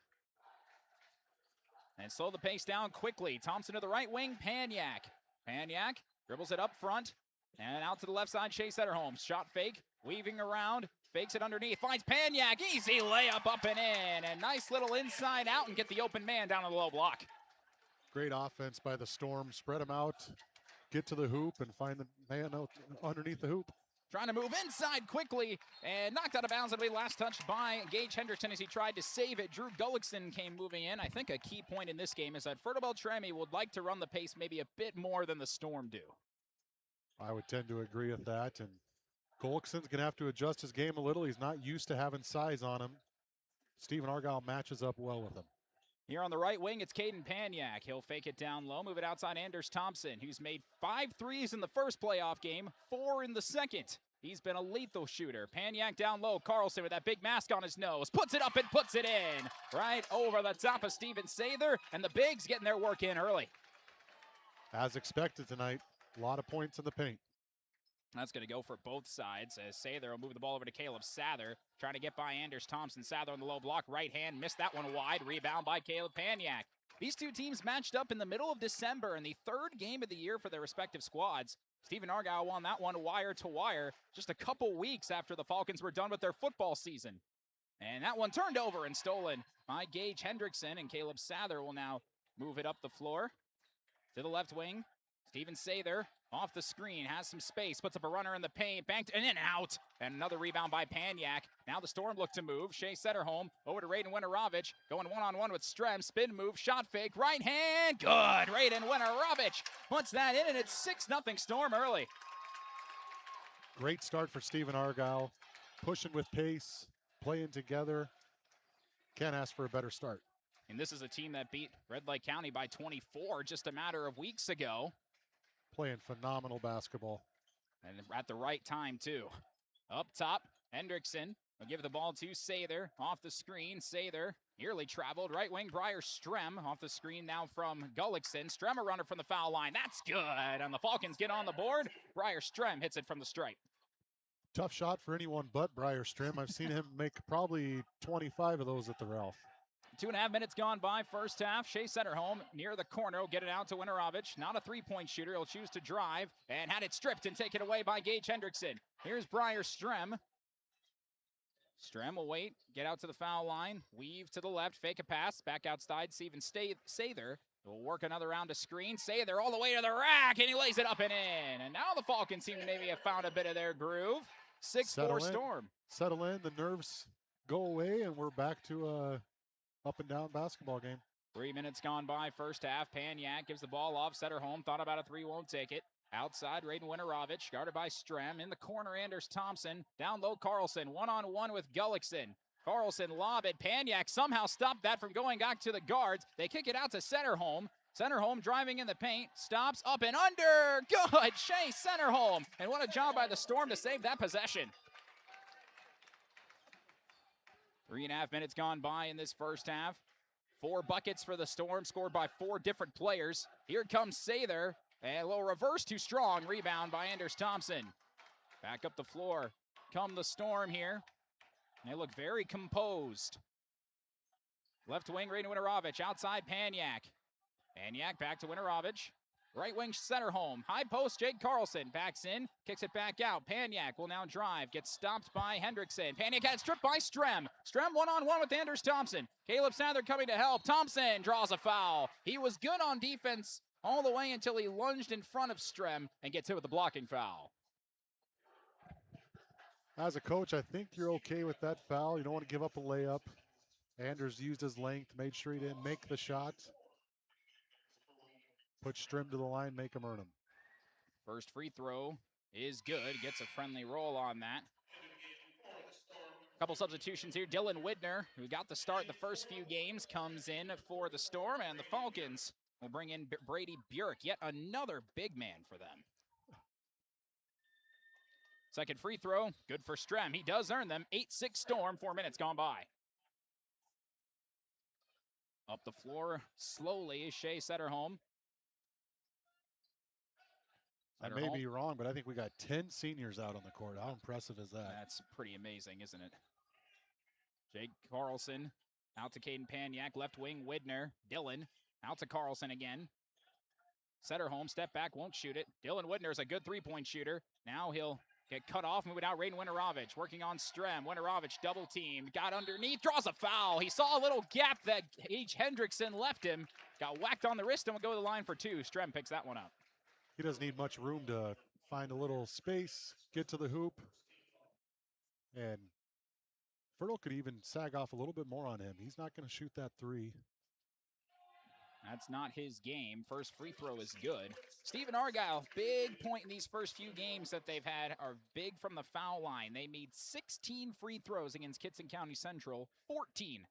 and slow the pace down quickly. Thompson to the right wing, Panyak. Panyak dribbles it up front and out to the left side, Shea Centerholm. Shot fake, weaving around. Fakes it underneath, finds Panyak, easy layup up and in, and nice little inside out and get the open man down on the low block. Great offense by the Storm. Spread them out, get to the hoop, and find the man out underneath the hoop. Trying to move inside quickly and knocked out of bounds. It'll be last touch by Gage Hendrickson as he tried to save it. Drew Gullickson came moving in. I think a key point in this game is that Fertile-Beltrami would like to run the pace maybe a bit more than the Storm do. I would tend to agree with that, and Gullickson's going to have to adjust his game a little. He's not used to having size on him. Stephen-Argyle matches up well with him. Here on the right wing, it's Caden Panyak. He'll fake it down low, move it outside Anders Thompson, who's made 5 threes in the first playoff game, 4 in the second. He's been a lethal shooter. Panyak down low. Carlson with that big mask on his nose. Puts it up and puts it in. Right over the top of Steven Sather, and the bigs getting their work in early. As expected tonight, a lot of points in the paint. That's going to go for both sides as Sather will move the ball over to Caleb Sather, trying to get by Anders Thompson. Sather on the low block, right hand, missed that one wide. Rebound by Caleb Paniak. These two teams matched up in the middle of December in the third game of the year for their respective squads. Stephen-Argyle won that one wire to wire just a couple weeks after the Falcons were done with their football season. And that one turned over and stolen by Gage Hendrickson, and Caleb Sather will now move it up the floor to the left wing. Steven Sather off the screen, has some space, puts up a runner in the paint, banked and in and out. And another rebound by Paniak. Now the Storm look to move. Shea Setterholm over to Raiden Winterovich, going one-on-one with Strem. Spin move, shot fake, right hand, good. Raiden Winterovich puts that in, and it's 6-0 Storm early. Great start for Stephen-Argyle, pushing with pace, playing together. Can't ask for a better start. And this is a team that beat Red Lake County by 24 just a matter of weeks ago. Playing phenomenal basketball. And at the right time, too. Up top, Hendrickson will give the ball to Sather. Off the screen, Sather nearly traveled. Right wing, Briar Strem off the screen now from Gullickson. Strem a runner from the foul line. That's good. And the Falcons get on the board. Briar Strem hits it from the stripe. Tough shot for anyone but Briar Strem. I've seen him make probably 25 of those at the Ralph. 2.5 minutes gone by first half. Shea Setterholm near the corner will get it out to Winterovich. Not a three-point shooter. He'll choose to drive and had it stripped and taken away by Gage Hendrickson. Here's Briar Strem. Strem will wait, get out to the foul line, weave to the left, fake a pass, back outside. Steven Sather will work another round of screen. Sather all the way to the rack, and he lays it up and in. And now the Falcons seem to maybe have found a bit of their groove. 6-4 Storm. Settle in, the nerves go away, and we're back to a up and down basketball game. 3 minutes gone by first half. Paniak gives the ball off. Setterholm thought about a three, won't take it. Outside, Raiden Winterovich, guarded by Strem. In the corner, Anders Thompson. Down low, Carlson. One-on-one with Gullickson. Carlson lob it. Paniak somehow stopped that from going back to the guards. They kick it out to Setterholm. Setterholm driving in the paint. Stops up and under. Good. Shea Setterholm. And what a job by the Storm to save that possession. 3.5 minutes gone by in this first half. 4 buckets for the Storm, scored by 4 different players. Here comes Sather, and a little reverse too strong. Rebound by Anders Thompson. Back up the floor come the Storm here. They look very composed. Left wing, Raiden Winterovich. Outside, Paniak. Paniak back to Winterovich. Right wing, Setterholm. High post, Jake Carlson. Backs in, kicks it back out. Paniak will now drive. Gets stopped by Hendrickson. Paniak had stripped by Strem. Strem one-on-one with Anders Thompson. Caleb Sather coming to help. Thompson draws a foul. He was good on defense all the way until he lunged in front of Strem and gets hit with a blocking foul. As a coach, I think you're okay with that foul. You don't want to give up a layup. Anders used his length, made sure he didn't make the shot. Put Strem to the line, make him earn them. First free throw is good. Gets a friendly roll on that. Couple substitutions here. Dylan Widner, who got the start the first few games, comes in for the Storm, and the Falcons will bring in Brady Bjork, yet another big man for them. Second free throw, good for Strem. He does earn them. 8-6 Storm, 4 minutes gone by. Up the floor slowly is Shea Setterholm. I may be wrong, but I think we got 10 seniors out on the court. How impressive is that? That's pretty amazing, isn't it? Jake Carlson out to Caden Paniak. Left wing, Widner. Dylan out to Carlson again. Setterholm, step back, won't shoot it. Dylan Widner is a good three-point shooter. Now he'll get cut off, moving out Raiden Winterovich. Working on Strem. Winterovich double-teamed. Got underneath, draws a foul. He saw a little gap that H. Hendrickson left him. Got whacked on the wrist and will go to the line for 2. Strem picks that one up. He doesn't need much room to find a little space, get to the hoop. And Fertile could even sag off a little bit more on him. He's not going to shoot that three. That's not his game. First free throw is good. Stephen-Argyle, big point in these first few games that they've had are big from the foul line. They made 16 free throws against Kitson County Central, 14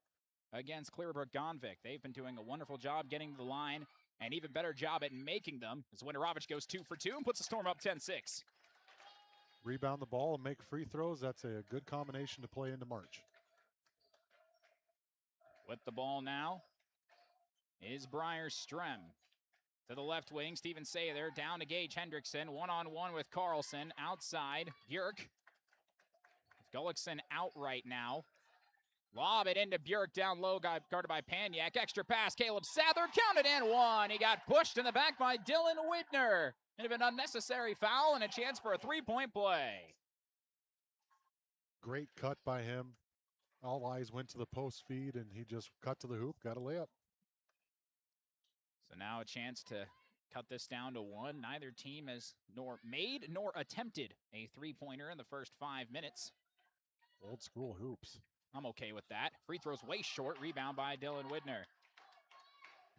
against Clearbrook-Gonvick. They've been doing a wonderful job getting to the line, and even better job at making them, as Winterovich goes 2 for 2 and puts the Storm up 10-6. Rebound the ball and make free throws. That's a good combination to play into March. With the ball now is Briar Strem. To the left wing, Steven Sather down to Gage Hendrickson. One-on-one with Carlson. Outside, Bjork. Gullickson out right now. Lob it into Bjork down low, guarded by Paniak. Extra pass, Caleb Sather counted and one. He got pushed in the back by Dylan Widner. It'd have been an unnecessary foul and a chance for a three-point play. Great cut by him. All eyes went to the post feed, and he just cut to the hoop, got a layup. So now a chance to cut this down to one. Neither team has nor made nor attempted a three-pointer in the first 5 minutes. Old school hoops. I'm okay with that. Free throw's way short. Rebound by Dylan Widner.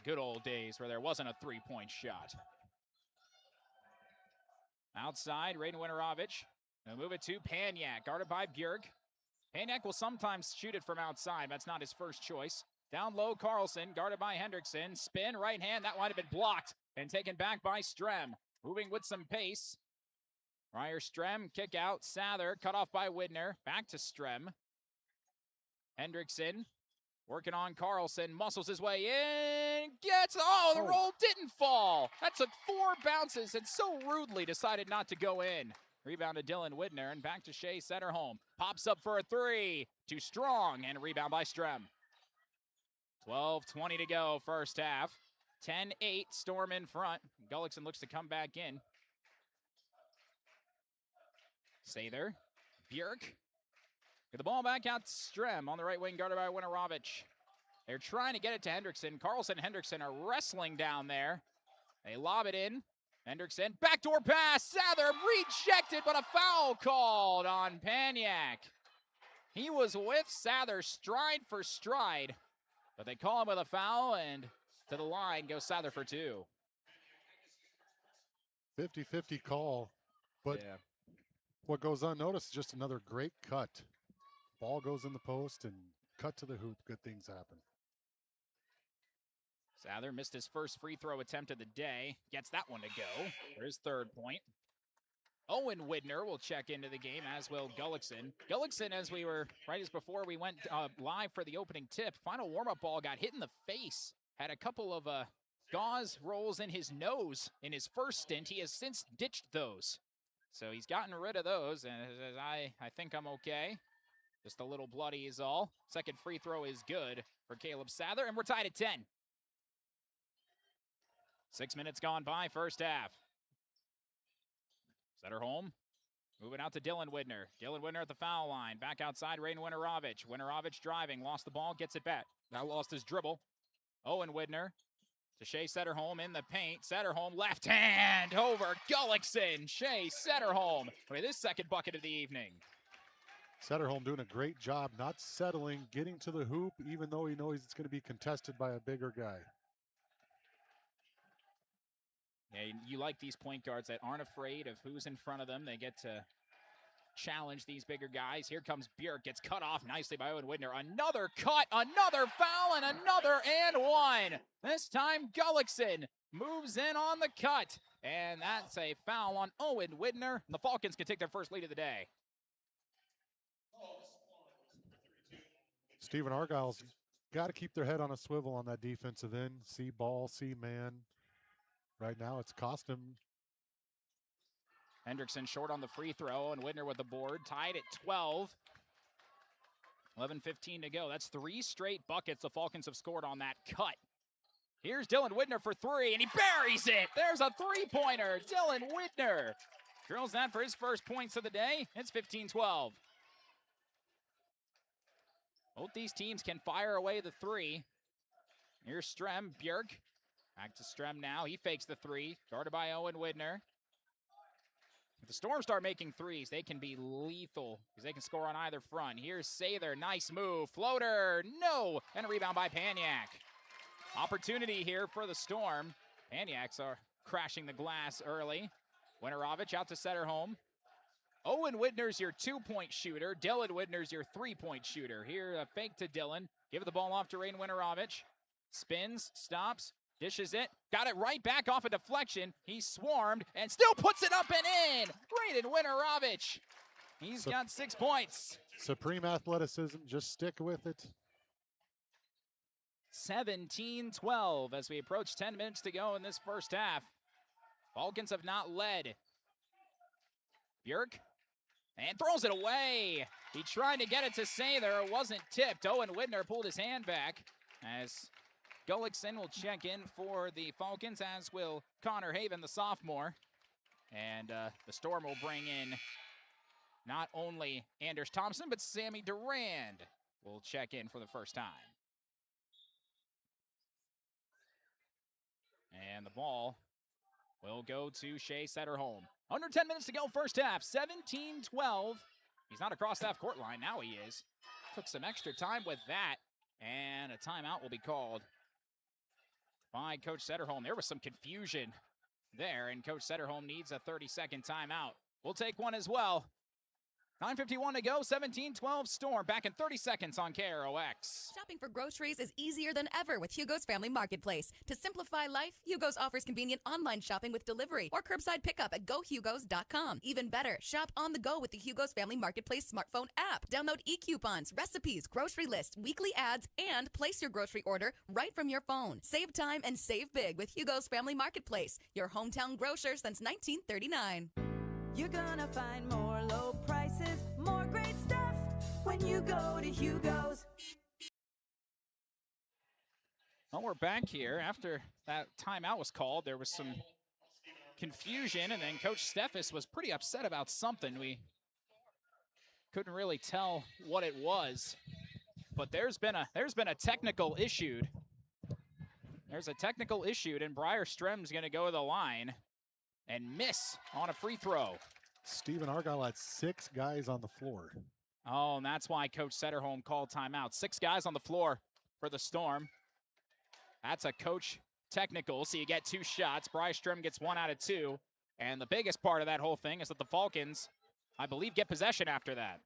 Good old days where there wasn't a three-point shot. Outside, Raiden Winterovich. They'll move it to Paniak, guarded by Bjork. Paniak will sometimes shoot it from outside. That's not his first choice. Down low, Carlson, guarded by Hendrickson. Spin, right hand, that might have been blocked and taken back by Strem. Moving with some pace. Ryer Strem, kick out. Sather, cut off by Widner. Back to Strem. Hendrickson, working on Carlson, muscles his way in, gets, the roll didn't fall. That took 4 bounces and so rudely decided not to go in. Rebound to Dylan Widner and back to Shea Setterholm. Pops up for a three, too strong, and a rebound by Strem. 12:20 to go, first half. 10-8, Storm in front. Gullickson looks to come back in. Sather, Bjork. Get the ball back out to Strem on the right wing, guarded by Winterovich. They're trying to get it to Hendrickson. Carlson and Hendrickson are wrestling down there. They lob it in. Hendrickson, backdoor pass. Sather rejected, but a foul called on Paniak. He was with Sather stride for stride, but they call him with a foul, and to the line goes Sather for two. 50-50 call, but what goes unnoticed is just another great cut. Ball goes in the post and cut to the hoop. Good things happen. Sather missed his first free throw attempt of the day. Gets that one to go for his third point. Owen Widner will check into the game, as will Gullickson. Gullickson, as before we went live for the opening tip, final warm-up ball got hit in the face. Had a couple of gauze rolls in his nose in his first stint. He has since ditched those. So he's gotten rid of those, and I think I'm okay. Just a little bloody is all. Second free throw is good for Caleb Sather, and we're tied at 10. 6 minutes gone by, first half. Setterholm moving out to Dylan Widner. Dylan Widner at the foul line. Back outside, Raiden Winterovich. Winterovich driving, lost the ball, gets it back. Now lost his dribble. Owen Widner to Shea Setterholm in the paint. Setterholm left hand over Gullickson. Shea Setterholm with his second bucket of the evening. Setterholm doing a great job not settling, getting to the hoop, even though he knows it's going to be contested by a bigger guy. Yeah, you like these point guards that aren't afraid of who's in front of them. They get to challenge these bigger guys. Here comes Bjork, gets cut off nicely by Owen Widner. Another cut, another foul, and another and one. This time Gullickson moves in on the cut, and that's a foul on Owen Widner. The Falcons can take their first lead of the day. Stephen-Argyle's got to keep their head on a swivel on that defensive end. See ball, see man. Right now, it's cost him. Hendrickson short on the free throw, and Widner with the board. Tied at 12. 11:15 to go. That's 3 straight buckets the Falcons have scored on that cut. Here's Dylan Widner for 3, and he buries it. There's a three-pointer. Dylan Widner drills that for his first points of the day. It's 15-12. Both these teams can fire away the three. Here's Strem, Bjork. Back to Strem now. He fakes the three, guarded by Owen Widner. If the Storm start making threes, they can be lethal because they can score on either front. Here's Sather, nice move. Floater, no, and a rebound by Paniak. Opportunity here for the Storm. Paniaks are crashing the glass early. Winterovich out to Setterholm. Owen Widner's your 2-point shooter. Dylan Widner's your 3-point shooter. Here, a fake to Dylan. Give the ball off to Raiden Winterovich. Spins, stops, dishes it. Got it right back off a deflection. He swarmed and still puts it up and in. Raiden Winterovich. He's got 6 points. Supreme athleticism. Just stick with it. 17-12 as we approach 10 minutes to go in this first half. Falcons have not led. Björk, and throws it away. He tried to get it to Sather. It wasn't tipped. Owen Widner pulled his hand back as Gullickson will check in for the Falcons, as will Connor Haven, the sophomore. And the Storm will bring in not only Anders Thompson, but Sammy Durand will check in for the first time. And the ball will go to Shea Setterholm. Under 10 minutes to go, first half, 17-12. He's not across half court line, now he is. Took some extra time with that, and a timeout will be called by Coach Setterholm. There was some confusion there, and Coach Setterholm needs a 30-second timeout. We'll take one as well. 9:51 to go, 17-12 Storm. Back in 30 seconds on KROX. Shopping for groceries is easier than ever with Hugo's Family Marketplace. To simplify life, Hugo's offers convenient online shopping with delivery or curbside pickup at gohugos.com. Even better, shop on the go with the Hugo's Family Marketplace smartphone app. Download e-coupons, recipes, grocery lists, weekly ads, and place your grocery order right from your phone. Save time and save big with Hugo's Family Marketplace, your hometown grocer since 1939. You're gonna find more low prices, more great stuff when you go to Hugo's. Well, we're back here. After that timeout was called, there was some confusion, and then Coach Steffes was pretty upset about something. We couldn't really tell what it was, but there's been a technical issue. There's a technical issue, and Briar Strem's going to go to the line and miss on a free throw. Stephen-Argyle had 6 guys on the floor. Oh, and that's why Coach Setterholm called timeout. 6 guys on the floor for the Storm. That's a coach technical, so you get 2 shots. Bryce Strem gets 1 out of 2. And the biggest part of that whole thing is that the Falcons, I believe, get possession after that.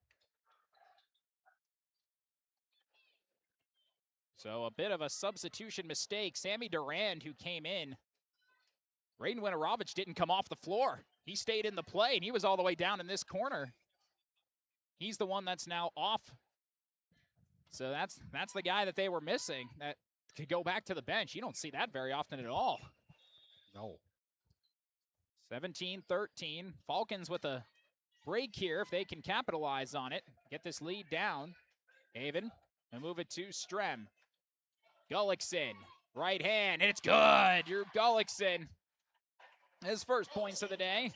So a bit of a substitution mistake. Sammy Durand, who came in, Raiden Winarovich didn't come off the floor. He stayed in the play, and he was all the way down in this corner. He's the one that's now off. So that's the guy that they were missing that could go back to the bench. You don't see that very often at all. No. 17-13. Falcons with a break here if they can capitalize on it. Get this lead down. Haven, and move it to Strem. Gullickson, right hand, and it's good. Drew Gullickson. His first points of the day.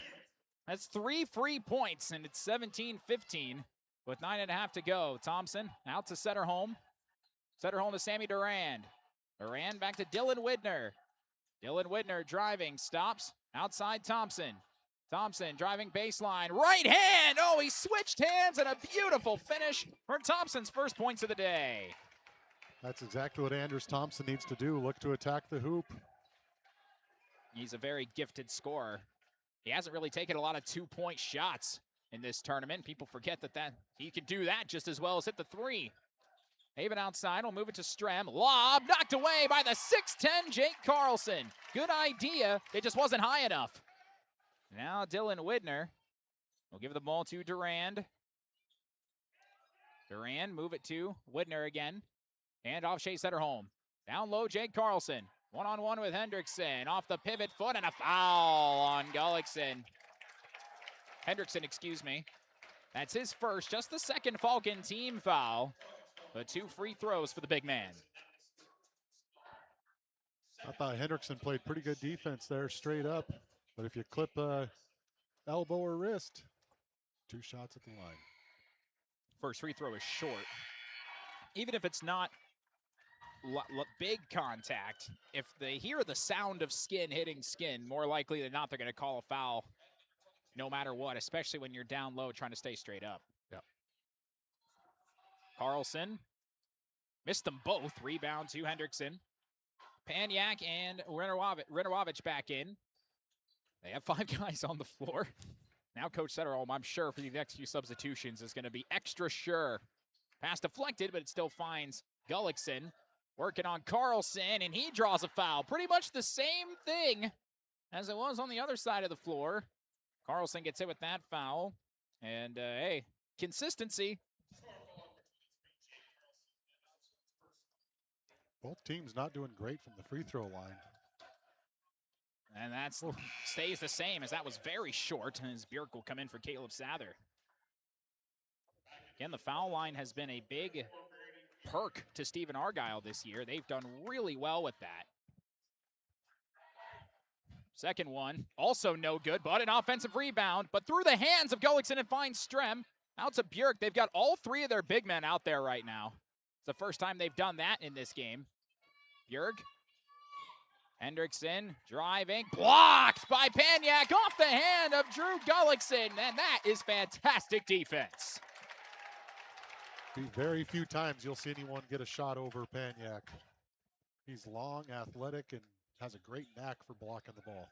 That's 3 free points, and it's 17-15 with 9.5 to go. Thompson out to Setterholm. Setterholm to Sammy Durand. Durand back to Dylan Widner. Dylan Widner driving, stops. Outside Thompson. Thompson driving baseline. Right hand! Oh, he switched hands, and a beautiful finish for Thompson's first points of the day. That's exactly what Anders Thompson needs to do. Look to attack the hoop. He's a very gifted scorer. He hasn't really taken a lot of 2-point shots in this tournament. People forget that he can do that just as well as hit the 3. Haven outside, will move it to Strem. Lob knocked away by the 6'10 Jake Carlson. Good idea, it just wasn't high enough. Now Dylan Widner will give the ball to Durand. Durand, move it to Widner again. Hand off Shea Setterholm. Down low, Jake Carlson. One-on-one with Hendrickson. Off the pivot foot, and a foul on Gullickson. Hendrickson, excuse me. That's his first, just the second Falcon team foul. But 2 free throws for the big man. I thought Hendrickson played pretty good defense there, straight up. But if you clip elbow or wrist, 2 shots at the line. First free throw is short. Even if it's not big contact, if they hear the sound of skin hitting skin, more likely than not, they're going to call a foul no matter what, especially when you're down low trying to stay straight up. Yep. Carlson missed them both. Rebound to Hendrickson. Paniak and Renorovich back in. They have 5 guys on the floor. Now Coach Setterholm, I'm sure for the next few substitutions, is going to be extra sure. Pass deflected, but it still finds Gullickson. Working on Carlson, and he draws a foul. Pretty much the same thing as it was on the other side of the floor. Carlson gets hit with that foul. And, hey, consistency. Both teams not doing great from the free throw line. And that stays the same, as that was very short, as Bjork will come in for Caleb Sather. Again, the foul line has been a big perk to Stephen-Argyle this year. They've done really well with that. Second one, also no good, but an offensive rebound. But through the hands of Gullikson, and finds Strem. Out to Bjork. They've got all three of their big men out there right now. It's the first time they've done that in this game. Bjork. Hendrickson driving, blocked by Paniak off the hand of Drew Gullikson, and that is fantastic defense. Be very few times you'll see anyone get a shot over Paniak. He's long, athletic, and has a great knack for blocking the ball.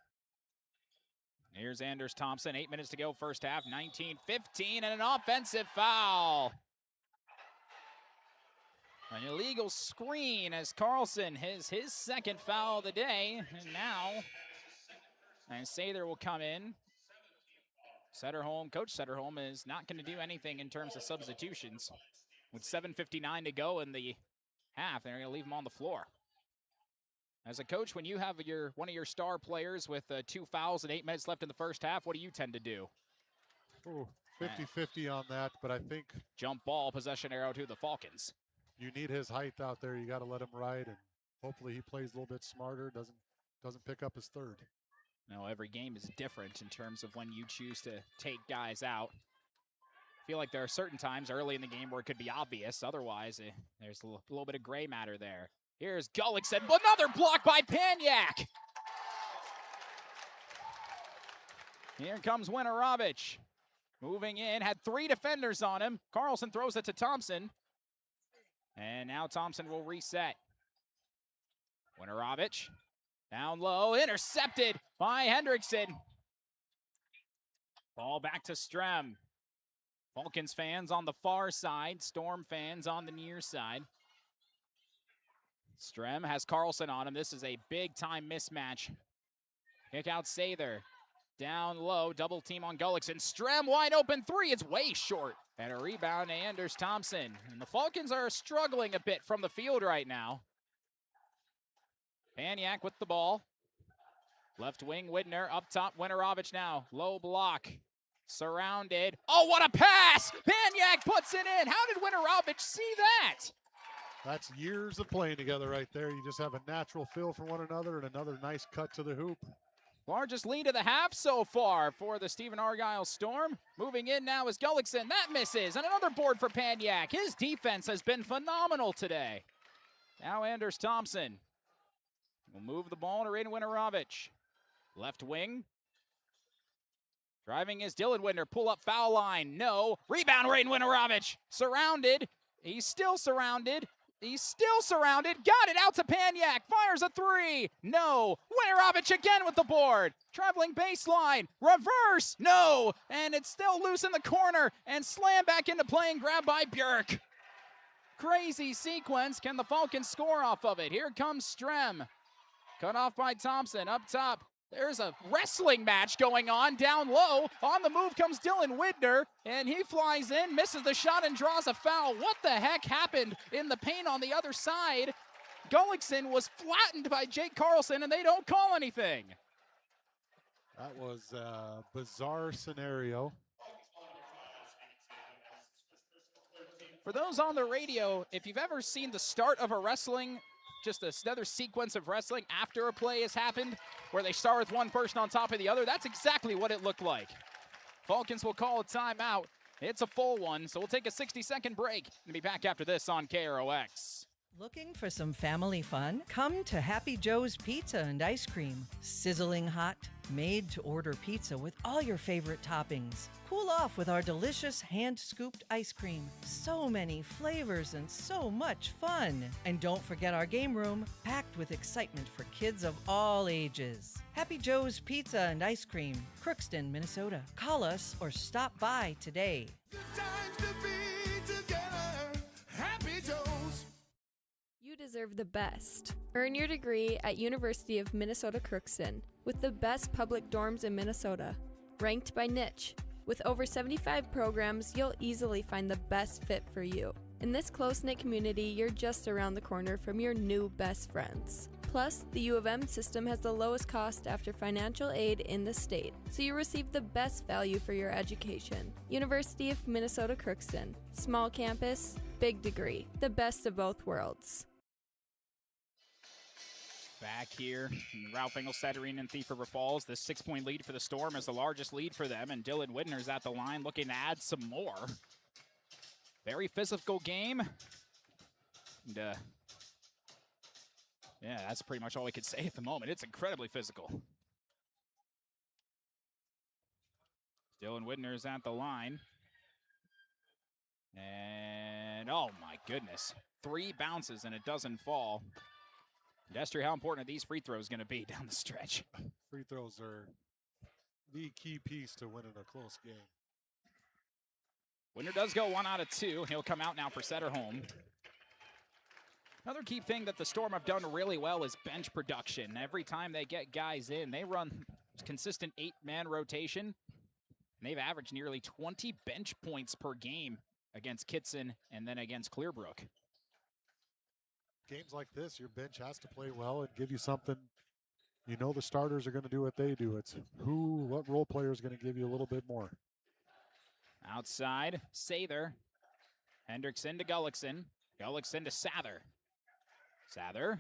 Here's Anders Thompson, 8 minutes to go, first half, 19-15, and an offensive foul. An illegal screen as Carlson has his second foul of the day, and now, and Sather will come in. Coach Setterholm is not going to do anything in terms of substitutions. With 7:59 to go in the half, they're going to leave him on the floor. As a coach, when you have one of your star players with 2 fouls and 8 minutes left in the first half, what do you tend to do? 50-50 on that, but I think jump ball, possession arrow to the Falcons. You need his height out there. You got to let him ride, and hopefully he plays a little bit smarter, doesn't pick up his third. No, every game is different in terms of when you choose to take guys out. I feel like there are certain times early in the game where it could be obvious. Otherwise, there's a little bit of gray matter there. Here's Gullikson, another block by Paniak. Here comes Winarovich. Moving in, had 3 defenders on him. Carlson throws it to Thompson. And now Thompson will reset. Winarovich, down low, intercepted by Hendrickson. Ball back to Strem. Falcons fans on the far side, Storm fans on the near side. Strem has Carlson on him. This is a big-time mismatch. Kick out Sather. Down low, double team on Gullikson. Strem wide open 3, it's way short. And a rebound to Anders Thompson. And the Falcons are struggling a bit from the field right now. Paniak with the ball. Left wing, Widner. Up top, Winarovich now. Low block. Surrounded. Oh, what a pass! Paniak puts it in. How did Winarovich see that? That's years of playing together right there. You just have a natural feel for one another, and another nice cut to the hoop. Largest lead of the half so far for the Stephen-Argyle Storm. Moving in now is Gullikson. That misses. And another board for Paniak. His defense has been phenomenal today. Now Anders Thompson will move the ball to Raiden Winarovich. Left wing. Driving is Dylan Widner. Pull up foul line. No. Rebound Raiden Winarovich. Surrounded. He's still surrounded. He's still surrounded. Got it out to Paniak. Fires a 3. No. Winarovich again with the board. Traveling baseline. Reverse. No. And it's still loose in the corner. And slammed back into play and grabbed by Bjork. Crazy sequence. Can the Falcons score off of it? Here comes Strem. Cut off by Thompson. Up top. There's a wrestling match going on down low. On the move comes Dylan Widner, and he flies in, misses the shot, and draws a foul. What the heck happened in the paint on the other side? Gullikson was flattened by Jake Carlson, and they don't call anything. That was a bizarre scenario. For those on the radio, if you've ever seen the start of a wrestling, just another sequence of wrestling after a play has happened, where they start with one person on top of the other, that's exactly what it looked like. Falcons will call a timeout. It's a full one, so we'll take a 60-second break and be back after this on KROX. Looking for some family fun? Come to Happy Joe's Pizza and Ice Cream. Sizzling hot, made-to-order pizza with all your favorite toppings. Cool off with our delicious hand-scooped ice cream. So many flavors and so much fun. And don't forget our game room, packed with excitement for kids of all ages. Happy Joe's Pizza and Ice Cream, Crookston, Minnesota. Call us or stop by today. Good times to be together. Happy Joe's. You deserve the best. Earn your degree at University of Minnesota Crookston with the best public dorms in Minnesota, ranked by niche. With over 75 programs, you'll easily find the best fit for you. In this close-knit community, you're just around the corner from your new best friends. Plus, the U of M system has the lowest cost after financial aid in the state, so you receive the best value for your education. University of Minnesota Crookston. Small campus, big degree. The best of both worlds. Back here in the Ralph Engelstad Arena in Thief River Falls, the 6-point lead for the Storm is the largest lead for them, and Dylan Widner's at the line looking to add some more. Very physical game. And, yeah, that's pretty much all we could say at the moment. It's incredibly physical. Dylan Widner's at the line. And, oh my goodness. 3 bounces and it doesn't fall. Destry, how important are these free throws going to be down the stretch? Free throws are the key piece to winning a close game. Widner does go 1 out of 2. He'll come out now for Setterholm. Another key thing that the Storm have done really well is bench production. Every time they get guys in, they run consistent 8-man rotation. And they've averaged nearly 20 bench points per game against Kitson and then against Clearbrook. Games like this, your bench has to play well and give you something. You know the starters are going to do what they do. It's what role player is going to give you a little bit more. Outside, Sather. Hendrickson to Gullickson. Gullickson to Sather. Sather,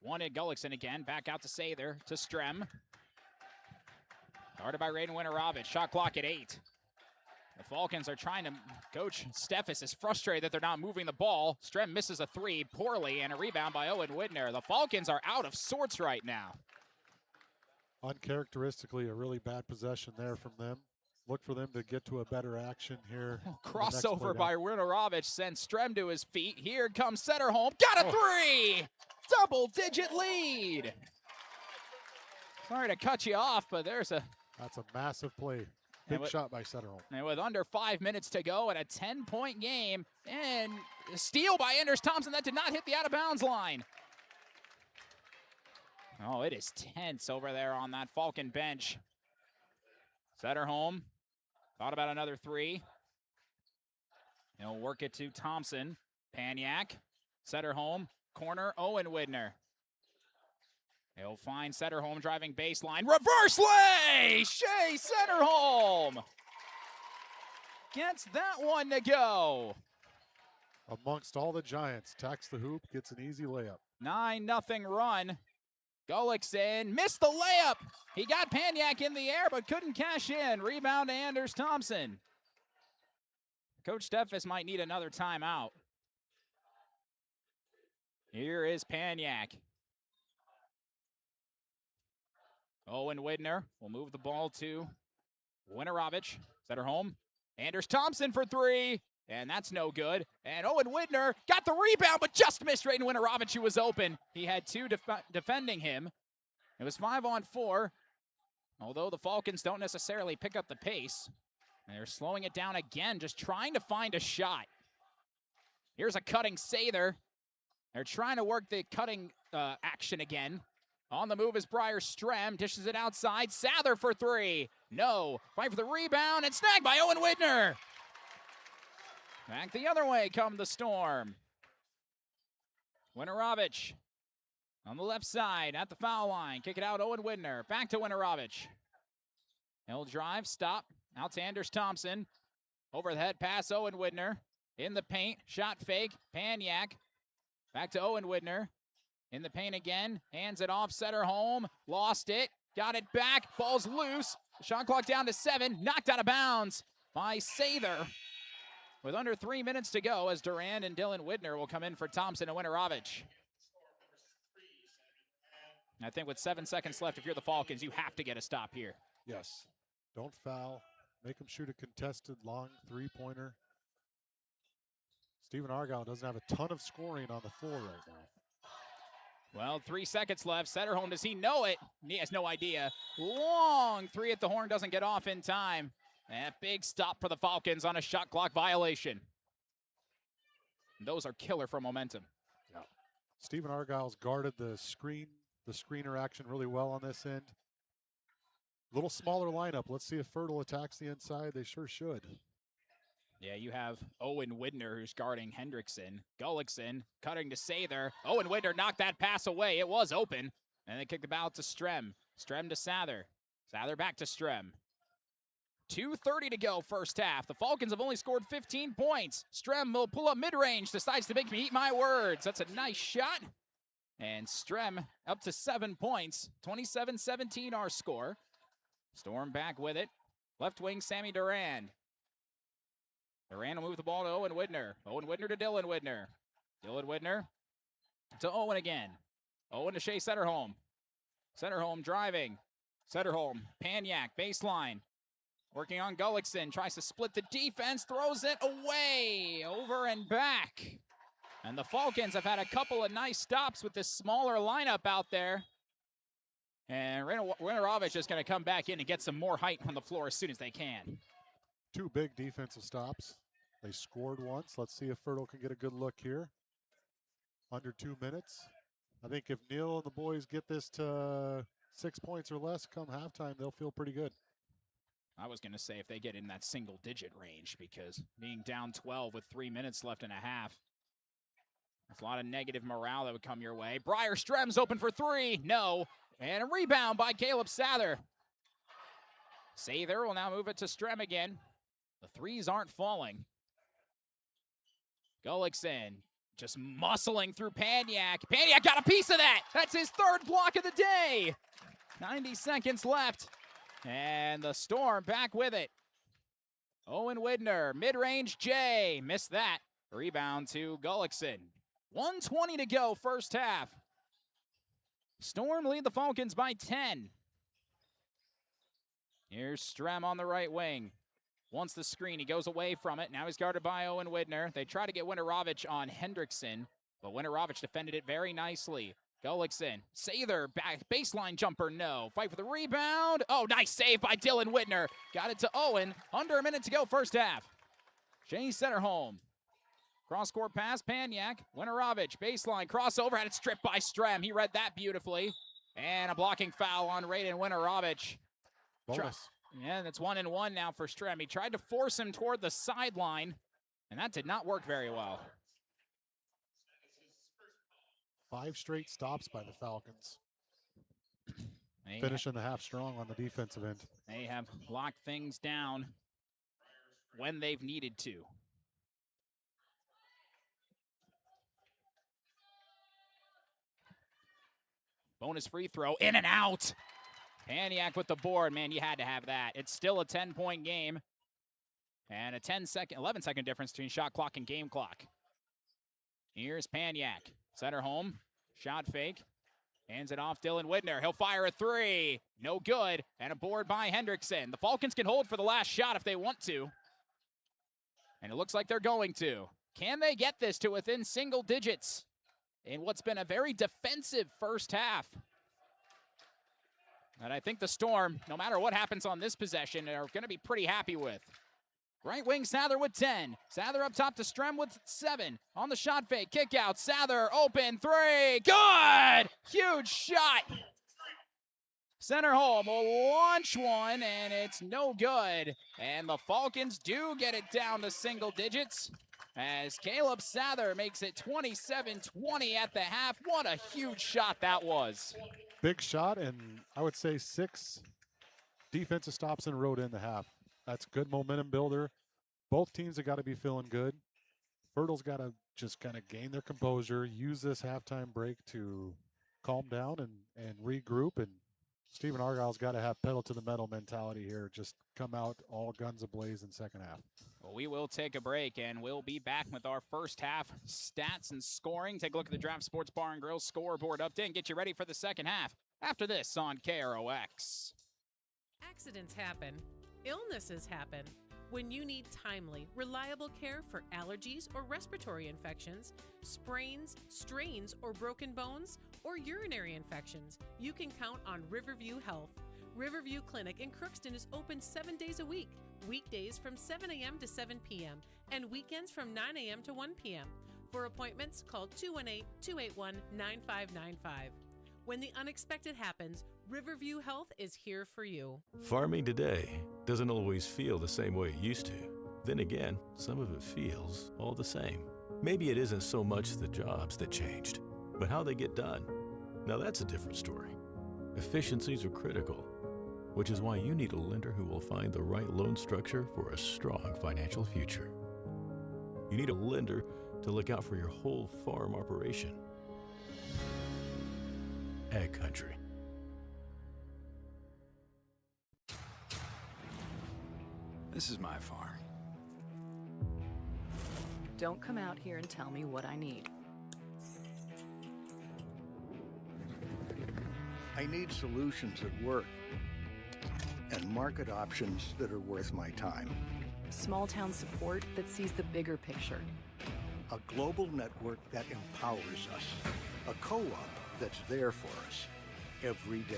wanted Gullickson again, back out to Sather, to Strem. Guarded by Raiden Winterovich, shot clock at 8. The Falcons are trying to, Coach Steffes is frustrated that they're not moving the ball. Strem misses a 3 poorly, and a rebound by Owen Widner. The Falcons are out of sorts right now. Uncharacteristically, a really bad possession there from them. Look for them to get to a better action here. Crossover by Winterovich sends Strem to his feet. Here comes Setterholm. Got a 3! Double-digit lead. Sorry to cut you off, but that's a massive play. Big shot by Setterholm. And with under 5 minutes to go and a 10-point game, and a steal by Anders Thompson that did not hit the out-of-bounds line. Oh, it is tense over there on that Falcon bench. Setterholm thought about another 3. He'll work it to Thompson. Paniak. Setterholm. Corner. Owen Widner. He'll find Setterholm driving baseline. Reverse lay! Shea Setterholm gets that one to go. Amongst all the Giants, tacks the hoop, gets an easy layup. 9-0 run. Gullickson missed the layup. He got Paniak in the air, but couldn't cash in. Rebound to Anders Thompson. Coach Steffes might need another timeout. Here is Paniak. Owen Widner will move the ball to Winterovich. Setterholm. Anders Thompson for 3. And that's no good. And Owen Widner got the rebound, but just missed Raiden Winterovich, who was open. He had 2 defending him. It was 5-on-4. Although the Falcons don't necessarily pick up the pace. They're slowing it down again, just trying to find a shot. Here's a cutting Sather. They're trying to work the cutting action again. On the move is Briar Strem, dishes it outside. Sather for 3. No. Fight for the rebound and snagged by Owen Widner. Back the other way come the Storm. Winterovich on the left side at the foul line. Kick it out, Owen Widner. Back to Winterovich. He'll drive, stop. Out to Anders Thompson. Over the head pass, Owen Widner. In the paint, shot fake, Paniak. Back to Owen Widner. In the paint again, hands it off, Setterholm. Lost it, got it back, ball's loose. Shot clock down to 7, knocked out of bounds by Sather. With under 3 minutes to go, as Durand and Dylan Widner will come in for Thompson and Winterovich. I think with 7 seconds left, if you're the Falcons, you have to get a stop here. Yes. Don't foul. Make them shoot a contested long 3-pointer. Stephen-Argyle doesn't have a ton of scoring on the floor right now. Well, 3 seconds left. Setterholm, does he know it? He has no idea. Long 3 at the horn, doesn't get off in time. And a big stop for the Falcons on a shot clock violation. And those are killer for momentum. Yeah. Stephen-Argyle's guarded the screener action really well on this end. Little smaller lineup. Let's see if Fertile attacks the inside. They sure should. Yeah, you have Owen Widner who's guarding Hendrickson. Gullickson cutting to Sather. Owen Widner knocked that pass away. It was open. And they kick the ball to Strem. Strem to Sather. Sather back to Strem. 2:30 to go first half. The Falcons have only scored 15 points. Strem will pull up mid-range, decides to make me eat my words. That's a nice shot. And Strem up to 7 points. 27-17 our score. Storm back with it. Left wing, Sammy Duran. Duran will move the ball to Owen Widner. Owen Widner to Dylan Widner. Dylan Widner to Owen again. Owen to Shea Setterholm. Setterholm driving. Setterholm, Paniak, baseline. Working on Gullickson, tries to split the defense, throws it away, over and back. And the Falcons have had a couple of nice stops with this smaller lineup out there. And Renorovich is going to come back in and get some more height on the floor as soon as they can. 2 big defensive stops. They scored once. Let's see if Fertile can get a good look here. Under 2 minutes. I think if Neil and the boys get this to 6 points or less come halftime, they'll feel pretty good. I was going to say if they get in that single-digit range, because being down 12 with 3 minutes left and a half, that's a lot of negative morale that would come your way. Briar Strem's open for 3. No. And a rebound by Caleb Sather. Sather will now move it to Strem again. The threes aren't falling. Gullickson just muscling through Paniak. Paniak got a piece of that. That's his 3rd block of the day. 90 seconds left. And the Storm back with it. Owen Widner, mid-range J, missed that. Rebound to Gullickson. 1:20 to go first half. Storm lead the Falcons by 10. Here's Strem on the right wing. Wants the screen, he goes away from it. Now he's guarded by Owen Widner. They try to get Winterovich on Hendrickson, but Winterovich defended it very nicely. Gullickson, Sather, back baseline jumper, no. Fight for the rebound. Oh, nice save by Dylan Widner. Got it to Owen. Under a minute to go first half. Shea Setterholm. Cross-court pass, Paniak. Winterovich, baseline, crossover, had it stripped by Strem. He read that beautifully. And a blocking foul on Raiden Winterovich. Bonus. Yeah, that's 1-1 now for Strem. He tried to force him toward the sideline, and that did not work very well. 5 straight stops by the Falcons. Finishing the half strong on the defensive end. They have locked things down when they've needed to. Bonus free throw, in and out. Paniak with the board, man, you had to have that. It's still a 10-point game. And a 11-second difference between shot clock and game clock. Here's Paniak. Setterholm, shot fake. Hands it off Dylan Widner. He'll fire a 3. No good. And a board by Hendrickson. The Falcons can hold for the last shot if they want to. And it looks like they're going to. Can they get this to within single digits in what's been a very defensive first half? And I think the Storm, no matter what happens on this possession, are going to be pretty happy with. Right wing, Sather with 10. Sather up top to Strem with 7. On the shot fake, kick out. Sather, open, 3. Good! Huge shot. Setterholm will launch one, and it's no good. And the Falcons do get it down to single digits as Caleb Sather makes it 27-20 at the half. What a huge shot that was. Big shot, and I would say 6 defensive stops in a row to end the half. That's good momentum builder. Both teams have got to be feeling good. Fertile's got to just kind of gain their composure, use this halftime break to calm down and regroup. And Stephen-Argyle's got to have pedal to the metal mentality here. Just come out all guns ablaze in second half. Well, we will take a break, and we'll be back with our first half stats and scoring. Take a look at the Draft Sports Bar and Grill scoreboard update and get you ready for the second half after this on KROX. Accidents happen. Illnesses happen. When you need timely, reliable care for allergies or respiratory infections, sprains, strains, or broken bones, or urinary infections, you can count on Riverview Health. Riverview Clinic in Crookston is open 7 days a week, weekdays from 7 a.m. to 7 p.m., and weekends from 9 a.m. to 1 p.m. For appointments, call 218-281-9595. When the unexpected happens, Riverview Health is here for you. Farming today doesn't always feel the same way it used to. Then again, some of it feels all the same. Maybe it isn't so much the jobs that changed, but how they get done. Now that's a different story. Efficiencies are critical, which is why you need a lender who will find the right loan structure for a strong financial future. You need a lender to look out for your whole farm operation. Ag Country. This is my farm. Don't come out here and tell me what I need. I need solutions that work and market options that are worth my time. Small town support that sees the bigger picture. A global network that empowers us. A co-op that's there for us every day.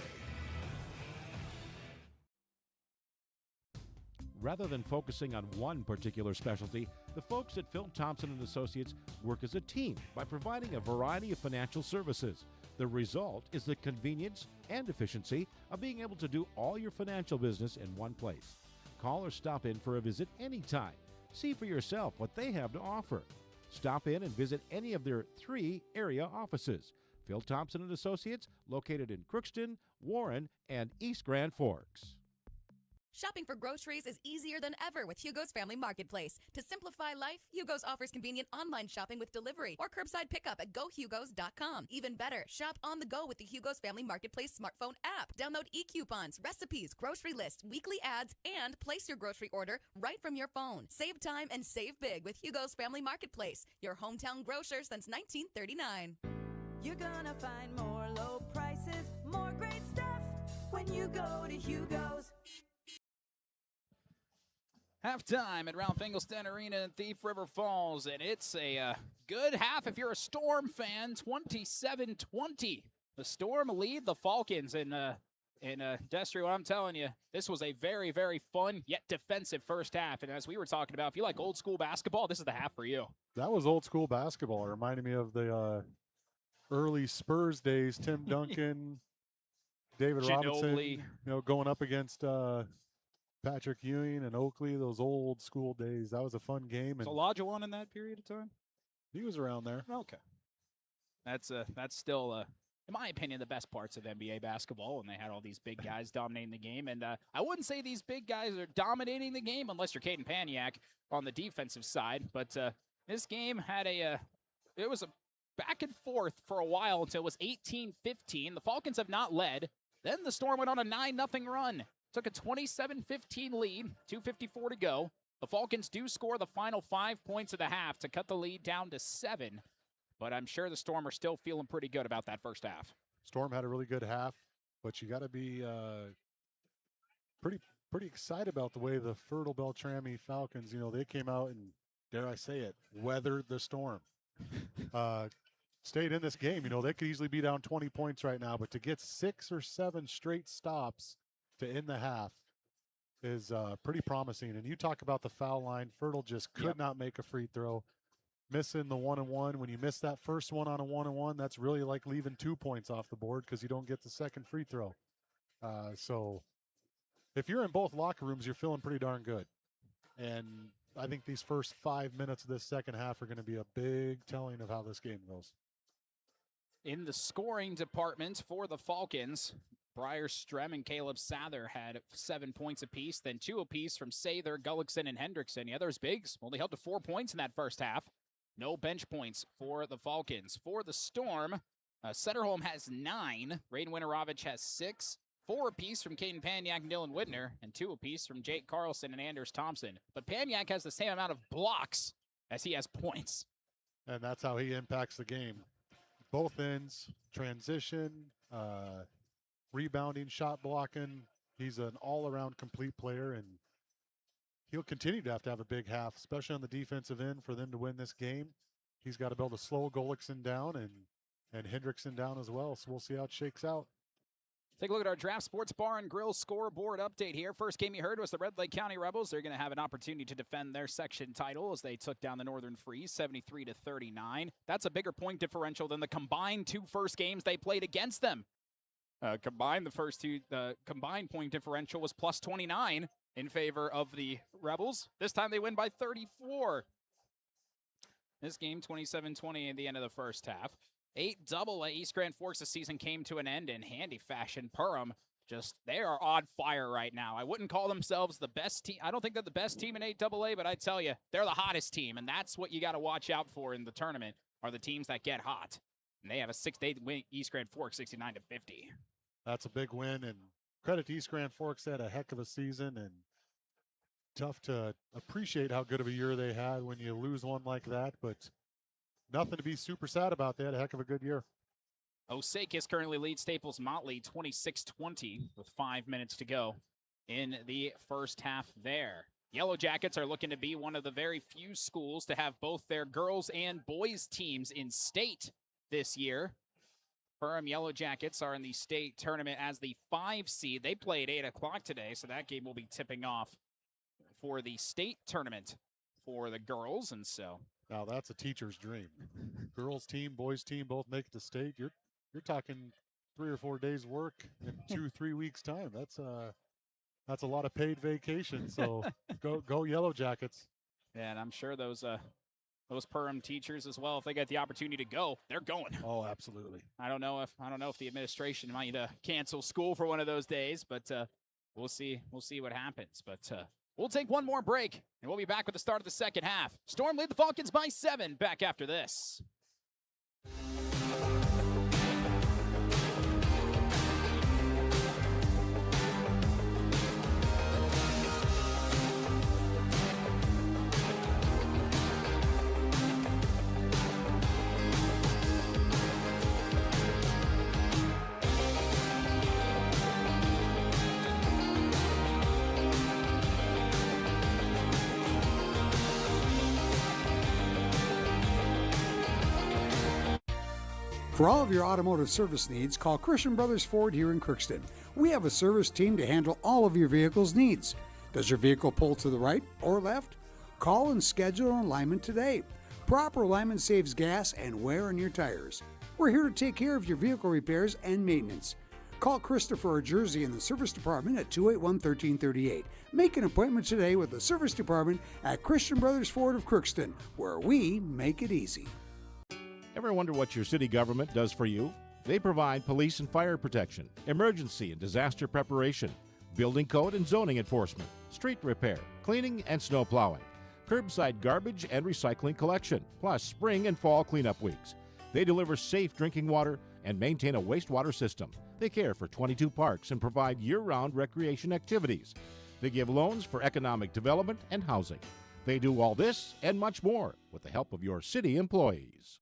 Rather than focusing on one particular specialty, the folks at Phil Thompson & Associates work as a team by providing a variety of financial services. The result is the convenience and efficiency of being able to do all your financial business in one place. Call or stop in for a visit anytime. See for yourself what they have to offer. Stop in and visit any of their 3 area offices. Phil Thompson & Associates, located in Crookston, Warren, and East Grand Forks. Shopping for groceries is easier than ever with Hugo's Family Marketplace. To simplify life, Hugo's offers convenient online shopping with delivery or curbside pickup at gohugos.com. Even better, shop on the go with the Hugo's Family Marketplace smartphone app. Download e-coupons, recipes, grocery lists, weekly ads, and place your grocery order right from your phone. Save time and save big with Hugo's Family Marketplace, your hometown grocer since 1939. You're gonna find more low prices, more great stuff when you go to Hugo's. Halftime at Ralph Engelstad Arena in Thief River Falls, and it's a good half if you're a Storm fan. 27-20. The Storm lead the Falcons, and Destry, what I'm telling you, this was a very, very fun yet defensive first half. And as we were talking about, if you like old school basketball, this is the half for you. That was old school basketball. It reminded me of the early Spurs days. Tim Duncan, David Robinson, going up against Patrick Ewing and Oakley, those old school days. That was a fun game. So Olajuwon in that period of time? He was around there. Okay. That's still, in my opinion, the best parts of NBA basketball, when they had all these big guys dominating the game. And I wouldn't say these big guys are dominating the game unless you're Caden Paniak on the defensive side. But this game had it was a back and forth for a while until it was 18-15. The Falcons have not led. Then the Storm went on a 9-0 run. Took a 27-15 lead, 2:54 to go. The Falcons do score the final 5 points of the half to cut the lead down to 7. But I'm sure the Storm are still feeling pretty good about that first half. Storm had a really good half, but you got to be pretty excited about the way the Fertile-Beltrami Falcons, they came out and, dare I say it, weathered the Storm. Stayed in this game. They could easily be down 20 points right now, but to get 6 or 7 straight stops to end the half is pretty promising. And you talk about the foul line. Fertile just could not make a free throw. Missing the 1-on-1. When you miss that first one on a 1-on-1, that's really like leaving 2 points off the board because you don't get the second free throw. So if you're in both locker rooms, you're feeling pretty darn good. And I think these first 5 minutes of this second half are going to be a big telling of how this game goes. In the scoring department for the Falcons, Briar Strem and Caleb Sather had 7 points apiece, then 2 apiece from Sather, Gullickson, and Hendrickson. The others bigs only held to 4 points in that first half. No bench points for the Falcons. For the Storm, Setterholm has 9, Raiden Winterovich has 6, 4 apiece from Caden Paniak and Dylan Whitner, and 2 apiece from Jake Carlson and Anders Thompson. But Paniak has the same amount of blocks as he has points. And that's how he impacts the game. Both ends, transition, rebounding, shot blocking. He's an all-around complete player, and he'll continue to have a big half, especially on the defensive end for them to win this game. He's got to be able to slow Gullickson down and Hendrickson down as well, so we'll see how it shakes out. Take a look at our Draft Sports Bar and Grill scoreboard update here. First game you heard was the Red Lake County Rebels. They're going to have an opportunity to defend their section title as they took down the Northern Freeze 73-39. That's a bigger point differential than the combined 2 first games they played against them. Combined point differential was plus 29. in favor of the Rebels. This time they win by 34. This game, 27-20 at the end of the first half. 8 AA East Grand Forks this season came to an end in handy fashion. Perham, they are on fire right now. I wouldn't call themselves the best team. I don't think they're the best team in 8 AA, but I tell you, they're the hottest team, and that's what you got to watch out for in the tournament, are the teams that get hot. And they have a 6-8 win, East Grand Forks, 69-50. That's a big win, and credit to East Grand Forks. Had a heck of a season, and tough to appreciate how good of a year they had when you lose one like that, but nothing to be super sad about. They had a heck of a good year. Osakis currently leads Staples Motley 26-20 with 5 minutes to go in the first half there. Yellow Jackets are looking to be one of the very few schools to have both their girls and boys teams in state this year. Perham Yellow Jackets are in the state tournament as the 5 seed. They play at 8 o'clock today, so that game will be tipping off for the state tournament for the girls. And so now that's a teacher's dream. Girls team, boys team, both make it to state. You're talking 3 or 4 days work in 2-3 weeks time. That's a lot of paid vacation. So go Yellow Jackets. Yeah, and I'm sure those Perham teachers as well, if they get the opportunity to go, they're going. Oh, absolutely. I don't know if the administration might cancel school for one of those days, but we'll see what happens. But we'll take one more break, and we'll be back with the start of the second half. Storm lead the Falcons by 7. Back after this. For all of your automotive service needs, call Christian Brothers Ford here in Crookston. We have a service team to handle all of your vehicle's needs. Does your vehicle pull to the right or left? Call and schedule an alignment today. Proper alignment saves gas and wear on your tires. We're here to take care of your vehicle repairs and maintenance. Call Christopher or Jersey in the service department at 281-1338. Make an appointment today with the service department at Christian Brothers Ford of Crookston, where we make it easy. Ever wonder what your city government does for you? They provide police and fire protection, emergency and disaster preparation, building code and zoning enforcement, street repair, cleaning and snow plowing, curbside garbage and recycling collection, plus spring and fall cleanup weeks. They deliver safe drinking water and maintain a wastewater system. They care for 22 parks and provide year-round recreation activities. They give loans for economic development and housing. They do all this and much more with the help of your city employees.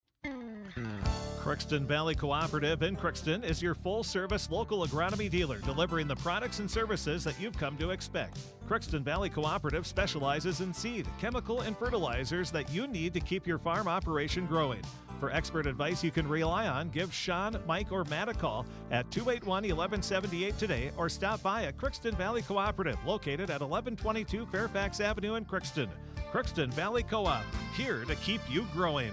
Crookston Valley Cooperative in Crookston is your full-service local agronomy dealer, delivering the products and services that you've come to expect. Crookston Valley Cooperative specializes in seed, chemical, and fertilizers that you need to keep your farm operation growing. For expert advice you can rely on, give Sean, Mike, or Matt a call at 281-1178 today, or stop by at Crookston Valley Cooperative, located at 1122 Fairfax Avenue in Crookston. Crookston Valley Co-op, here to keep you growing.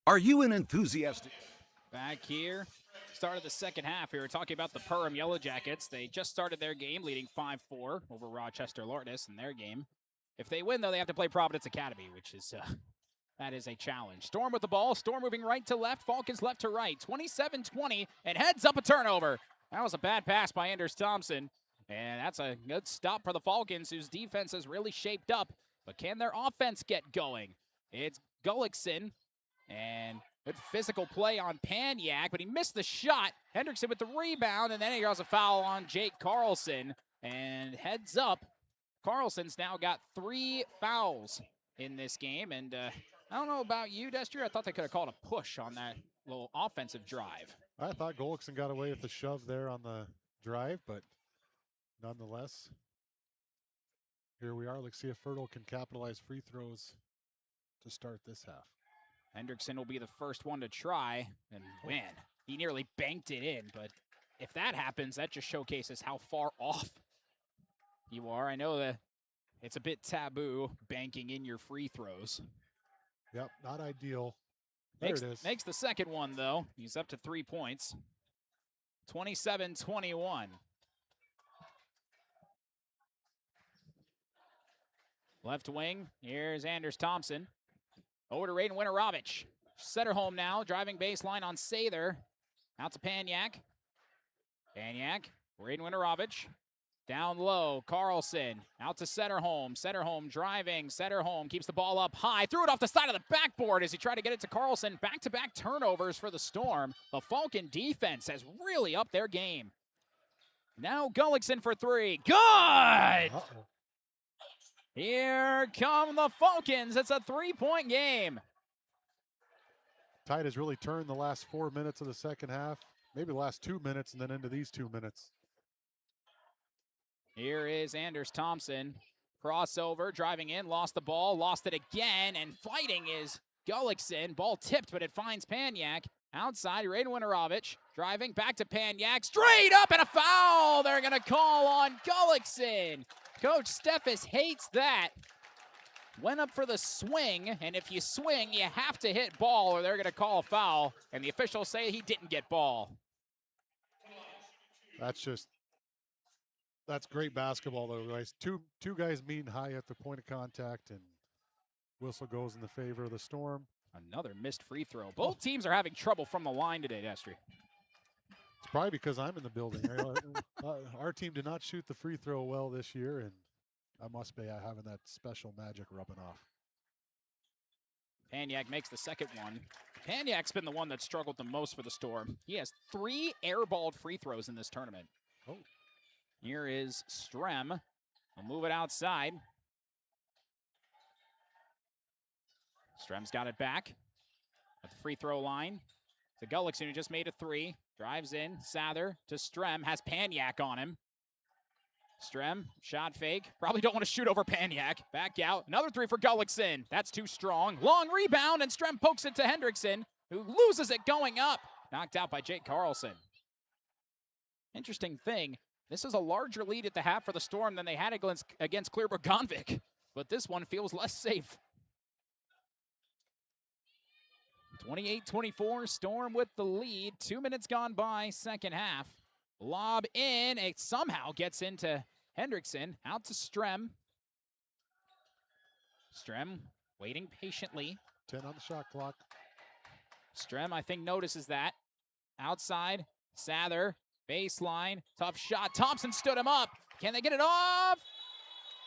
Are you an enthusiast? Back here, start of the second half. We were talking about the Perham Yellow Jackets. They just started their game, leading 5-4 over Rochester Lourdes in their game. If they win, though, they have to play Providence Academy, which is that is a challenge. Storm with the ball. Storm moving right to left. Falcons left to right. 27-20, and heads up a turnover. That was a bad pass by Anders Thompson, and that's a good stop for the Falcons, whose defense has really shaped up. But can their offense get going? It's Gullickson. And good physical play on Paniak, but he missed the shot. Hendrickson with the rebound, and then he draws a foul on Jake Carlson. And heads up, Carlson's now got 3 fouls in this game. And I don't know about you, Destry. I thought they could have called a push on that little offensive drive. I thought Gullickson got away with the shove there on the drive, but nonetheless, here we are. Let's see if Fertile can capitalize free throws to start this half. Hendrickson will be the first one to try, and man, he nearly banked it in, but if that happens, that just showcases how far off you are. I know that it's a bit taboo, banking in your free throws. Yep, not ideal. There it is. Makes the second one, though. He's up to 3 points. 27-21. Left wing, here's Anders Thompson. Over to Raiden Winterovich. Setterholm now, driving baseline on Sather. Out to Paniak. Paniak, Raiden Winterovich. Down low, Carlson. Out to Setterholm. Setterholm driving. Setterholm keeps the ball up high. Threw it off the side of the backboard as he tried to get it to Carlson. Back-to-back turnovers for the Storm. The Falcon defense has really upped their game. Now Gullickson for three. Good! Uh-oh. Here come the Falcons. It's a 3-point game. Tide has really turned the last 4 minutes of the second half, maybe the last 2 minutes, and then into these 2 minutes. Here is Anders Thompson. Crossover, driving in, lost the ball, lost it again, and fighting is Gullickson. Ball tipped, but it finds Paniak. Outside, Raiden Winterovich driving back to Paniak. Straight up and a foul! They're going to call on Gullickson. Coach Steffes hates that. Went up for the swing, and if you swing, you have to hit ball or they're going to call a foul. And the officials say he didn't get ball. That's great basketball, though, guys. Two guys meeting high at the point of contact, and whistle goes in the favor of the Storm. Another missed free throw. Both teams are having trouble from the line today, Destry. It's probably because I'm in the building. Our team did not shoot the free throw well this year, and I must be having that special magic rubbing off. Paniak makes the second one. Paniak's been the one that struggled the most for the Storm. He has 3 airballed free throws in this tournament. Oh. Here is Strem. We'll move it outside. Strem's got it back at the free throw line. To Gullickson, who just made a 3. Drives in. Sather to Strem. Has Paniak on him. Strem, shot fake. Probably don't want to shoot over Paniak. Back out. Another 3 for Gullickson. That's too strong. Long rebound, and Strem pokes it to Hendrickson, who loses it going up. Knocked out by Jake Carlson. Interesting thing, this is a larger lead at the half for the Storm than they had against Clearbrook-Gonvick, but this one feels less safe. 28-24, Storm with the lead. 2 minutes gone by, second half. Lob in, it somehow gets into Hendrickson, out to Strem. Strem waiting patiently. 10 on the shot clock. Strem, I think, notices that. Outside, Sather, baseline, tough shot. Thompson stood him up. Can they get it off?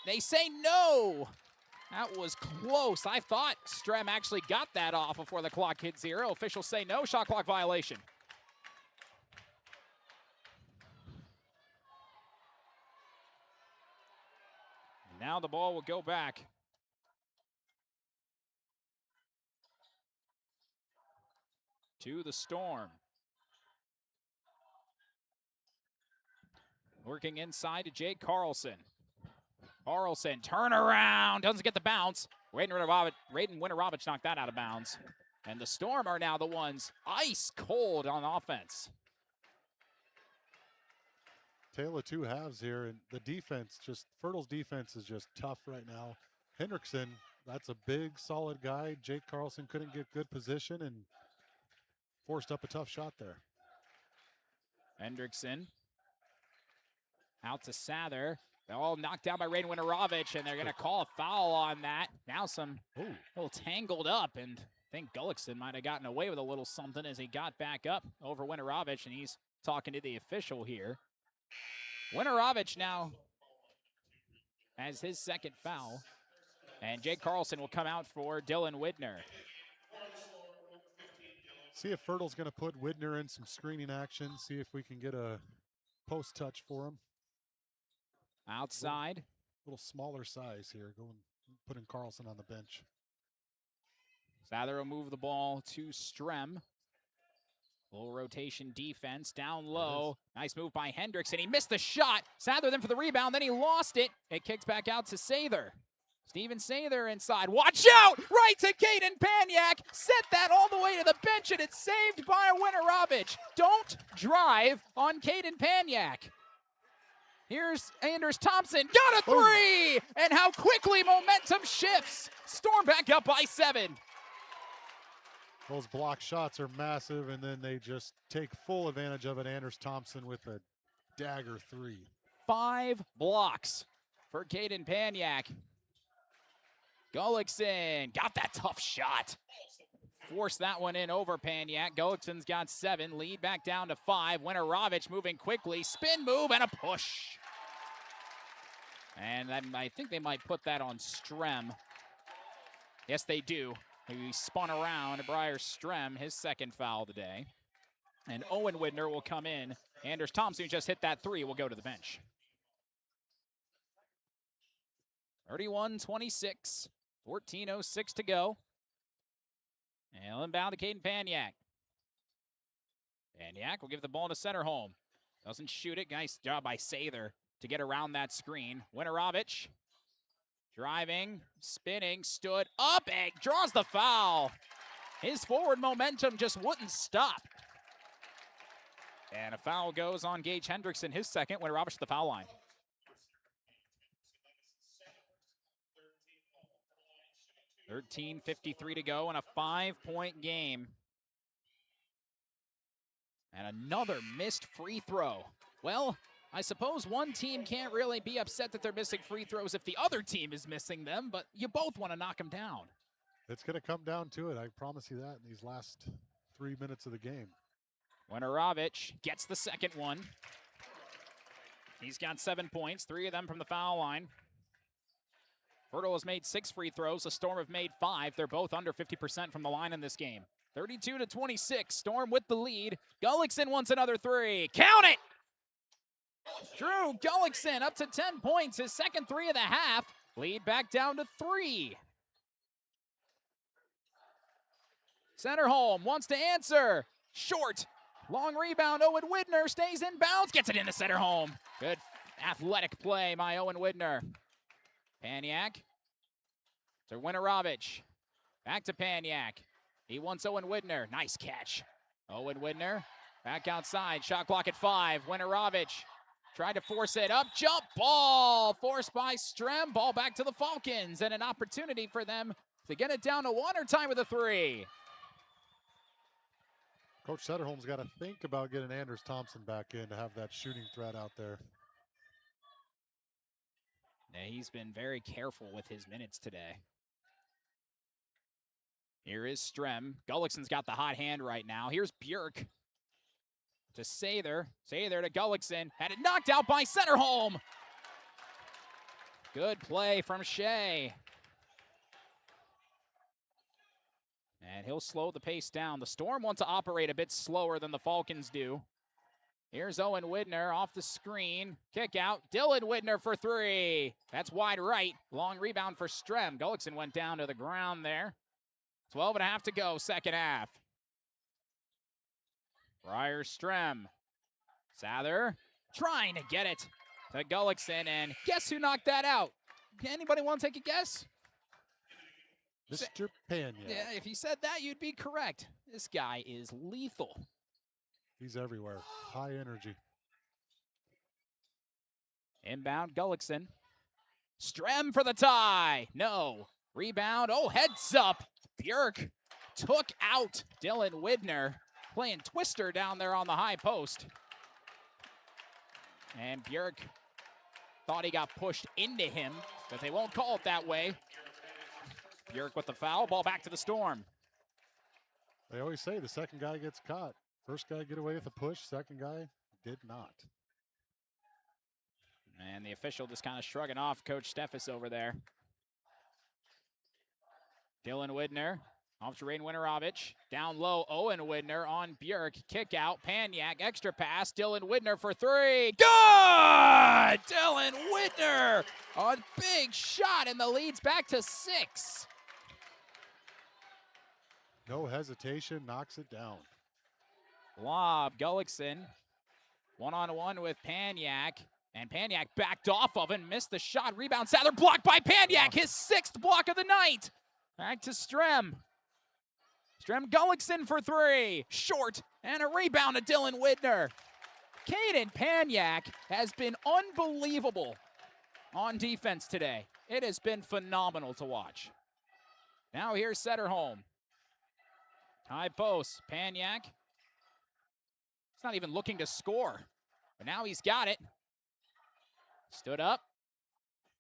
They say no. That was close. I thought Strem actually got that off before the clock hit 0. Officials say no, shot clock violation. Now the ball will go back. To the Storm. Working inside to Jake Carlson. Carlson, turn around, doesn't get the bounce. Raiden Winterovich knocked that out of bounds. And the Storm are now the ones ice cold on offense. Tale of two halves here, and the defense, Fertile's defense is just tough right now. Hendrickson, that's a big, solid guy. Jake Carlson couldn't get good position and forced up a tough shot there. Hendrickson out to Sather. They're all knocked down by Raiden Winterovich, and they're going to call a foul on that. Now a little tangled up, and I think Gullickson might have gotten away with a little something as he got back up over Winterovich, and he's talking to the official here. Winterovich now has his second foul, and Jake Carlson will come out for Dylan Widner. See if Fertile's going to put Widner in some screening action, see if we can get a post touch for him. Outside. Little smaller size here, putting Carlson on the bench. Sather will move the ball to Strem. Little rotation defense down low. Nice move by Hendrickson. He missed the shot. Sather then for the rebound, then he lost it. It kicks back out to Sather. Steven Sather inside. Watch out! Right to Caden Paniak. Set that all the way to the bench, and it's saved by Winterovich. Don't drive on Caden Paniak. Here's Anders Thompson. Got a 3! And how quickly momentum shifts. Storm back up by 7. Those block shots are massive, and then they just take full advantage of it. Anders Thompson with a dagger 3. 5 blocks for Caden Paniak. Gullickson got that tough shot. Forced that one in over Paniak. Gullickson's got 7. Lead back down to 5. Winterovich moving quickly. Spin move and a push. And I think they might put that on Strem. Yes, they do. He spun around. Briar Strem, his second foul today. And Owen Widner will come in. Anders Thompson, who just hit that 3, will go to the bench. 31-26. 14:06 to go. And inbound to Caden Paniak. Paniak will give the ball to Centerholm. Doesn't shoot it. Nice job by Sather to get around that screen. Winterovich driving, spinning, stood up, and draws the foul. His forward momentum just wouldn't stop. And a foul goes on Gage Hendrickson, his second. Winterovich to the foul line. $13:53 to go in a 5-point game. And another missed free throw. Well, I suppose one team can't really be upset that they're missing free throws if the other team is missing them, but you both want to knock them down. It's going to come down to it. I promise you that in these last 3 minutes of the game. Winterovich gets the second one. He's got 7 points, 3 of them from the foul line. Fertile has made 6 free throws. The Storm have made 5. They're both under 50% from the line in this game. 32-26. Storm with the lead. Gullickson wants another 3. Count it! Drew Gullickson up to 10 points. His second 3 of the half. Lead back down to 3. Centerholm wants to answer. Short. Long rebound. Owen Widner stays in bounds. Gets it into Centerholm. Good athletic play by Owen Widner. Paniak to Winterovich. Back to Paniak. He wants Owen Widner. Nice catch. Owen Widner back outside. Shot clock at 5. Winterovich tried to force it up. Jump ball forced by Strem. Ball back to the Falcons. And an opportunity for them to get it down to 1 or tie with a 3. Coach Setterholm's got to think about getting Anders Thompson back in to have that shooting threat out there. Yeah, he's been very careful with his minutes today. Here is Strem. Gullickson's got the hot hand right now. Here's Björk to Sather. Sather to Gullickson. Had it knocked out by Centerholm. Good play from Shea. And he'll slow the pace down. The Storm want to operate a bit slower than the Falcons do. Here's Owen Widner off the screen. Kick out. Dylan Widner for 3. That's wide right. Long rebound for Strem. Gullickson went down to the ground there. 12:30 to go, second half. Briar Strem. Sather trying to get it to Gullickson. And guess who knocked that out? Anybody want to take a guess? Mr. Paniak. Yeah, if you said that, you'd be correct. This guy is lethal. He's everywhere. High energy. Inbound, Gullickson. Strem for the tie. No. Rebound. Oh, heads up. Björk took out Dylan Widner. Playing Twister down there on the high post. And Björk thought he got pushed into him, but they won't call it that way. Björk with the foul. Ball back to the Storm. They always say the second guy gets caught. First guy get away with a push, second guy did not. And the official just kind of shrugging off Coach Steffes over there. Dylan Widner off to Rain Winterovich. Down low, Owen Widner on Björk. Kick out, Paniak, extra pass. Dylan Widner for 3. Good! Dylan Widner! A big shot, and the lead's back to 6. No hesitation, knocks it down. Lob, Gullickson. One-on-one with Paniak. And Paniak backed off of and missed the shot. Rebound, Sather blocked by Paniak. His 6th block of the night. Back to Strem. Strem Gullickson for 3. Short. And a rebound to Dylan Widner. Caden Paniak has been unbelievable on defense today. It has been phenomenal to watch. Now here's Setterholm. High post. Paniak. He's not even looking to score. But now he's got it. Stood up.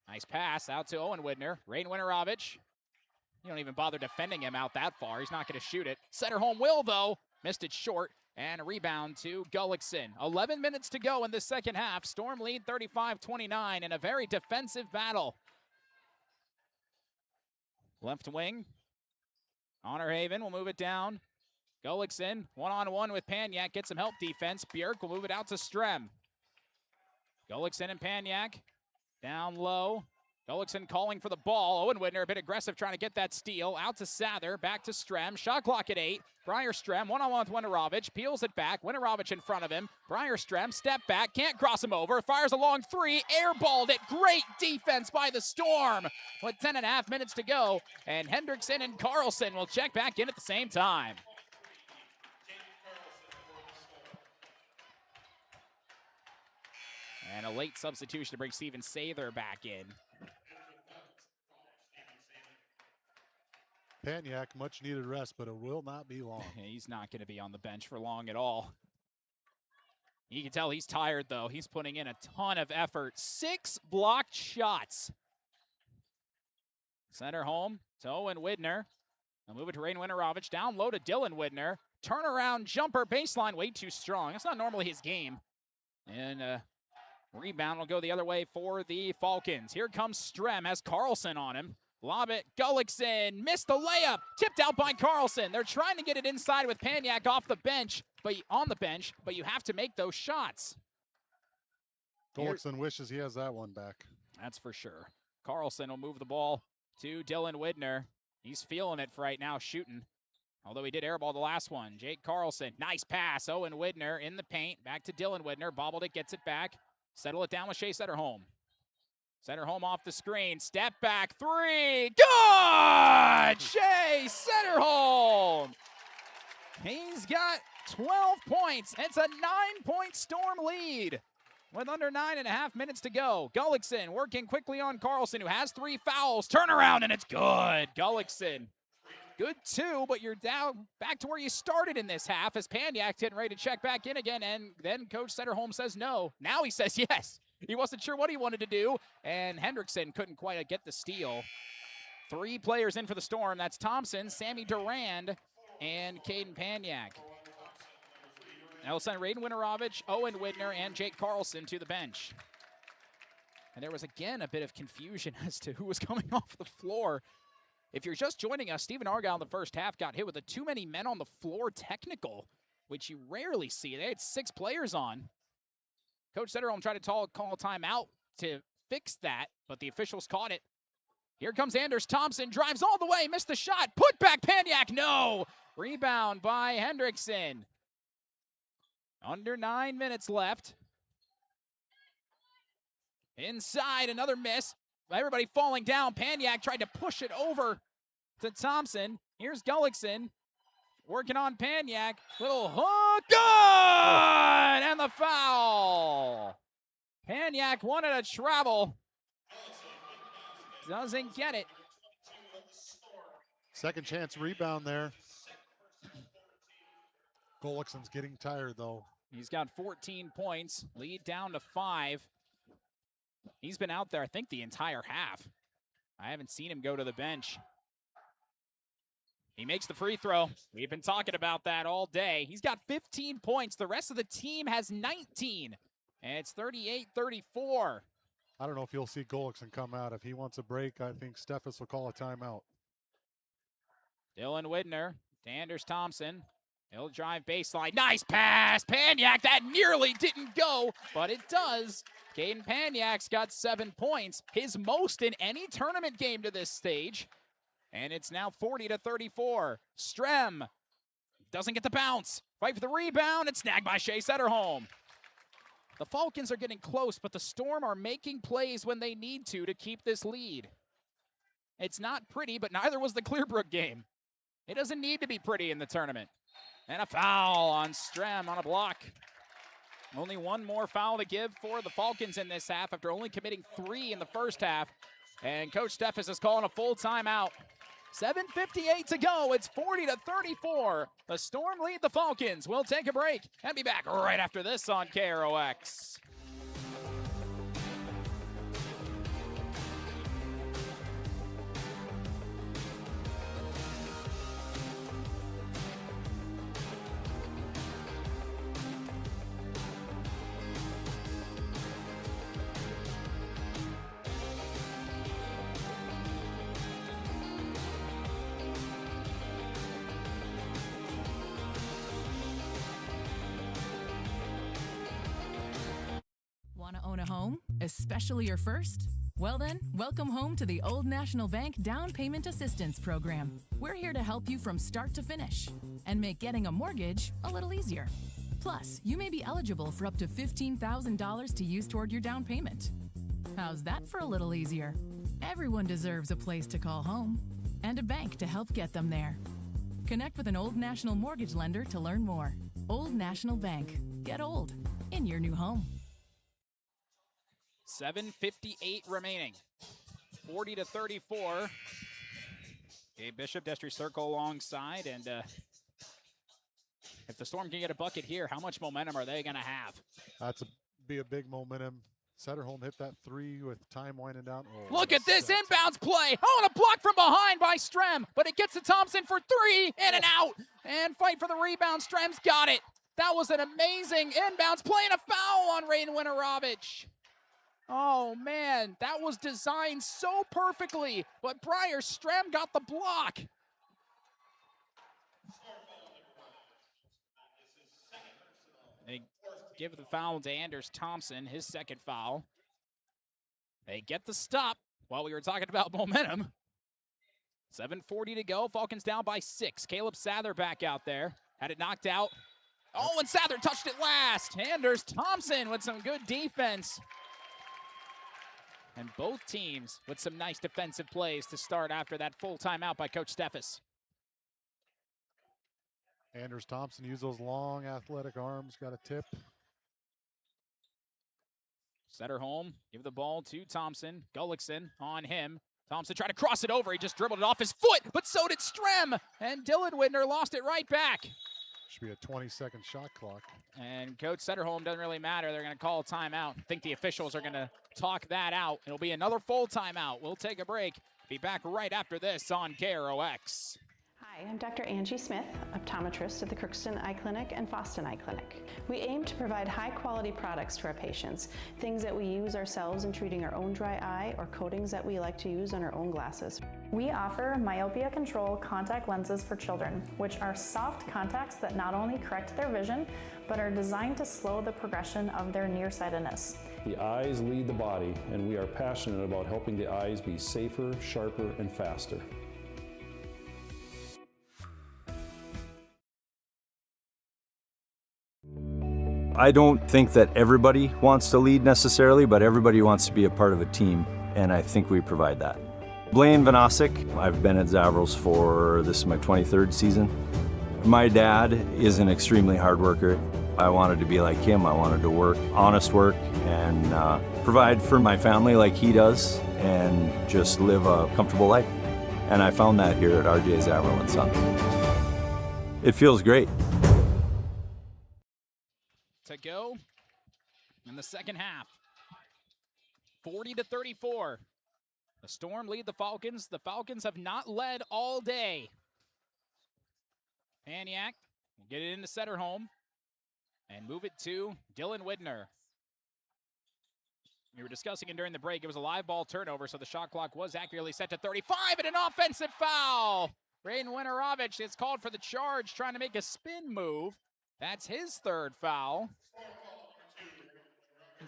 Nice pass out to Owen Widner. Rain Winterovich. You don't even bother defending him out that far. He's not going to shoot it. Setterholm will, though. Missed it short. And a rebound to Gullickson. 11 minutes to go in the second half. Storm lead 35-29 in a very defensive battle. Left wing. Honorhaven will move it down. Gullickson, one-on-one with Paniak. Gets some help defense. Björk will move it out to Strem. Gullickson and Paniak. Down low. Gullickson calling for the ball. Owen Widner a bit aggressive trying to get that steal. Out to Sather. Back to Strem. Shot clock at 8. Briar Strem one-on-one with Winarovich. Peels it back. Winarovich in front of him. Briar Strem step back. Can't cross him over. Fires a long 3. Airballed it. Great defense by the Storm with 10.5 minutes to go. And Hendrickson and Carlson will check back in at the same time. And a late substitution to bring Steven Sather back in. Paniak, much needed rest, but it will not be long. He's not going to be on the bench for long at all. You can tell he's tired, though. He's putting in a ton of effort. 6 blocked shots. Center home to Owen Widner. I'll move it to Rain Winarovich. Down low to Dylan Widner. Turnaround jumper baseline, way too strong. That's not normally his game. And rebound will go the other way for the Falcons. Here comes Strem, has Carlson on him. Lob it, Gullickson, missed the layup, tipped out by Carlson. They're trying to get it inside with Paniak off the bench, but you have to make those shots. Gullickson wishes he has that one back. That's for sure. Carlson will move the ball to Dylan Widner. He's feeling it for right now, shooting. Although he did airball the last one. Jake Carlson, nice pass. Owen Widner in the paint, back to Dylan Widner, bobbled it, gets it back. Settle it down with Shea Setterholm. Setterholm off the screen. Step back 3. Good! Shea Setterholm. He's got 12 points. It's a 9-point Storm lead with under 9.5 minutes to go. Gullickson working quickly on Carlson, who has 3 fouls. Turnaround, and it's good. Gullickson. Good 2, but you're down back to where you started in this half as Paniak getting ready to check back in again, and then Coach Setterholm says no. Now he says yes. He wasn't sure what he wanted to do, and Hendrickson couldn't quite get the steal. 3 players in for the Storm. That's Thompson, Sammy Durand, and Caden Paniak. Now we'll send Raiden Winarovich, Owen Widner, and Jake Carlson to the bench. And there was again a bit of confusion as to who was coming off the floor. If you're just joining us, Stephen-Argyle in the first half got hit with a too many men on the floor technical, which you rarely see. They had 6 players on. Coach Setterholm tried to call a timeout to fix that, but the officials caught it. Here comes Anders Thompson, drives all the way, missed the shot, put back Paniak, no! Rebound by Hendrickson. Under 9 minutes left. Inside, another miss. Everybody falling down. Paniak tried to push it over to Thompson. Here's Gullickson working on Paniak. Little hook. Good! And the foul. Paniak wanted a travel. Doesn't get it. Second chance rebound there. Gullickson's getting tired, though. He's got 14 points. Lead down to 5. He's been out there, I think, the entire half. I haven't seen him go to the bench. He makes the free throw. We've been talking about that all day. He's got 15 points. The rest of the team has 19. And it's 38-34. I don't know if you'll see Gullickson come out. If he wants a break, I think Steffes will call a timeout. Dylan Widner to Anders Thompson. He'll drive baseline. Nice pass. Paniak, that nearly didn't go, but it does. Caden Paniak's got 7 points, his most in any tournament game to this stage. And it's now 40-34. Strem doesn't get the bounce. Fight for the rebound. It's snagged by Shea Setterholm. The Falcons are getting close, but the Storm are making plays when they need to keep this lead. It's not pretty, but neither was the Clearbrook game. It doesn't need to be pretty in the tournament. And a foul on Strem on a block. Only one more foul to give for the Falcons in this half after only committing 3 in the first half. And Coach Steffes is calling a full timeout. 7:58 to go. It's 40-34. The Storm lead the Falcons. We'll take a break and be back right after this on KROX. Especially your first? Well then, welcome home to the Old National Bank Down Payment Assistance Program. We're here to help you from start to finish and make getting a mortgage a little easier. Plus, you may be eligible for up to $15,000 to use toward your down payment. How's that for a little easier? Everyone deserves a place to call home and a bank to help get them there. Connect with an Old National mortgage lender to learn more. Old National Bank. Get old in your new home. 7:58 remaining. 40-34. Gabe Bishop, Destry Circle alongside, and if the Storm can get a bucket here, how much momentum are they going to have? Be a big momentum. Setterholm hit that three with time winding down. Oh, look at this inbounds play. Oh, and a block from behind by Strem, but it gets to Thompson for three, in and out. And fight for the rebound. Strem's got it. That was an amazing inbounds play and a foul on Rain Winterovich. Oh, man, that was designed so perfectly, but Briar Strem got the block. They give the foul to Anders Thompson, his second foul. They get the stop while we were talking about momentum. 7:40 to go. Falcons down by 6. Caleb Sather back out there. Had it knocked out. Oh, and Sather touched it last. Anders Thompson with some good defense. And both teams with some nice defensive plays to start after that full timeout by Coach Steffes. Anders Thompson used those long athletic arms, got a tip. Setterholm, give the ball to Thompson. Gullickson on him. Thompson tried to cross it over. He just dribbled it off his foot, but so did Strem. And Dylan Widner lost it right back. Should be a 20-second shot clock. And Coach Setterholm doesn't really matter. They're going to call a timeout. I think the officials are going to talk that out. It'll be another full timeout. We'll take a break. Be back right after this on KROX. Hi, I'm Dr. Angie Smith, optometrist at the Crookston Eye Clinic and Foston Eye Clinic. We aim to provide high-quality products to our patients, things that we use ourselves in treating our own dry eye or coatings that we like to use on our own glasses. We offer myopia control contact lenses for children, which are soft contacts that not only correct their vision, but are designed to slow the progression of their nearsightedness. The eyes lead the body, and we are passionate about helping the eyes be safer, sharper, and faster. I don't think that everybody wants to lead necessarily, but everybody wants to be a part of a team, and I think we provide that. Blaine Vanosic, I've been at Zavrals for, this is my 23rd season. My dad is an extremely hard worker. I wanted to be like him. I wanted to work, honest work, and provide for my family like he does, and just live a comfortable life. And I found that here at RJ Zavril & Sons. It feels great. To go in the second half. 40-34. The Storm lead the Falcons. The Falcons have not led all day. Paniak will get it into Setterholm and move it to Dylan Widner. We were discussing it during the break. It was a live ball turnover, so the shot clock was accurately set to 35, and an offensive foul. Raiden Winterovich is called for the charge, trying to make a spin move. That's his third foul.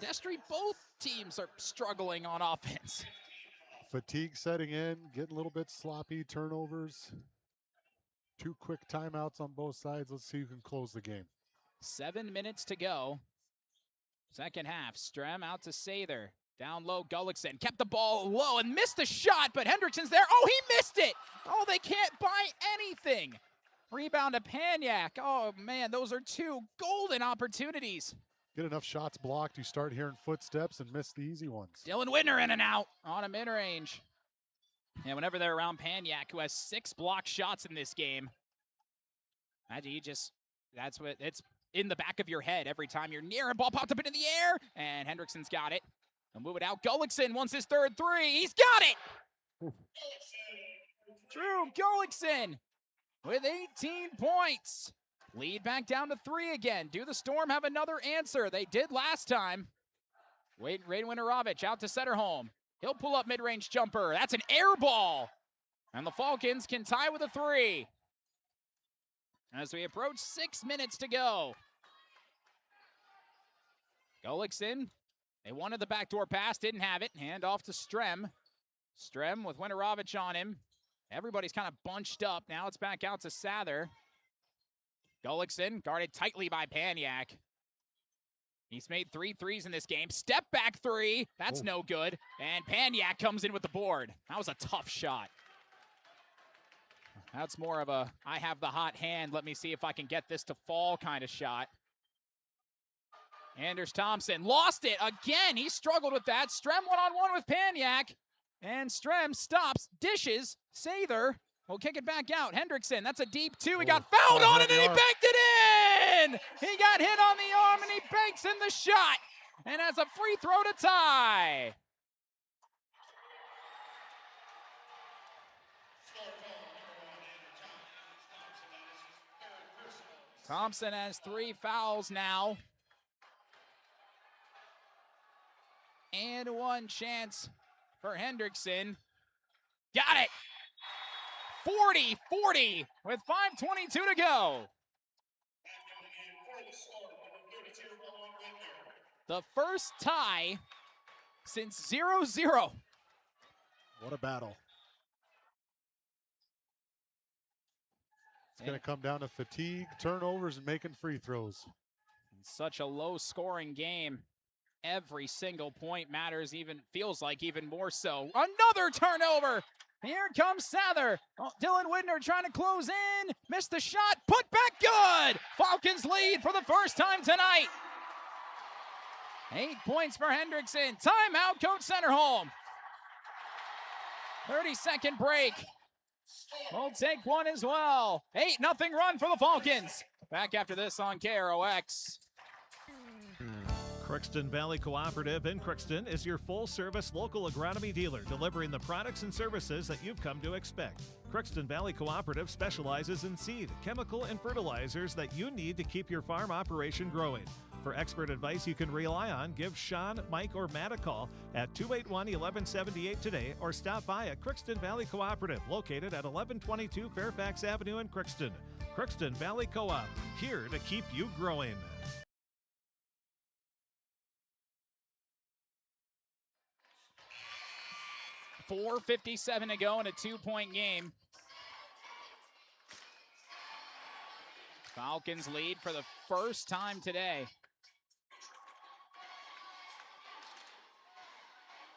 Destry, both teams are struggling on offense. Fatigue setting in, getting a little bit sloppy, turnovers. 2 quick timeouts on both sides. Let's see who can close the game. 7 minutes to go. Second half. Strem out to Sather. Down low, Gullickson kept the ball low and missed the shot, but Hendrickson's there. Oh, he missed it. Oh, they can't buy anything. Rebound to Paniak. Oh, man, those are 2 golden opportunities. Get enough shots blocked, you start hearing footsteps and miss the easy ones. Dylan Widner in and out on a mid-range. And whenever they're around Paniak, who has 6 blocked shots in this game, that's what, it's in the back of your head every time you're near a ball popped up into the air, and Hendrickson's got it. They'll move it out. Gullickson wants his third three. He's got it! Drew Gullickson with 18 points. Lead back down to 3 again. Do the Storm have another answer? They did last time. Raiden Winterovich out to Setterholm. He'll pull up mid-range jumper. That's an air ball. And the Falcons can tie with a 3. As we approach 6 minutes to go. Gullickson They wanted the backdoor pass, didn't have it. Hand off to Strem. Strem with Winterovich on him. Everybody's kind of bunched up. Now it's back out to Sather. Gullickson guarded tightly by Paniak. He's made 3 threes in this game. Step back 3. That's no good. And Paniak comes in with the board. That was a tough shot. That's more of a, I have the hot hand, let me see if I can get this to fall kind of shot. Anders Thompson lost it again. He struggled with that. Strem one-on-one with Paniak. And Strem stops, dishes. Sather will kick it back out. Hendrickson, that's a deep 2. He got fouled on it and he banked it in! He got hit on the arm and he banks in the shot. And has a free throw to tie. Thompson has 3 fouls now. And 1 chance for Hendrickson. Got it! 40-40 with 5:22 to go. The first tie since 0-0. What a battle. It's going to come down to fatigue, turnovers, and making free throws. Such a low-scoring game. Every single point matters, even feels like even more so. Another turnover. Here comes Sather. Oh, Dylan Widner trying to close in. Missed the shot. Put back good. Falcons lead for the first time tonight. 8 points for Hendrickson. Timeout, Coach Centerholm. 30-second break. We'll take one as well. 8-0 run for the Falcons. Back after this on KROX. Crookston Valley Cooperative in Crookston is your full-service local agronomy dealer, delivering the products and services that you've come to expect. Crookston Valley Cooperative specializes in seed, chemical, and fertilizers that you need to keep your farm operation growing. For expert advice you can rely on, give Sean, Mike, or Matt a call at 281-1178 today or stop by at Crookston Valley Cooperative, located at 1122 Fairfax Avenue in Crookston. Crookston Valley Co-op, here to keep you growing. .457 to go in a 2-point game. Falcons lead for the first time today.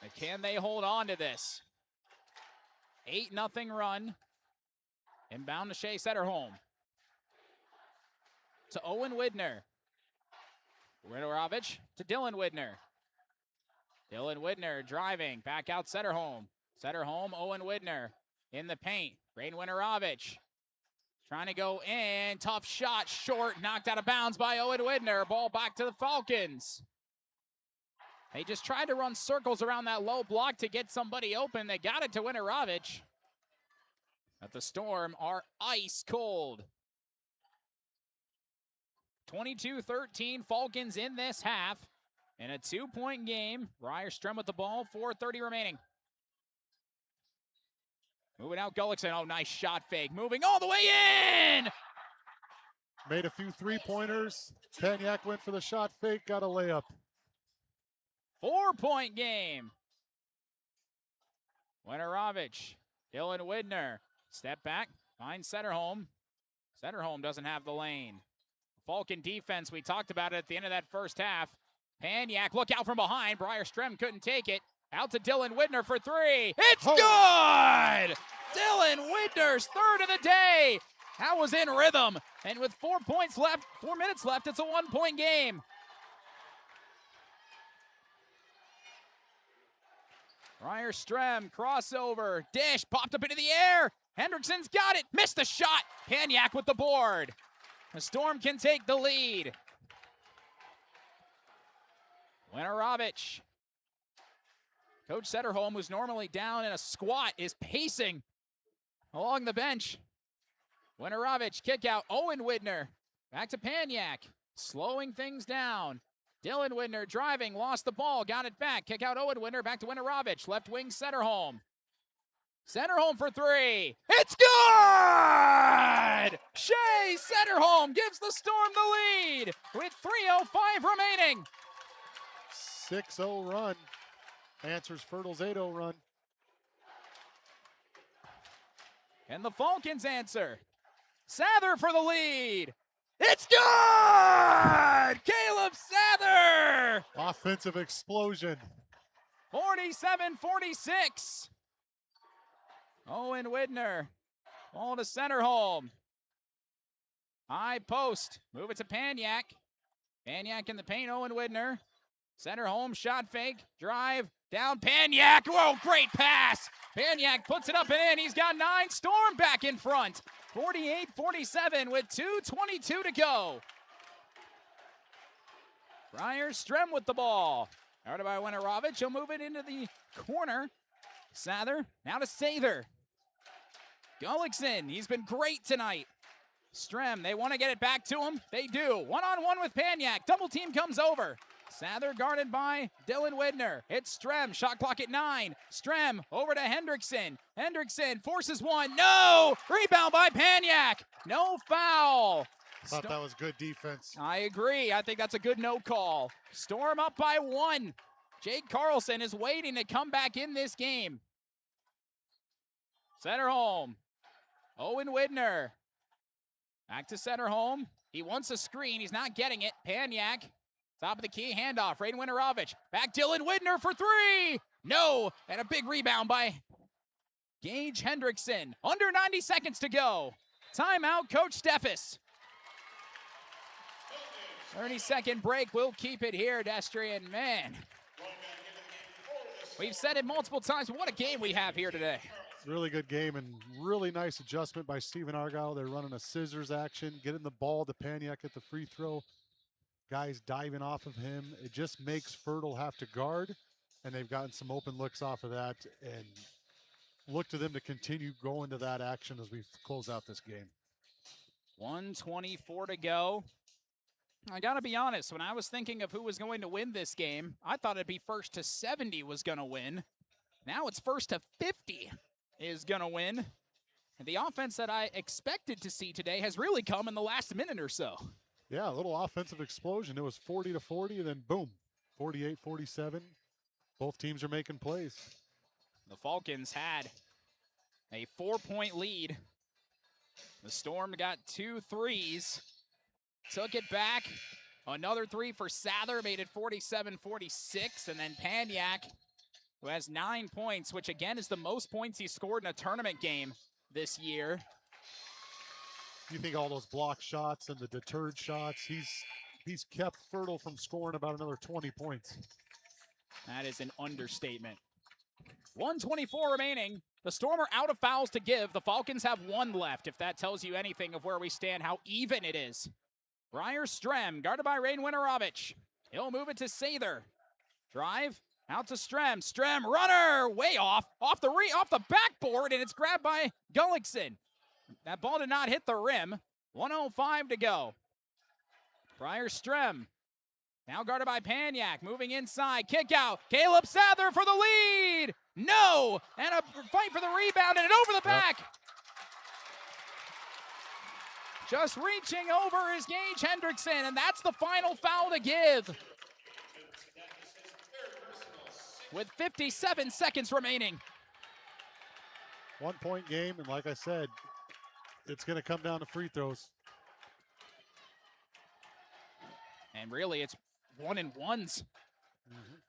But can they hold on to this? 8-0 run. Inbound to Shea Setterholm. To Owen Widner. Winterovich to Dylan Widner. Dylan Widner driving, back out Setterholm. Setterholm, Owen Widner in the paint. Braden Winterovich trying to go in. Tough shot, short, knocked out of bounds by Owen Widner. Ball back to the Falcons. They just tried to run circles around that low block to get somebody open. They got it to Winterovich. But the Storm are ice cold. 22-13 Falcons in this half. In a 2-point game, Ryerstrom with the ball, 4:30 remaining. Moving out Gullickson. Oh, nice shot fake. Moving all the way in! Made a few three-pointers. Paniak went for the shot fake, got a layup. 4-point game. Winterovich, Dylan Widner. Step back, finds Setterholm. Setterholm doesn't have the lane. Falcon defense, we talked about it at the end of that first half. Paniak, look out from behind. Strem couldn't take it. Out to Dylan Widner for 3. It's good! Dylan Widner's third of the day. That was in rhythm. And with 4 minutes left, it's a 1-point game. Ryerstrom, crossover, dish, popped up into the air. Hendrickson's got it, missed the shot. Paniak with the board. The Storm can take the lead. Winterovich. Coach Setterholm, who's normally down in a squat, is pacing along the bench. Winterovich, kick out, Owen Widner. Back to Paniak, slowing things down. Dylan Widner driving, lost the ball, got it back. Kick out Owen Widner, back to Winterovich. Left wing Setterholm. Setterholm for 3. It's good! Shea Setterholm gives the Storm the lead with 3:05 remaining. 6-0 run answers Fertile's 8-0 run. And the Falcons answer. Sather for the lead. It's good! Caleb Sather! Offensive explosion. 47-46. Owen Widner. Ball to Centerholm. High post. Move it to Paniak. Paniak in the paint. Owen Widner. Centerholm. Shot fake. Drive. Down Paniak. Whoa, great pass. Paniak puts it up and in. He's got 9. Storm back in front. 48-47 with 2:22 to go. Briar Strem with the ball. Guarded by Winarovich. He'll move it into the corner. Sather. Now to Sather. Gullickson. He's been great tonight. Strem. They want to get it back to him. They do. One-on-one with Paniak. Double team comes over. Sather guarded by Dylan Widner. It's Strem. Shot clock at 9. Strem over to Hendrickson. Hendrickson forces one. No! Rebound by Paniak. No foul. Thought that was good defense. I agree. I think that's a good no call. Storm up by 1. Jake Carlson is waiting to come back in this game. Centerholm. Owen Widner. Back to Centerholm. He wants a screen. He's not getting it. Paniak. Top of the key, handoff. Rain Winarovich. Back Dylan Widner for 3. No. And a big rebound by Gage Hendrickson. Under 90 seconds to go. Timeout, Coach Steffes. 30-second break. We'll keep it here, Destrian. Man, we've said it multiple times. What a game we have here today. Really good game and really nice adjustment by Stephen-Argyle. They're running a scissors action, getting the ball to Paniak at the free throw. Guys diving off of him. It just makes Fertile have to guard, and they've gotten some open looks off of that, and look to them to continue going to that action as we close out this game. 1:24 to go. I got to be honest, when I was thinking of who was going to win this game, I thought it'd be first to 70 was going to win. Now it's first to 50 is going to win. And the offense that I expected to see today has really come in the last minute or so. Yeah, a little offensive explosion. It was 40-40, and then boom, 48-47. Both teams are making plays. The Falcons had a 4-point lead. The Storm got 2 threes. Took it back. Another 3 for Sather, made it 47-46. And then Paniak, who has 9 points, which again is the most points he scored in a tournament game this year. You think all those block shots and the deterred shots, he's kept Fertile from scoring about another 20 points. That is an understatement. 1:24 remaining. The Storm are out of fouls to give. The Falcons have 1 left, if that tells you anything of where we stand, how even it is. Briar Strem, guarded by Rain Winarovich. He'll move it to Sather. Drive, out to Strem. Strem, runner, way off the backboard, and it's grabbed by Gullickson. That ball did not hit the rim. 1:05 to go. Briar Strem, now guarded by Paniak, moving inside, kick out. Caleb Sather for the lead. No, and a fight for the rebound, and it over the back. Just reaching over is Gage Hendrickson, and that's the final foul to give. With 57 seconds remaining. 1-point game, and like I said, it's going to come down to free throws. And really, it's 1-and-1s.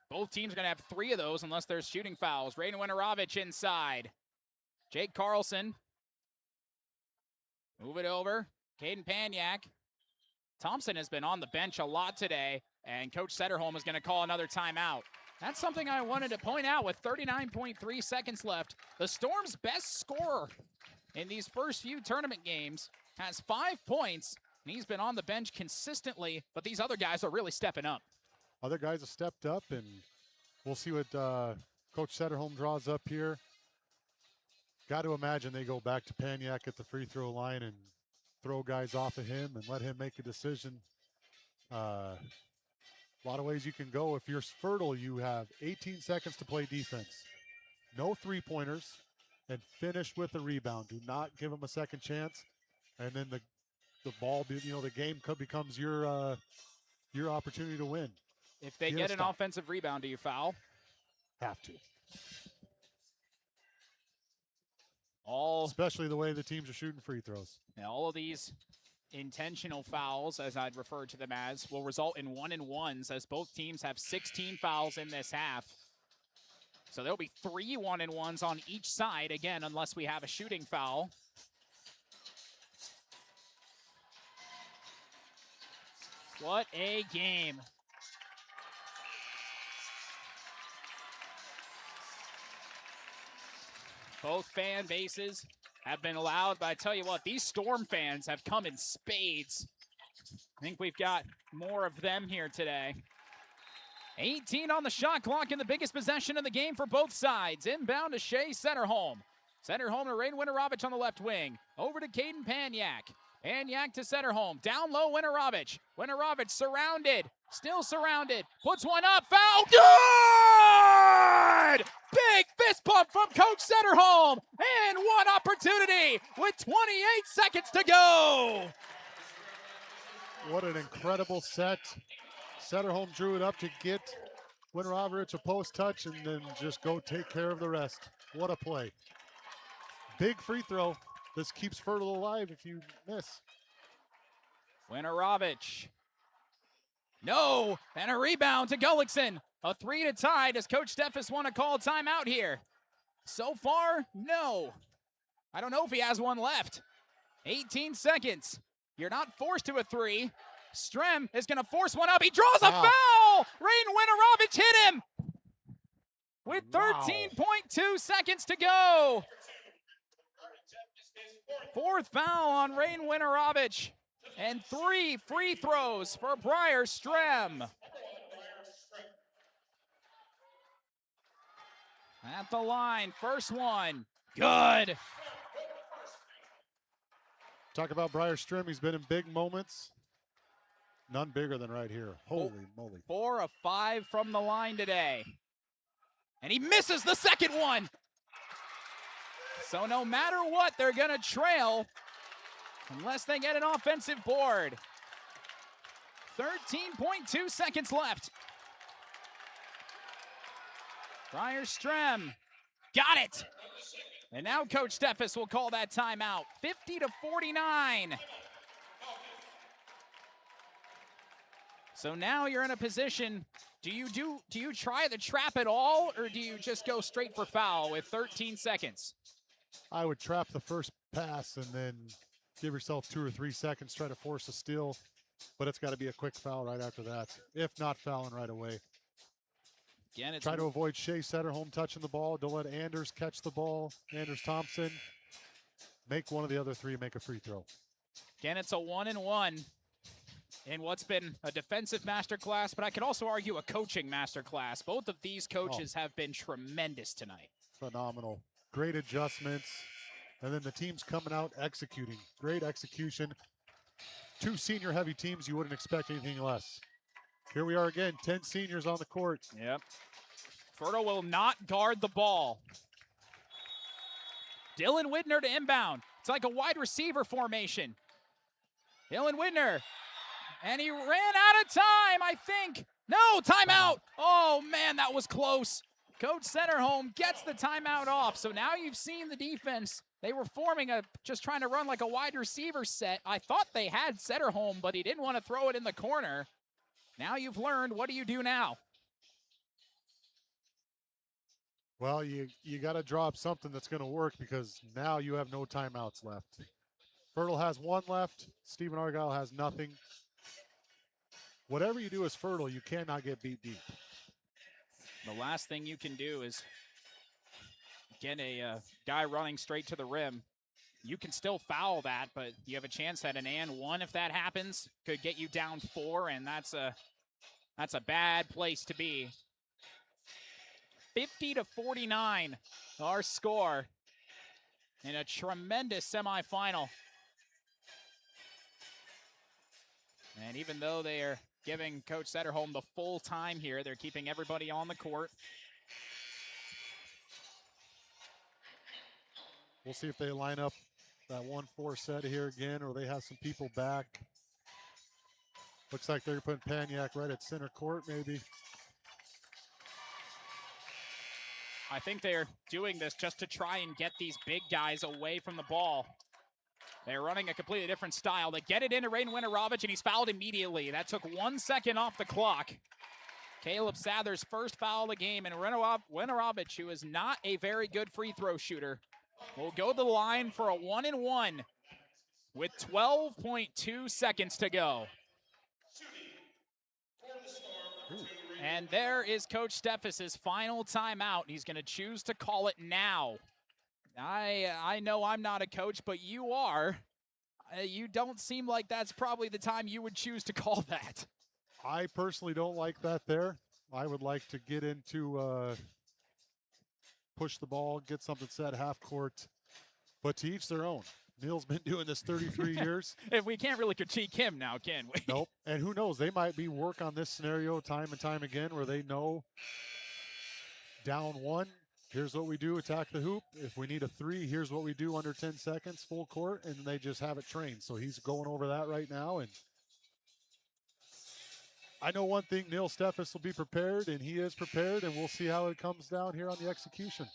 Both teams are going to have 3 of those unless there's shooting fouls. Rain Winarovich inside. Jake Carlson. Move it over. Caden Paniak. Thompson has been on the bench a lot today, and Coach Setterholm is going to call another timeout. That's something I wanted to point out with 39.3 seconds left. The Storm's best scorer in these first few tournament games has 5 points, and he's been on the bench consistently, but these other guys are really stepping up. Other guys have stepped up, and we'll see what Coach Setterholm draws up here. Got to imagine they go back to Paniak at the free throw line and throw guys off of him and let him make a decision. A lot of ways you can go. If you're Fertile, you have 18 seconds to play defense. No three-pointers, and finish with a rebound. Do not give them a second chance. And then the ball, the game becomes your opportunity to win. If they You get gotta an stop. offensive rebound, do you foul? Have to. All, Especially the way the teams are shooting free throws. all of these intentional fouls, as I'd refer to them as, will result in 1-and-1s, as both teams have 16 fouls in this half. So there'll be 3 1-and-1s on each side, again, unless we have a shooting foul. What a game. Both fan bases have been loud, but I tell you what, these Storm fans have come in spades. I think we've got more of them here today. 18 on the shot clock and the biggest possession in the game for both sides. Inbound to Shea Setterholm. Setterholm to Rain Winterovich on the left wing. Over to Caden Panyak. Panyak to Setterholm. Down low, Winterovich. Winterovich surrounded. Still surrounded. Puts one up. Foul. Good! Big fist pump from Coach Setterholm. And one opportunity with 28 seconds to go. What an incredible set. Setterholm drew it up to get Winterovich a post touch and then just go take care of the rest. What a play. Big free throw. This keeps Fertile alive if you miss. Winterovich. No, and a rebound to Gullickson. A 3 to tie. Does Coach Steffes want to call a timeout here? So far, no. I don't know if he has one left. 18 seconds. You're not forced to a 3. Strem is going to force one up. He draws a foul. Rain Winterovich hit him with 13.2 seconds to go. 4th foul on Rain Winterovich. And 3 free throws for Briar Strem. At the line, first one, good. Talk about Briar Strem. He's been in big moments. None bigger than right here. Holy moly. 4 of 5 from the line today. And he misses the second one. So no matter what, they're going to trail unless they get an offensive board. 13.2 seconds left. Briar Strem got it. And now Coach Steffes will call that timeout. 50 to 49. So now you're in a position, do you try the trap at all, or do you just go straight for foul with 13 seconds? I would trap the first pass and then give yourself 2 or 3 seconds, try to force a steal, but it's got to be a quick foul right after that, if not fouling right away. Again, it's try to avoid Shea Setterholm touching the ball. Don't let Anders catch the ball. Anders Thompson. Make one of the other 3 make a free throw. Again, it's a 1-and-1 in what's been a defensive masterclass, but I could also argue a coaching masterclass. Both of these coaches have been tremendous tonight. Phenomenal. Great adjustments. And then the team's coming out executing. Great execution. 2 senior-heavy teams, you wouldn't expect anything less. Here we are again, 10 seniors on the court. Yep. Fertile will not guard the ball. Dylan Widner to inbound. It's like a wide receiver formation. Dylan Widner. And he ran out of time, I think. No, timeout. Oh, man, that was close. Coach Setterholm gets the timeout off. So now you've seen the defense. They were forming just trying to run like a wide receiver set. I thought they had Setterholm, but he didn't want to throw it in the corner. Now you've learned, what do you do now? Well, you got to draw up something that's going to work because now you have no timeouts left. Fertile has 1 left. Stephen-Argyle has nothing. Whatever you do as Fertile, you cannot get beat deep. The last thing you can do is get a guy running straight to the rim. You can still foul that, but you have a chance at an and 1 if that happens. Could get you down 4, and that's a bad place to be. 50 to 49, our score in a tremendous semifinal. And even though they are giving Coach Setterholm the full time here, they're keeping everybody on the court. We'll see if they line up that 1-4 set here again, or they have some people back. Looks like they're putting Paniak right at center court, maybe. I think they're doing this just to try and get these big guys away from the ball. They're running a completely different style. They get it into Rain Winterovich, and he's fouled immediately. That took 1 second off the clock. Caleb Sather's first foul of the game, and Winterovich, who is not a very good free throw shooter, will go to the line for a 1-and-1 with 12.2 seconds to go. And there is Coach Steffes' final timeout. He's going to choose to call it now. I know I'm not a coach, but you are. You don't seem like that's probably the time you would choose to call that. I personally don't like that there. I would like to get into push the ball, get something set half court, but to each their own. Neil's been doing this 33 years. And we can't really critique him now, can we? Nope. And who knows? They might be work on this scenario time and time again where they know down one, here's what we do, attack the hoop. If we need a three, here's what we do under 10 seconds, full court, and they just have it trained. So he's going over that right now. And I know one thing, Neil Steffes will be prepared, and he is prepared, and we'll see how it comes down here on the execution.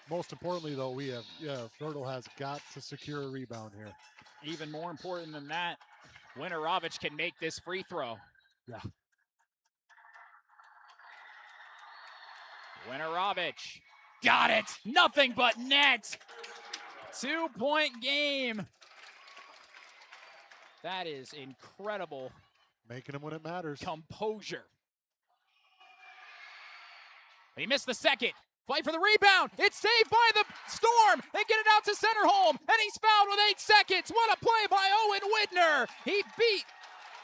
Most importantly, though, Fertile has got to secure a rebound here. Even more important than that, Winterovich can make this free throw. Yeah. Winterovich, got it! Nothing but net! 2-point game. That is incredible. Making them when it matters. Composure. But he missed the second. Fight for the rebound. It's saved by the Storm. They get it out to Centerholm, and he's fouled with 8 seconds. What a play by Owen Widner. He beat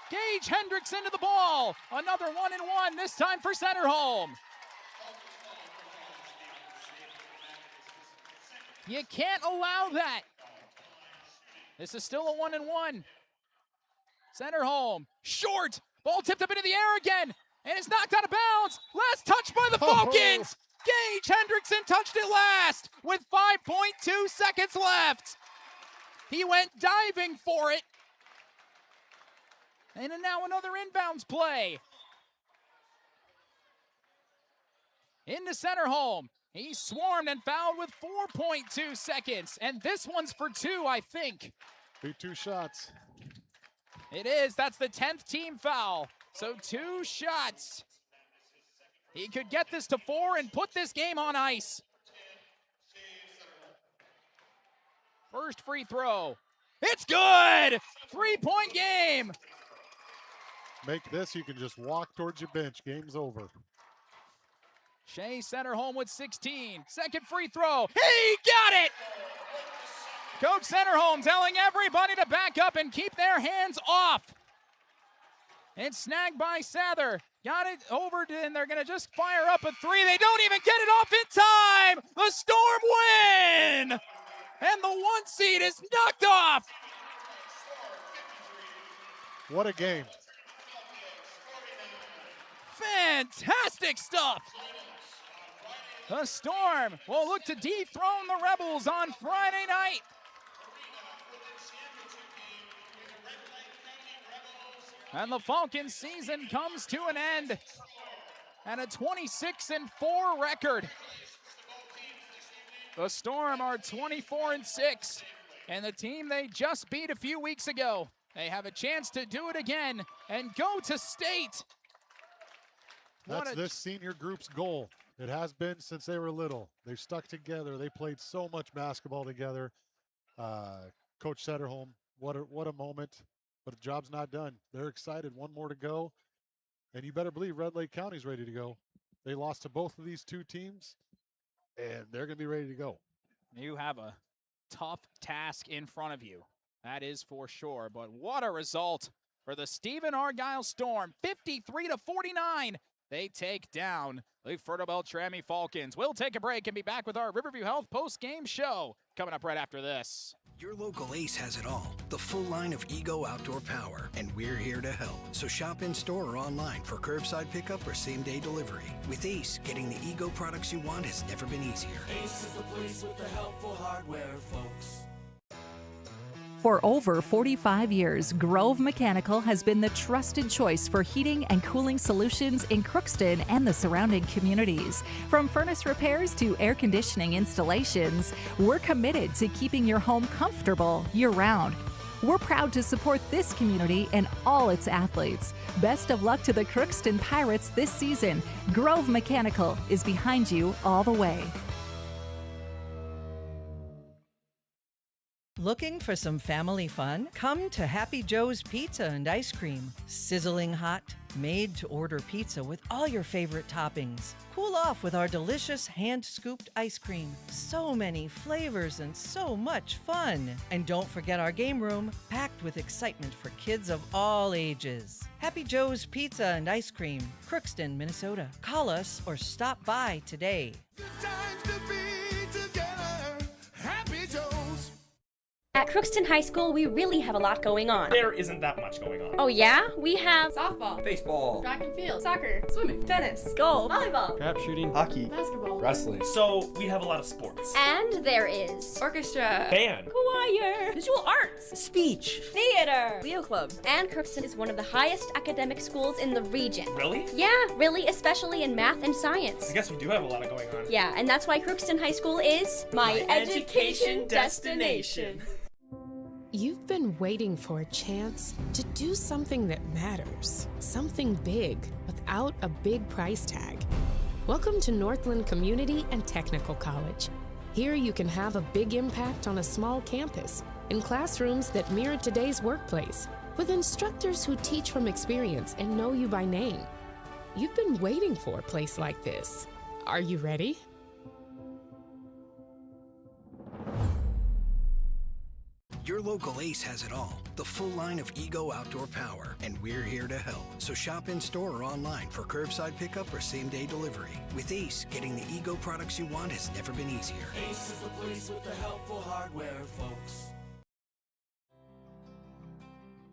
Gage Hendricks into the ball. Another 1-and-1, this time for Centerholm. You can't allow that. This is still a 1-and-1. Centerholm, short. Ball tipped up into the air again, and it's knocked out of bounds. Last touch by the Falcons. Gage Hendrickson touched it last with 5.2 seconds left. He went diving for it. And now another inbounds play. Into Centerholm. He swarmed and fouled with 4.2 seconds. And this one's for 2, I think. Be 2 shots. It is. That's the 10th team foul. So 2 shots. He could get this to 4 and put this game on ice. First free throw. It's good! 3-point game. Make this, you can just walk towards your bench. Game's over. Shea Centerholm with 16. Second free throw. He got it! Coach Centerholm telling everybody to back up and keep their hands off. It's snagged by Sather. Got it over, and they're going to just fire up a 3. They don't even get it off in time. The Storm win! And the 1 seed is knocked off. What a game. Fantastic stuff. The Storm will look to dethrone the Rebels on Friday night. And the Falcons season comes to an end at a 26-4 record. The Storm are 24-6, and the team they just beat a few weeks ago, they have a chance to do it again and go to state. That's this senior group's goal. It has been since they were little. They've stuck together. They played so much basketball together. Coach Centerholm, what a moment. But the job's not done. They're excited. 1 more to go. And you better believe Red Lake County's ready to go. They lost to both of these 2 teams, and they're going to be ready to go. You have a tough task in front of you. That is for sure. But what a result for the Stephen-Argyle Storm. 53-49. They take down the Fertile-Beltrami Falcons. We'll take a break and be back with our Riverview Health post-game show coming up right after this. Your local Ace has it all, the full line of Ego outdoor power, and we're here to help. So shop in store or online for curbside pickup or same-day delivery. With Ace, getting the Ego products you want has never been easier. Ace is the place with the helpful hardware, folks. For over 45 years, Grove Mechanical has been the trusted choice for heating and cooling solutions in Crookston and the surrounding communities. From furnace repairs to air conditioning installations, we're committed to keeping your home comfortable year-round. We're proud to support this community and all its athletes. Best of luck to the Crookston Pirates this season. Grove Mechanical is behind you all the way. Looking for some family fun? Come to Happy Joe's Pizza and Ice Cream. Sizzling hot, made-to-order pizza with all your favorite toppings. Cool off with our delicious hand-scooped ice cream. So many flavors and so much fun. And don't forget our game room, packed with excitement for kids of all ages. Happy Joe's Pizza and Ice Cream, Crookston, Minnesota. Call us or stop by today. Times to be together. Happy Joe's. At Crookston High School, we really have a lot going on. There isn't that much going on. Oh yeah? We have softball, baseball, track and field, soccer, swimming, tennis, golf, volleyball, crap shooting, hockey, basketball, wrestling. So we have a lot of sports. and there is orchestra, Band, choir, visual arts, speech, theater, Leo Club. And Crookston is one of the highest academic schools in the region. Really? Yeah, really, especially in math and science. I guess we do have a lot of going on. Yeah, and that's why Crookston High School is my education destination. You've been waiting for a chance to do something that matters, something big, without a big price tag. Welcome to Northland Community and Technical College. Here you can have a big impact on a small campus, in classrooms that mirror today's workplace, with instructors who teach from experience and know you by name. You've been waiting for a place like this. Are you ready? Your local Ace has it all, the full line of Ego outdoor power, and we're here to help. So shop in-store or online for curbside pickup or same-day delivery. With Ace, getting the Ego products you want has never been easier. Ace is the place with the helpful hardware, folks.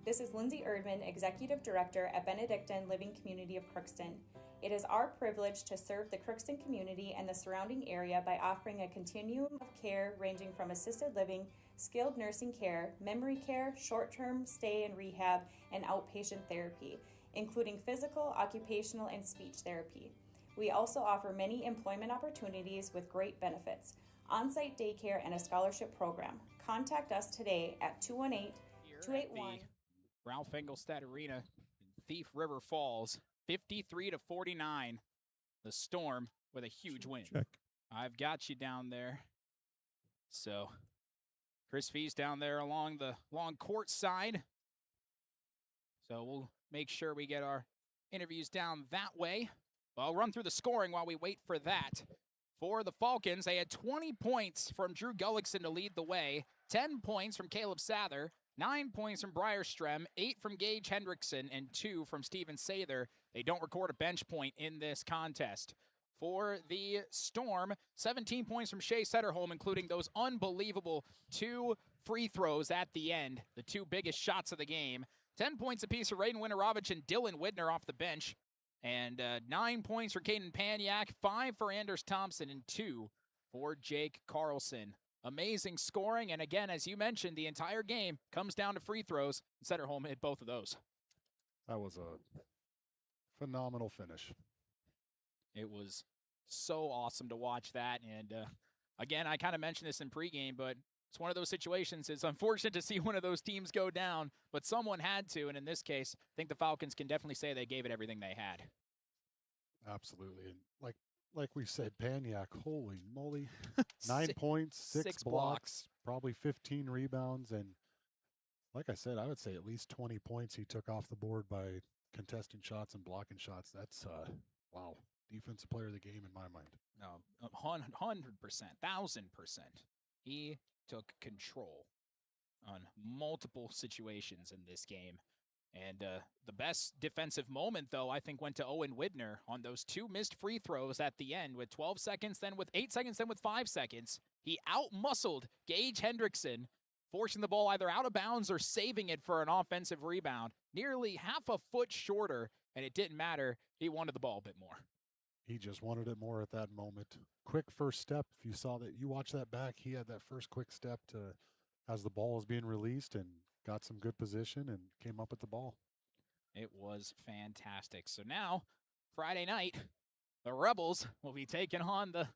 This is Lindsay Erdman, Executive Director at Benedictine Living Community of Crookston. It is our privilege to serve the Crookston community and the surrounding area by offering a continuum of care ranging from assisted living, skilled nursing care, memory care, short-term stay and rehab, and outpatient therapy, including physical, occupational, and speech therapy. We also offer many employment opportunities with great benefits, on-site daycare, and a scholarship program. Contact us today at 218-281. Ralph Engelstad Arena in Thief River Falls, 53-49. The Storm with a huge win. Check. I've got you down there. So Chris Fee's down there along the long court side. So we'll make sure we get our interviews down that way. Well, I'll run through the scoring while we wait for that. For the Falcons, they had 20 points from Drew Gullickson to lead the way, 10 points from Caleb Sather, 9 points from Briar Strem, 8 from Gage Hendrickson, and 2 from Steven Sather. They don't record a bench point in this contest. For the Storm, 17 points from Shea Setterholm, including those unbelievable 2 free throws at the end, the 2 biggest shots of the game. 10 points apiece for Raiden Winterovich and Dylan Widner off the bench. And 9 points for Caden Paniak, 5 for Anders Thompson, and 2 for Jake Carlson. Amazing scoring, and again, as you mentioned, the entire game comes down to free throws. Setterholm hit both of those. That was a phenomenal finish. It was so awesome to watch that, and again, I kind of mentioned this in pregame, but it's one of those situations. It's unfortunate to see one of those teams go down, but someone had to, and in this case, I think the Falcons can definitely say they gave it everything they had. Absolutely, and like we said, Paniak, holy moly, 9 points, 6 blocks, probably 15 rebounds, and like I said, I would say at least 20 points he took off the board by contesting shots and blocking shots. That's wow, defensive player of the game in my mind. No, 100%, 1,000%. He took control on multiple situations in this game. And the best defensive moment, though, I think went to Owen Widner on those 2 missed free throws at the end with 12 seconds, then with 8 seconds, then with 5 seconds. He out-muscled Gage Hendrickson, forcing the ball either out of bounds or saving it for an offensive rebound. Nearly half a foot shorter, and it didn't matter. He wanted the ball a bit more. He just wanted it more at that moment. Quick first step. If you saw that, you watch that back, he had that first quick step to as the ball was being released and got some good position and came up with the ball. It was fantastic. So now, Friday night, the Rebels will be taking on the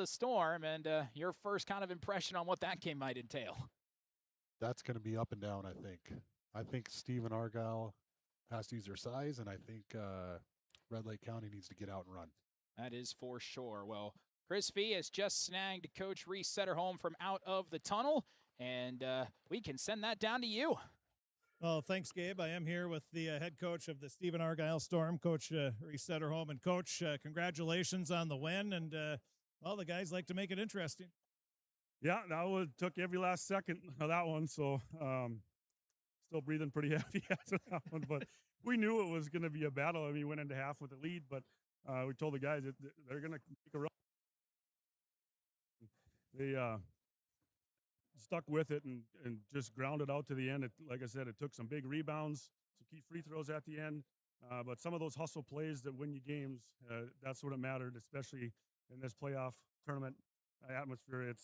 Storm, and your first kind of impression on what that game might entail. That's going to be up and down, I think. I think Stephen-Argyle has to use their size, and I think Red Lake County needs to get out and run. That is for sure. Well, Chris Fee has just snagged Coach Reese Setterholm from out of the tunnel, and we can send that down to you. Well, thanks, Gabe. I am here with the head coach of the Stephen-Argyle Storm, Coach Reese Setterholm. And, Coach, congratulations on the win. And, well, the guys like to make it interesting. Yeah, that took every last second of that one. So still breathing pretty heavy after that one. But we knew it was going to be a battle. I mean, we went into half with a lead, but we told the guys that they're going to take a run. They stuck with it and just grounded out to the end. Like I said, it took some big rebounds, some key free throws at the end. But some of those hustle plays that win you games, that's what it mattered, especially in this playoff tournament atmosphere.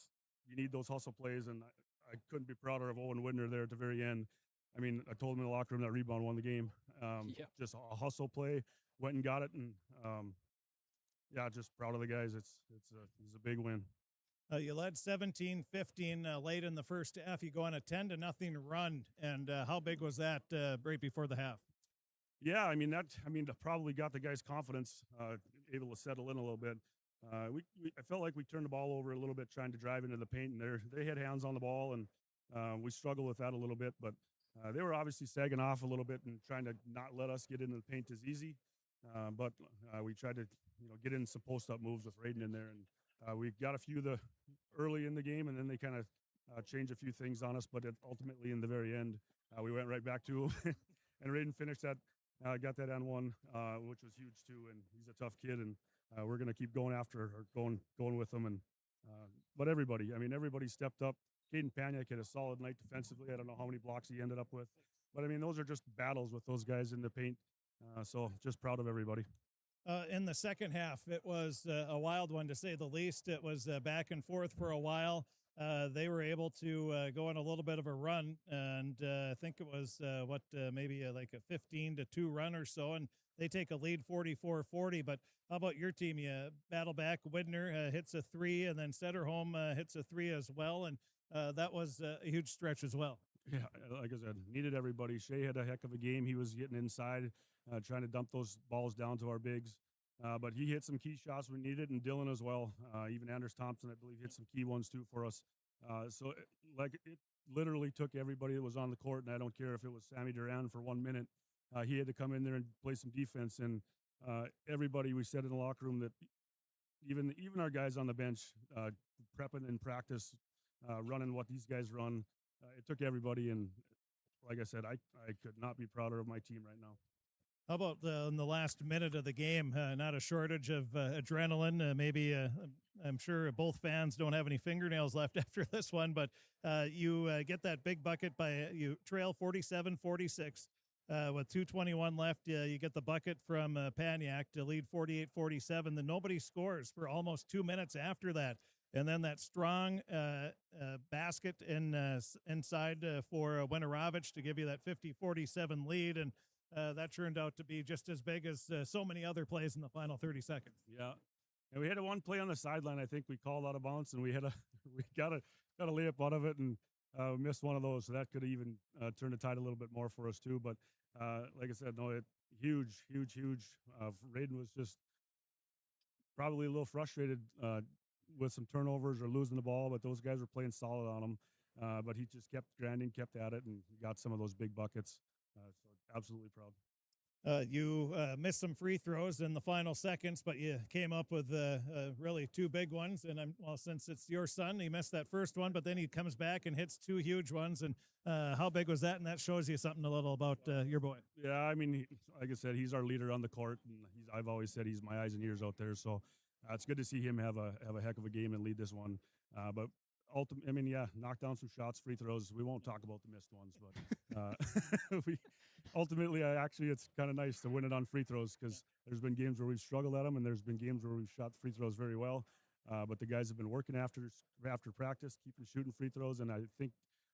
You need those hustle plays, and I couldn't be prouder of Owen Widner there at the very end. I mean, I told him in the locker room that rebound won the game. Just a hustle play, went and got it, and just proud of the guys. It's a big win. You led 17-15 late in the first half. You go on a 10-0 run, and how big was that right before the half? Yeah, I mean that probably got the guys' confidence, able to settle in a little bit. I felt like we turned the ball over a little bit, trying to drive into the paint, and they had hands on the ball, and we struggled with that a little bit. But they were obviously sagging off a little bit and trying to not let us get into the paint as easy. But we tried to get in some post-up moves with Raiden in there, and we got a few early in the game, and then they kind of changed a few things on us. But ultimately, in the very end, we went right back to him, and Raiden finished that, got that on one, which was huge too. And he's a tough kid, and we're going to keep going after or going with him. And but everybody stepped up. Caden Paniak had a solid night defensively. I don't know how many blocks he ended up with, but I mean those are just battles with those guys in the paint. So just proud of everybody. In the second half, it was a wild one, to say the least. It was back and forth for a while. They were able to go on a little bit of a run, and I think it was maybe like a 15-2 run or so, and they take a lead 44-40. But how about your team? You battle back. Widner hits a three, and then Setterholm hits a three as well, and that was a huge stretch as well. Yeah, like I said, needed everybody. Shea had a heck of a game. He was getting inside, trying to dump those balls down to our bigs. But he hit some key shots we needed, and Dylan as well. Even Anders Thompson, I believe, hit some key ones too for us. So it literally took everybody that was on the court, and I don't care if it was Sammy Duran for 1 minute. He had to come in there and play some defense, and everybody, we said in the locker room that even our guys on the bench, prepping in practice, running what these guys run, it took everybody, and like I said, I could not be prouder of my team right now. How about in the last minute of the game? Not a shortage of adrenaline. Maybe I'm sure both fans don't have any fingernails left after this one, but you get that big bucket you trail 47-46 with 2:21 left. You get the bucket from Paniak to lead 48-47. Then nobody scores for almost 2 minutes after that. And then that strong basket inside for Winarovich to give you that 50-47 lead. And that turned out to be just as big as so many other plays in the final 30 seconds. Yeah. And we had one play on the sideline. I think we called out of bounds, and we got a layup out of it, and missed one of those. So that could have even turned the tide a little bit more for us too. But like I said, huge. Raiden was just probably a little frustrated with some turnovers or losing the ball, but those guys were playing solid on him. But he just kept grinding, kept at it, and got some of those big buckets. So absolutely proud. You missed some free throws in the final seconds, but you came up with really two big ones. And since it's your son, he missed that first one, but then he comes back and hits two huge ones. And how big was that? And that shows you something a little about your boy. Yeah, I mean, like I said, he's our leader on the court, and I've always said he's my eyes and ears out there. So it's good to see him have a heck of a game and lead this one. But ultimately, knock down some shots, free throws. We won't talk about the missed ones, but it's kind of nice to win it on free throws, because there's been games where we've struggled at them, and there's been games where we've shot free throws very well. but the guys have been working after practice, keeping shooting free throws, and I think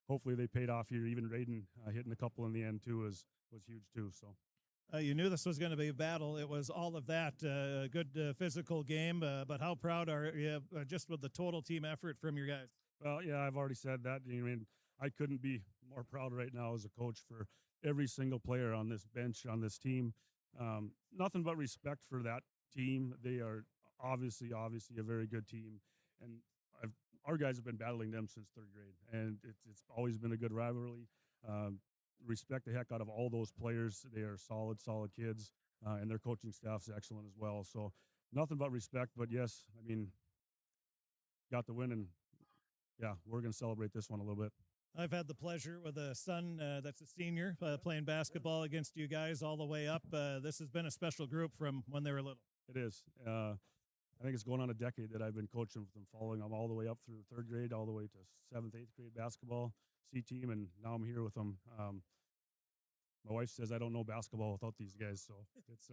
hopefully they paid off here. Even Raiden hitting a couple in the end too was huge too. So. You knew this was going to be a battle. It was all of that. A good physical game, but how proud are you just with the total team effort from your guys? Well, yeah, I've already said that. I mean, I couldn't be more proud right now as a coach for every single player on this bench, on this team. Nothing but respect for that team. They are obviously a very good team, and our guys have been battling them since third grade, and it's always been a good rivalry. Respect the heck out of all those players. They are solid kids, and their coaching staff's excellent as well. So nothing but respect. But yes, I mean, got the win, and yeah, we're going to celebrate this one a little bit. I've had the pleasure with a son that's a senior playing basketball against you guys all the way up. This has been a special group from when they were little. It is. I think it's going on a decade that I've been coaching with them, following them all the way up through third grade, all the way to 7th, 8th grade basketball, C team, and now I'm here with them. My wife says I don't know basketball without these guys, so it's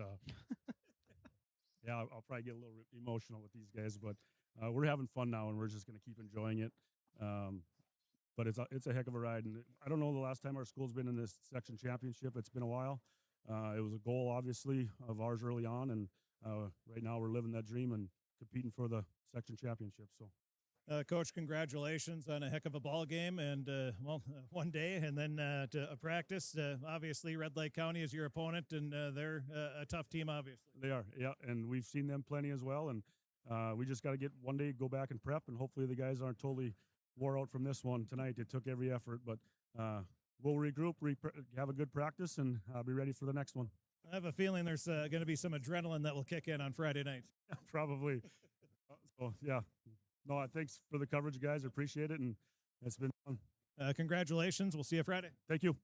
yeah, I'll probably get a little emotional with these guys, but we're having fun now, and we're just going to keep enjoying it. But it's a heck of a ride, and I don't know the last time our school's been in this section championship. It's been a while. It was a goal, obviously, of ours early on, and right now we're living that dream and competing for the section championship. So. Coach, congratulations on a heck of a ball game, and one day, and then to a practice. Obviously, Red Lake County is your opponent, and they're a tough team. Obviously, they are. Yeah, and we've seen them plenty as well. And we just got to get one day, go back and prep, and hopefully the guys aren't totally wore out from this one tonight. It took every effort, but we'll regroup, have a good practice, and be ready for the next one. I have a feeling there's going to be some adrenaline that will kick in on Friday night. Probably. So yeah. No, thanks for the coverage, guys. I appreciate it, and it's been fun. Congratulations. We'll see you Friday. Thank you.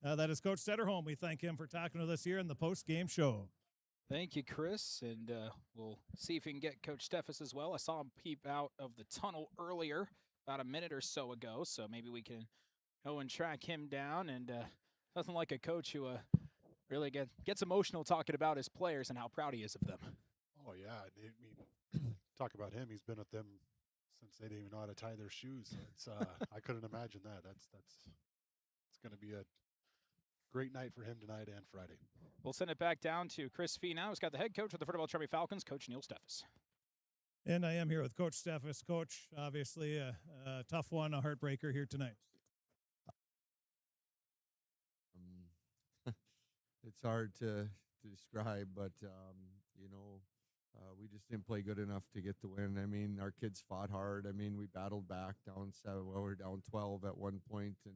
That is Coach Sederholm. We thank him for talking with us here in the post-game show. Thank you, Chris, and we'll see if we can get Coach Steffes as well. I saw him peep out of the tunnel earlier, about a minute or so ago, so maybe we can go and track him down. And nothing like a coach who really gets emotional talking about his players and how proud he is of them. Oh, yeah. I mean, talk about him. He's been with them since they didn't even know how to tie their shoes. It's I couldn't imagine that. It's going to be a great night for him tonight and Friday. We'll send it back down to Chris Fee now. He's got the head coach of the Fertile-Beltrami Falcons, Coach Neil Steffes. And I am here with Coach Steffes. Coach, obviously a tough one, a heartbreaker here tonight. It's hard to describe, but you know, we just didn't play good enough to get the win. I mean, our kids fought hard. I mean, we battled back down 7. Well, we were down 12 at one point, and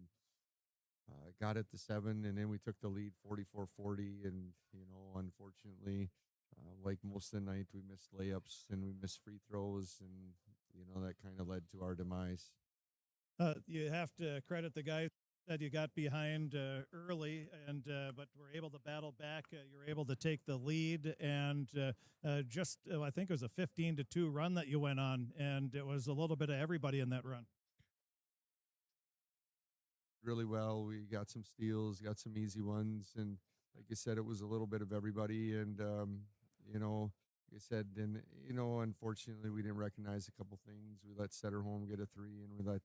got it to 7, and then we took the lead 44-40. And you know, unfortunately, like most of the night, we missed layups and we missed free throws, and you know that kind of led to our demise. You have to credit the guys that you got behind early, and but were able to battle back. You're able to take the lead, and just I think it was a 15-2 run that you went on, and it was a little bit of everybody in that run. Really well. We got some steals, got some easy ones, and like I said, it was a little bit of everybody. And you know, like I said, and you know, unfortunately, we didn't recognize a couple things. We let Sederholm get a 3, and we let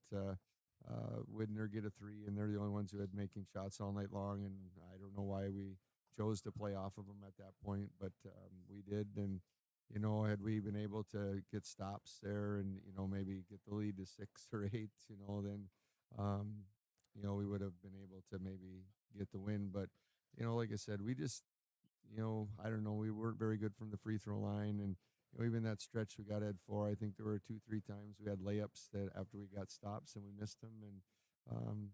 Widner get a 3, and they're the only ones who had making shots all night long. And I don't know why we chose to play off of them at that point, but we did. And you know, had we been able to get stops there, and you know, maybe get the lead to 6 or 8, you know, then you know, we would have been able to maybe get the win. But you know, like I said, we just, you know, I don't know, we weren't very good from the free throw line. And you know, even that stretch we got at 4, I think there were 2-3 times we had layups that after we got stops and we missed them. And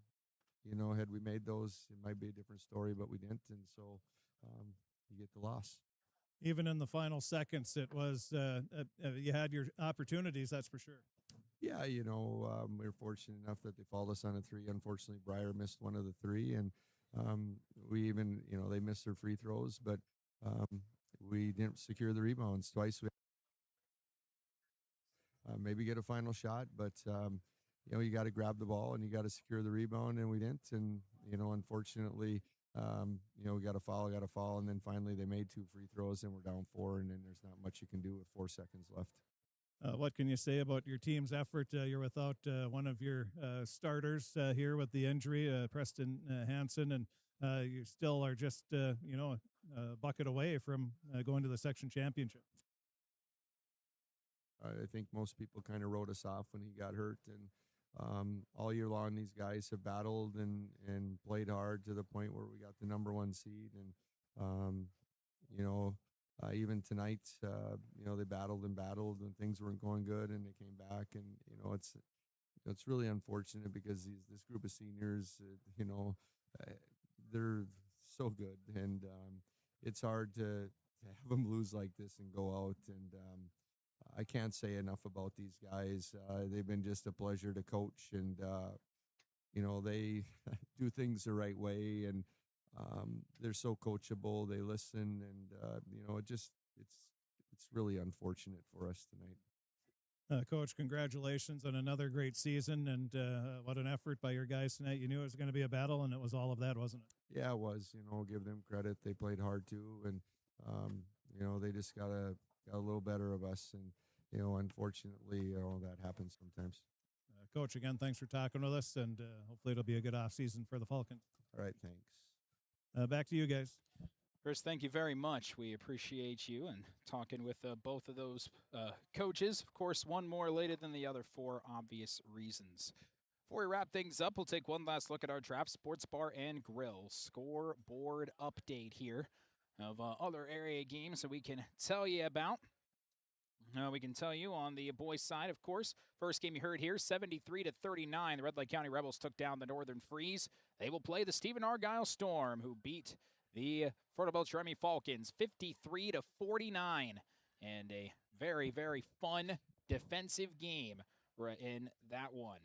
you know, had we made those, it might be a different story, but we didn't. And so you get the loss. Even in the final seconds, it was you had your opportunities, that's for sure. Yeah, you know, we were fortunate enough that they fouled us on a 3. Unfortunately, Breyer missed one of the 3, and we even, you know, they missed their free throws, but we didn't secure the rebounds twice. We maybe get a final shot, but you know, you got to grab the ball and you got to secure the rebound, and we didn't. And you know, unfortunately, you know, we got a foul, and then finally they made 2 free throws, and we're down 4, and then there's not much you can do with 4 seconds left. What can you say about your team's effort? You're without one of your starters here with the injury, Preston Hansen, and you still are just, a bucket away from going to the section championship. I think most people kind of wrote us off when he got hurt, and all year long these guys have battled and played hard to the point where we got the number 1 seed, and even tonight, they battled and battled when things weren't going good, and they came back, and it's really unfortunate because this group of seniors, they're so good, and it's hard to have them lose like this and go out, and I can't say enough about these guys. They've been just a pleasure to coach, and they do things the right way, and they're so coachable. They listen, and it's really unfortunate for us tonight. Coach, congratulations on another great season, and what an effort by your guys tonight. You knew it was going to be a battle, and it was all of that, wasn't it? Yeah, it was. Give them credit. They played hard too, and they just got a little better of us, and unfortunately, that happens sometimes. Coach, again, thanks for talking with us, and hopefully it'll be a good off season for the Falcons. All right, thanks. Back to you guys. Chris, thank you very much. We appreciate you and talking with both of those coaches. Of course, one more later than the other for obvious reasons. Before we wrap things up, we'll take one last look at our Draft Sports Bar and Grill scoreboard update here of other area games that we can tell you about. We can tell you on the boys' side, of course, first game you heard here, 73-39. The Red Lake County Rebels took down the Northern Freeze. They will play the Stephen-Argyle Storm, who beat the Fertile-Beltrami Falcons 53-49. And a very, very fun defensive game in that one.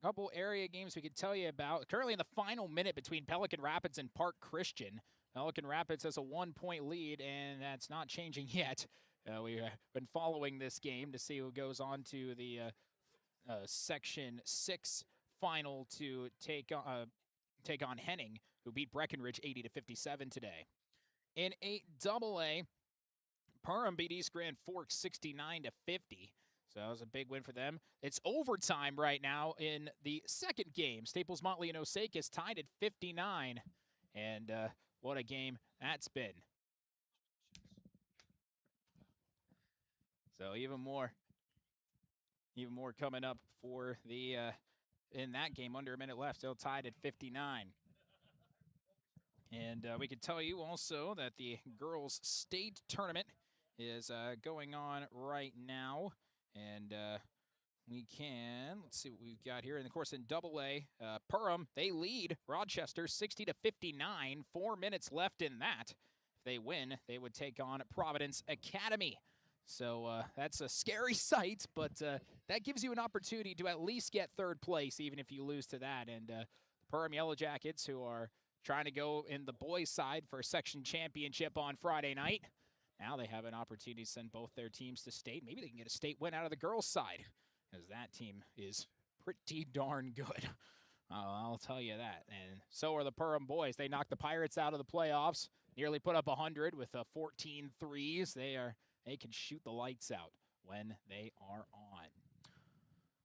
A couple area games we could tell you about. Currently in the final minute between Pelican Rapids and Park Christian. Pelican Rapids has a 1-point lead, and that's not changing yet. We've been following this game to see who goes on to the Section 6 final to take on Henning, who beat Breckenridge 80-57 today. In 8AA, Perham beat East Grand Forks 69-50. So that was a big win for them. It's overtime right now in the second game. Staples Motley and Osaka is tied at 59. And what a game that's been. So even more coming up for the in that game. Under a minute left, still tied at 59. And we could tell you also that the girls' state tournament is going on right now. And let's see what we've got here. And, of course, in AA, Perham, they lead Rochester 60-59. 4 minutes left in that. If they win, they would take on Providence Academy. So that's a scary sight, but that gives you an opportunity to at least get third place, even if you lose to that. And the Perham Yellow Jackets, who are trying to go in the boys' side for a section championship on Friday night, now they have an opportunity to send both their teams to state. Maybe they can get a state win out of the girls' side, because that team is pretty darn good. I'll tell you that. And so are the Perham boys. They knocked the Pirates out of the playoffs, nearly put up 100 with 14 threes. They can shoot the lights out when they are on.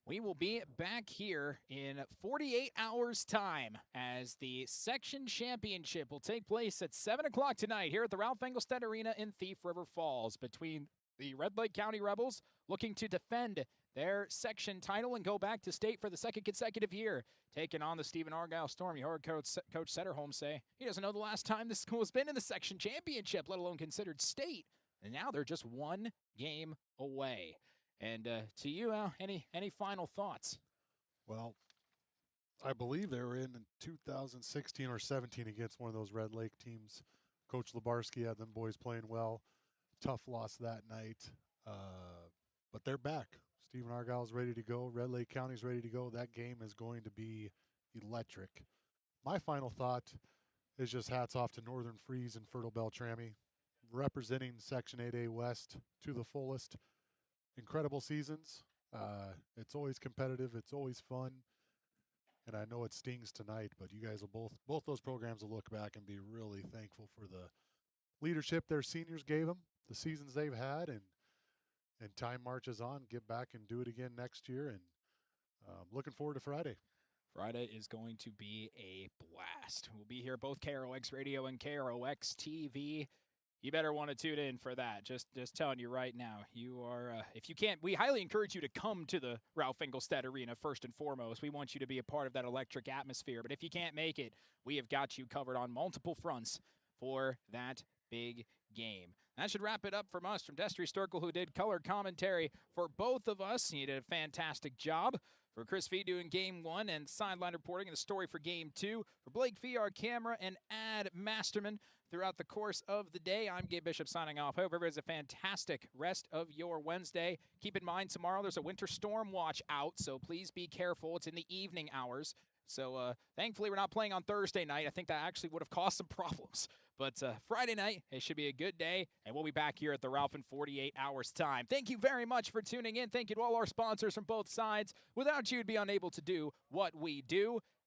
We will be back here in 48 hours' time as the section championship will take place at 7 o'clock tonight here at the Ralph Engelstad Arena in Thief River Falls between the Red Lake County Rebels looking to defend their section title and go back to state for the second consecutive year, taking on the Stephen-Argyle Storm. You heard Coach Setterholm say he doesn't know the last time this school has been in the section championship, let alone considered state. And now they're just one game away. And to you, Al, any final thoughts? Well, I believe they were in 2016 or 17 against one of those Red Lake teams. Coach Lebarski had them boys playing well. Tough loss that night. But they're back. Stephen-Argyle's ready to go. Red Lake County's ready to go. That game is going to be electric. My final thought is just hats off to Northern Freeze and Fertile-Beltrami, representing Section 8A West to the fullest. Incredible seasons. It's always competitive. It's always fun. And I know it stings tonight, but you guys will both those programs will look back and be really thankful for the leadership their seniors gave them, the seasons they've had, and and time marches on. Get back and do it again next year, and looking forward to Friday. Friday is going to be a blast. We'll be here both KROX Radio and KROX TV. You better want to tune in for that. Just telling you right now. You are, if you can't, we highly encourage you to come to the Ralph Engelstad Arena first and foremost. We want you to be a part of that electric atmosphere. But if you can't make it, we have got you covered on multiple fronts for that big game. That should wrap it up from us, from Destry Sturkle, who did color commentary for both of us. He did a fantastic job. For Chris Fee doing Game 1 and sideline reporting and the story for Game 2. For Blake Fee, our camera and ad masterman throughout the course of the day, I'm Gabe Bishop signing off. Hope everybody has a fantastic rest of your Wednesday. Keep in mind, tomorrow there's a winter storm watch out, so please be careful. It's in the evening hours. So thankfully we're not playing on Thursday night. I think that actually would have caused some problems. But Friday night, it should be a good day, and we'll be back here at the Ralph in 48 hours time. Thank you very much for tuning in. Thank you to all our sponsors from both sides. Without you, we'd be unable to do what we do.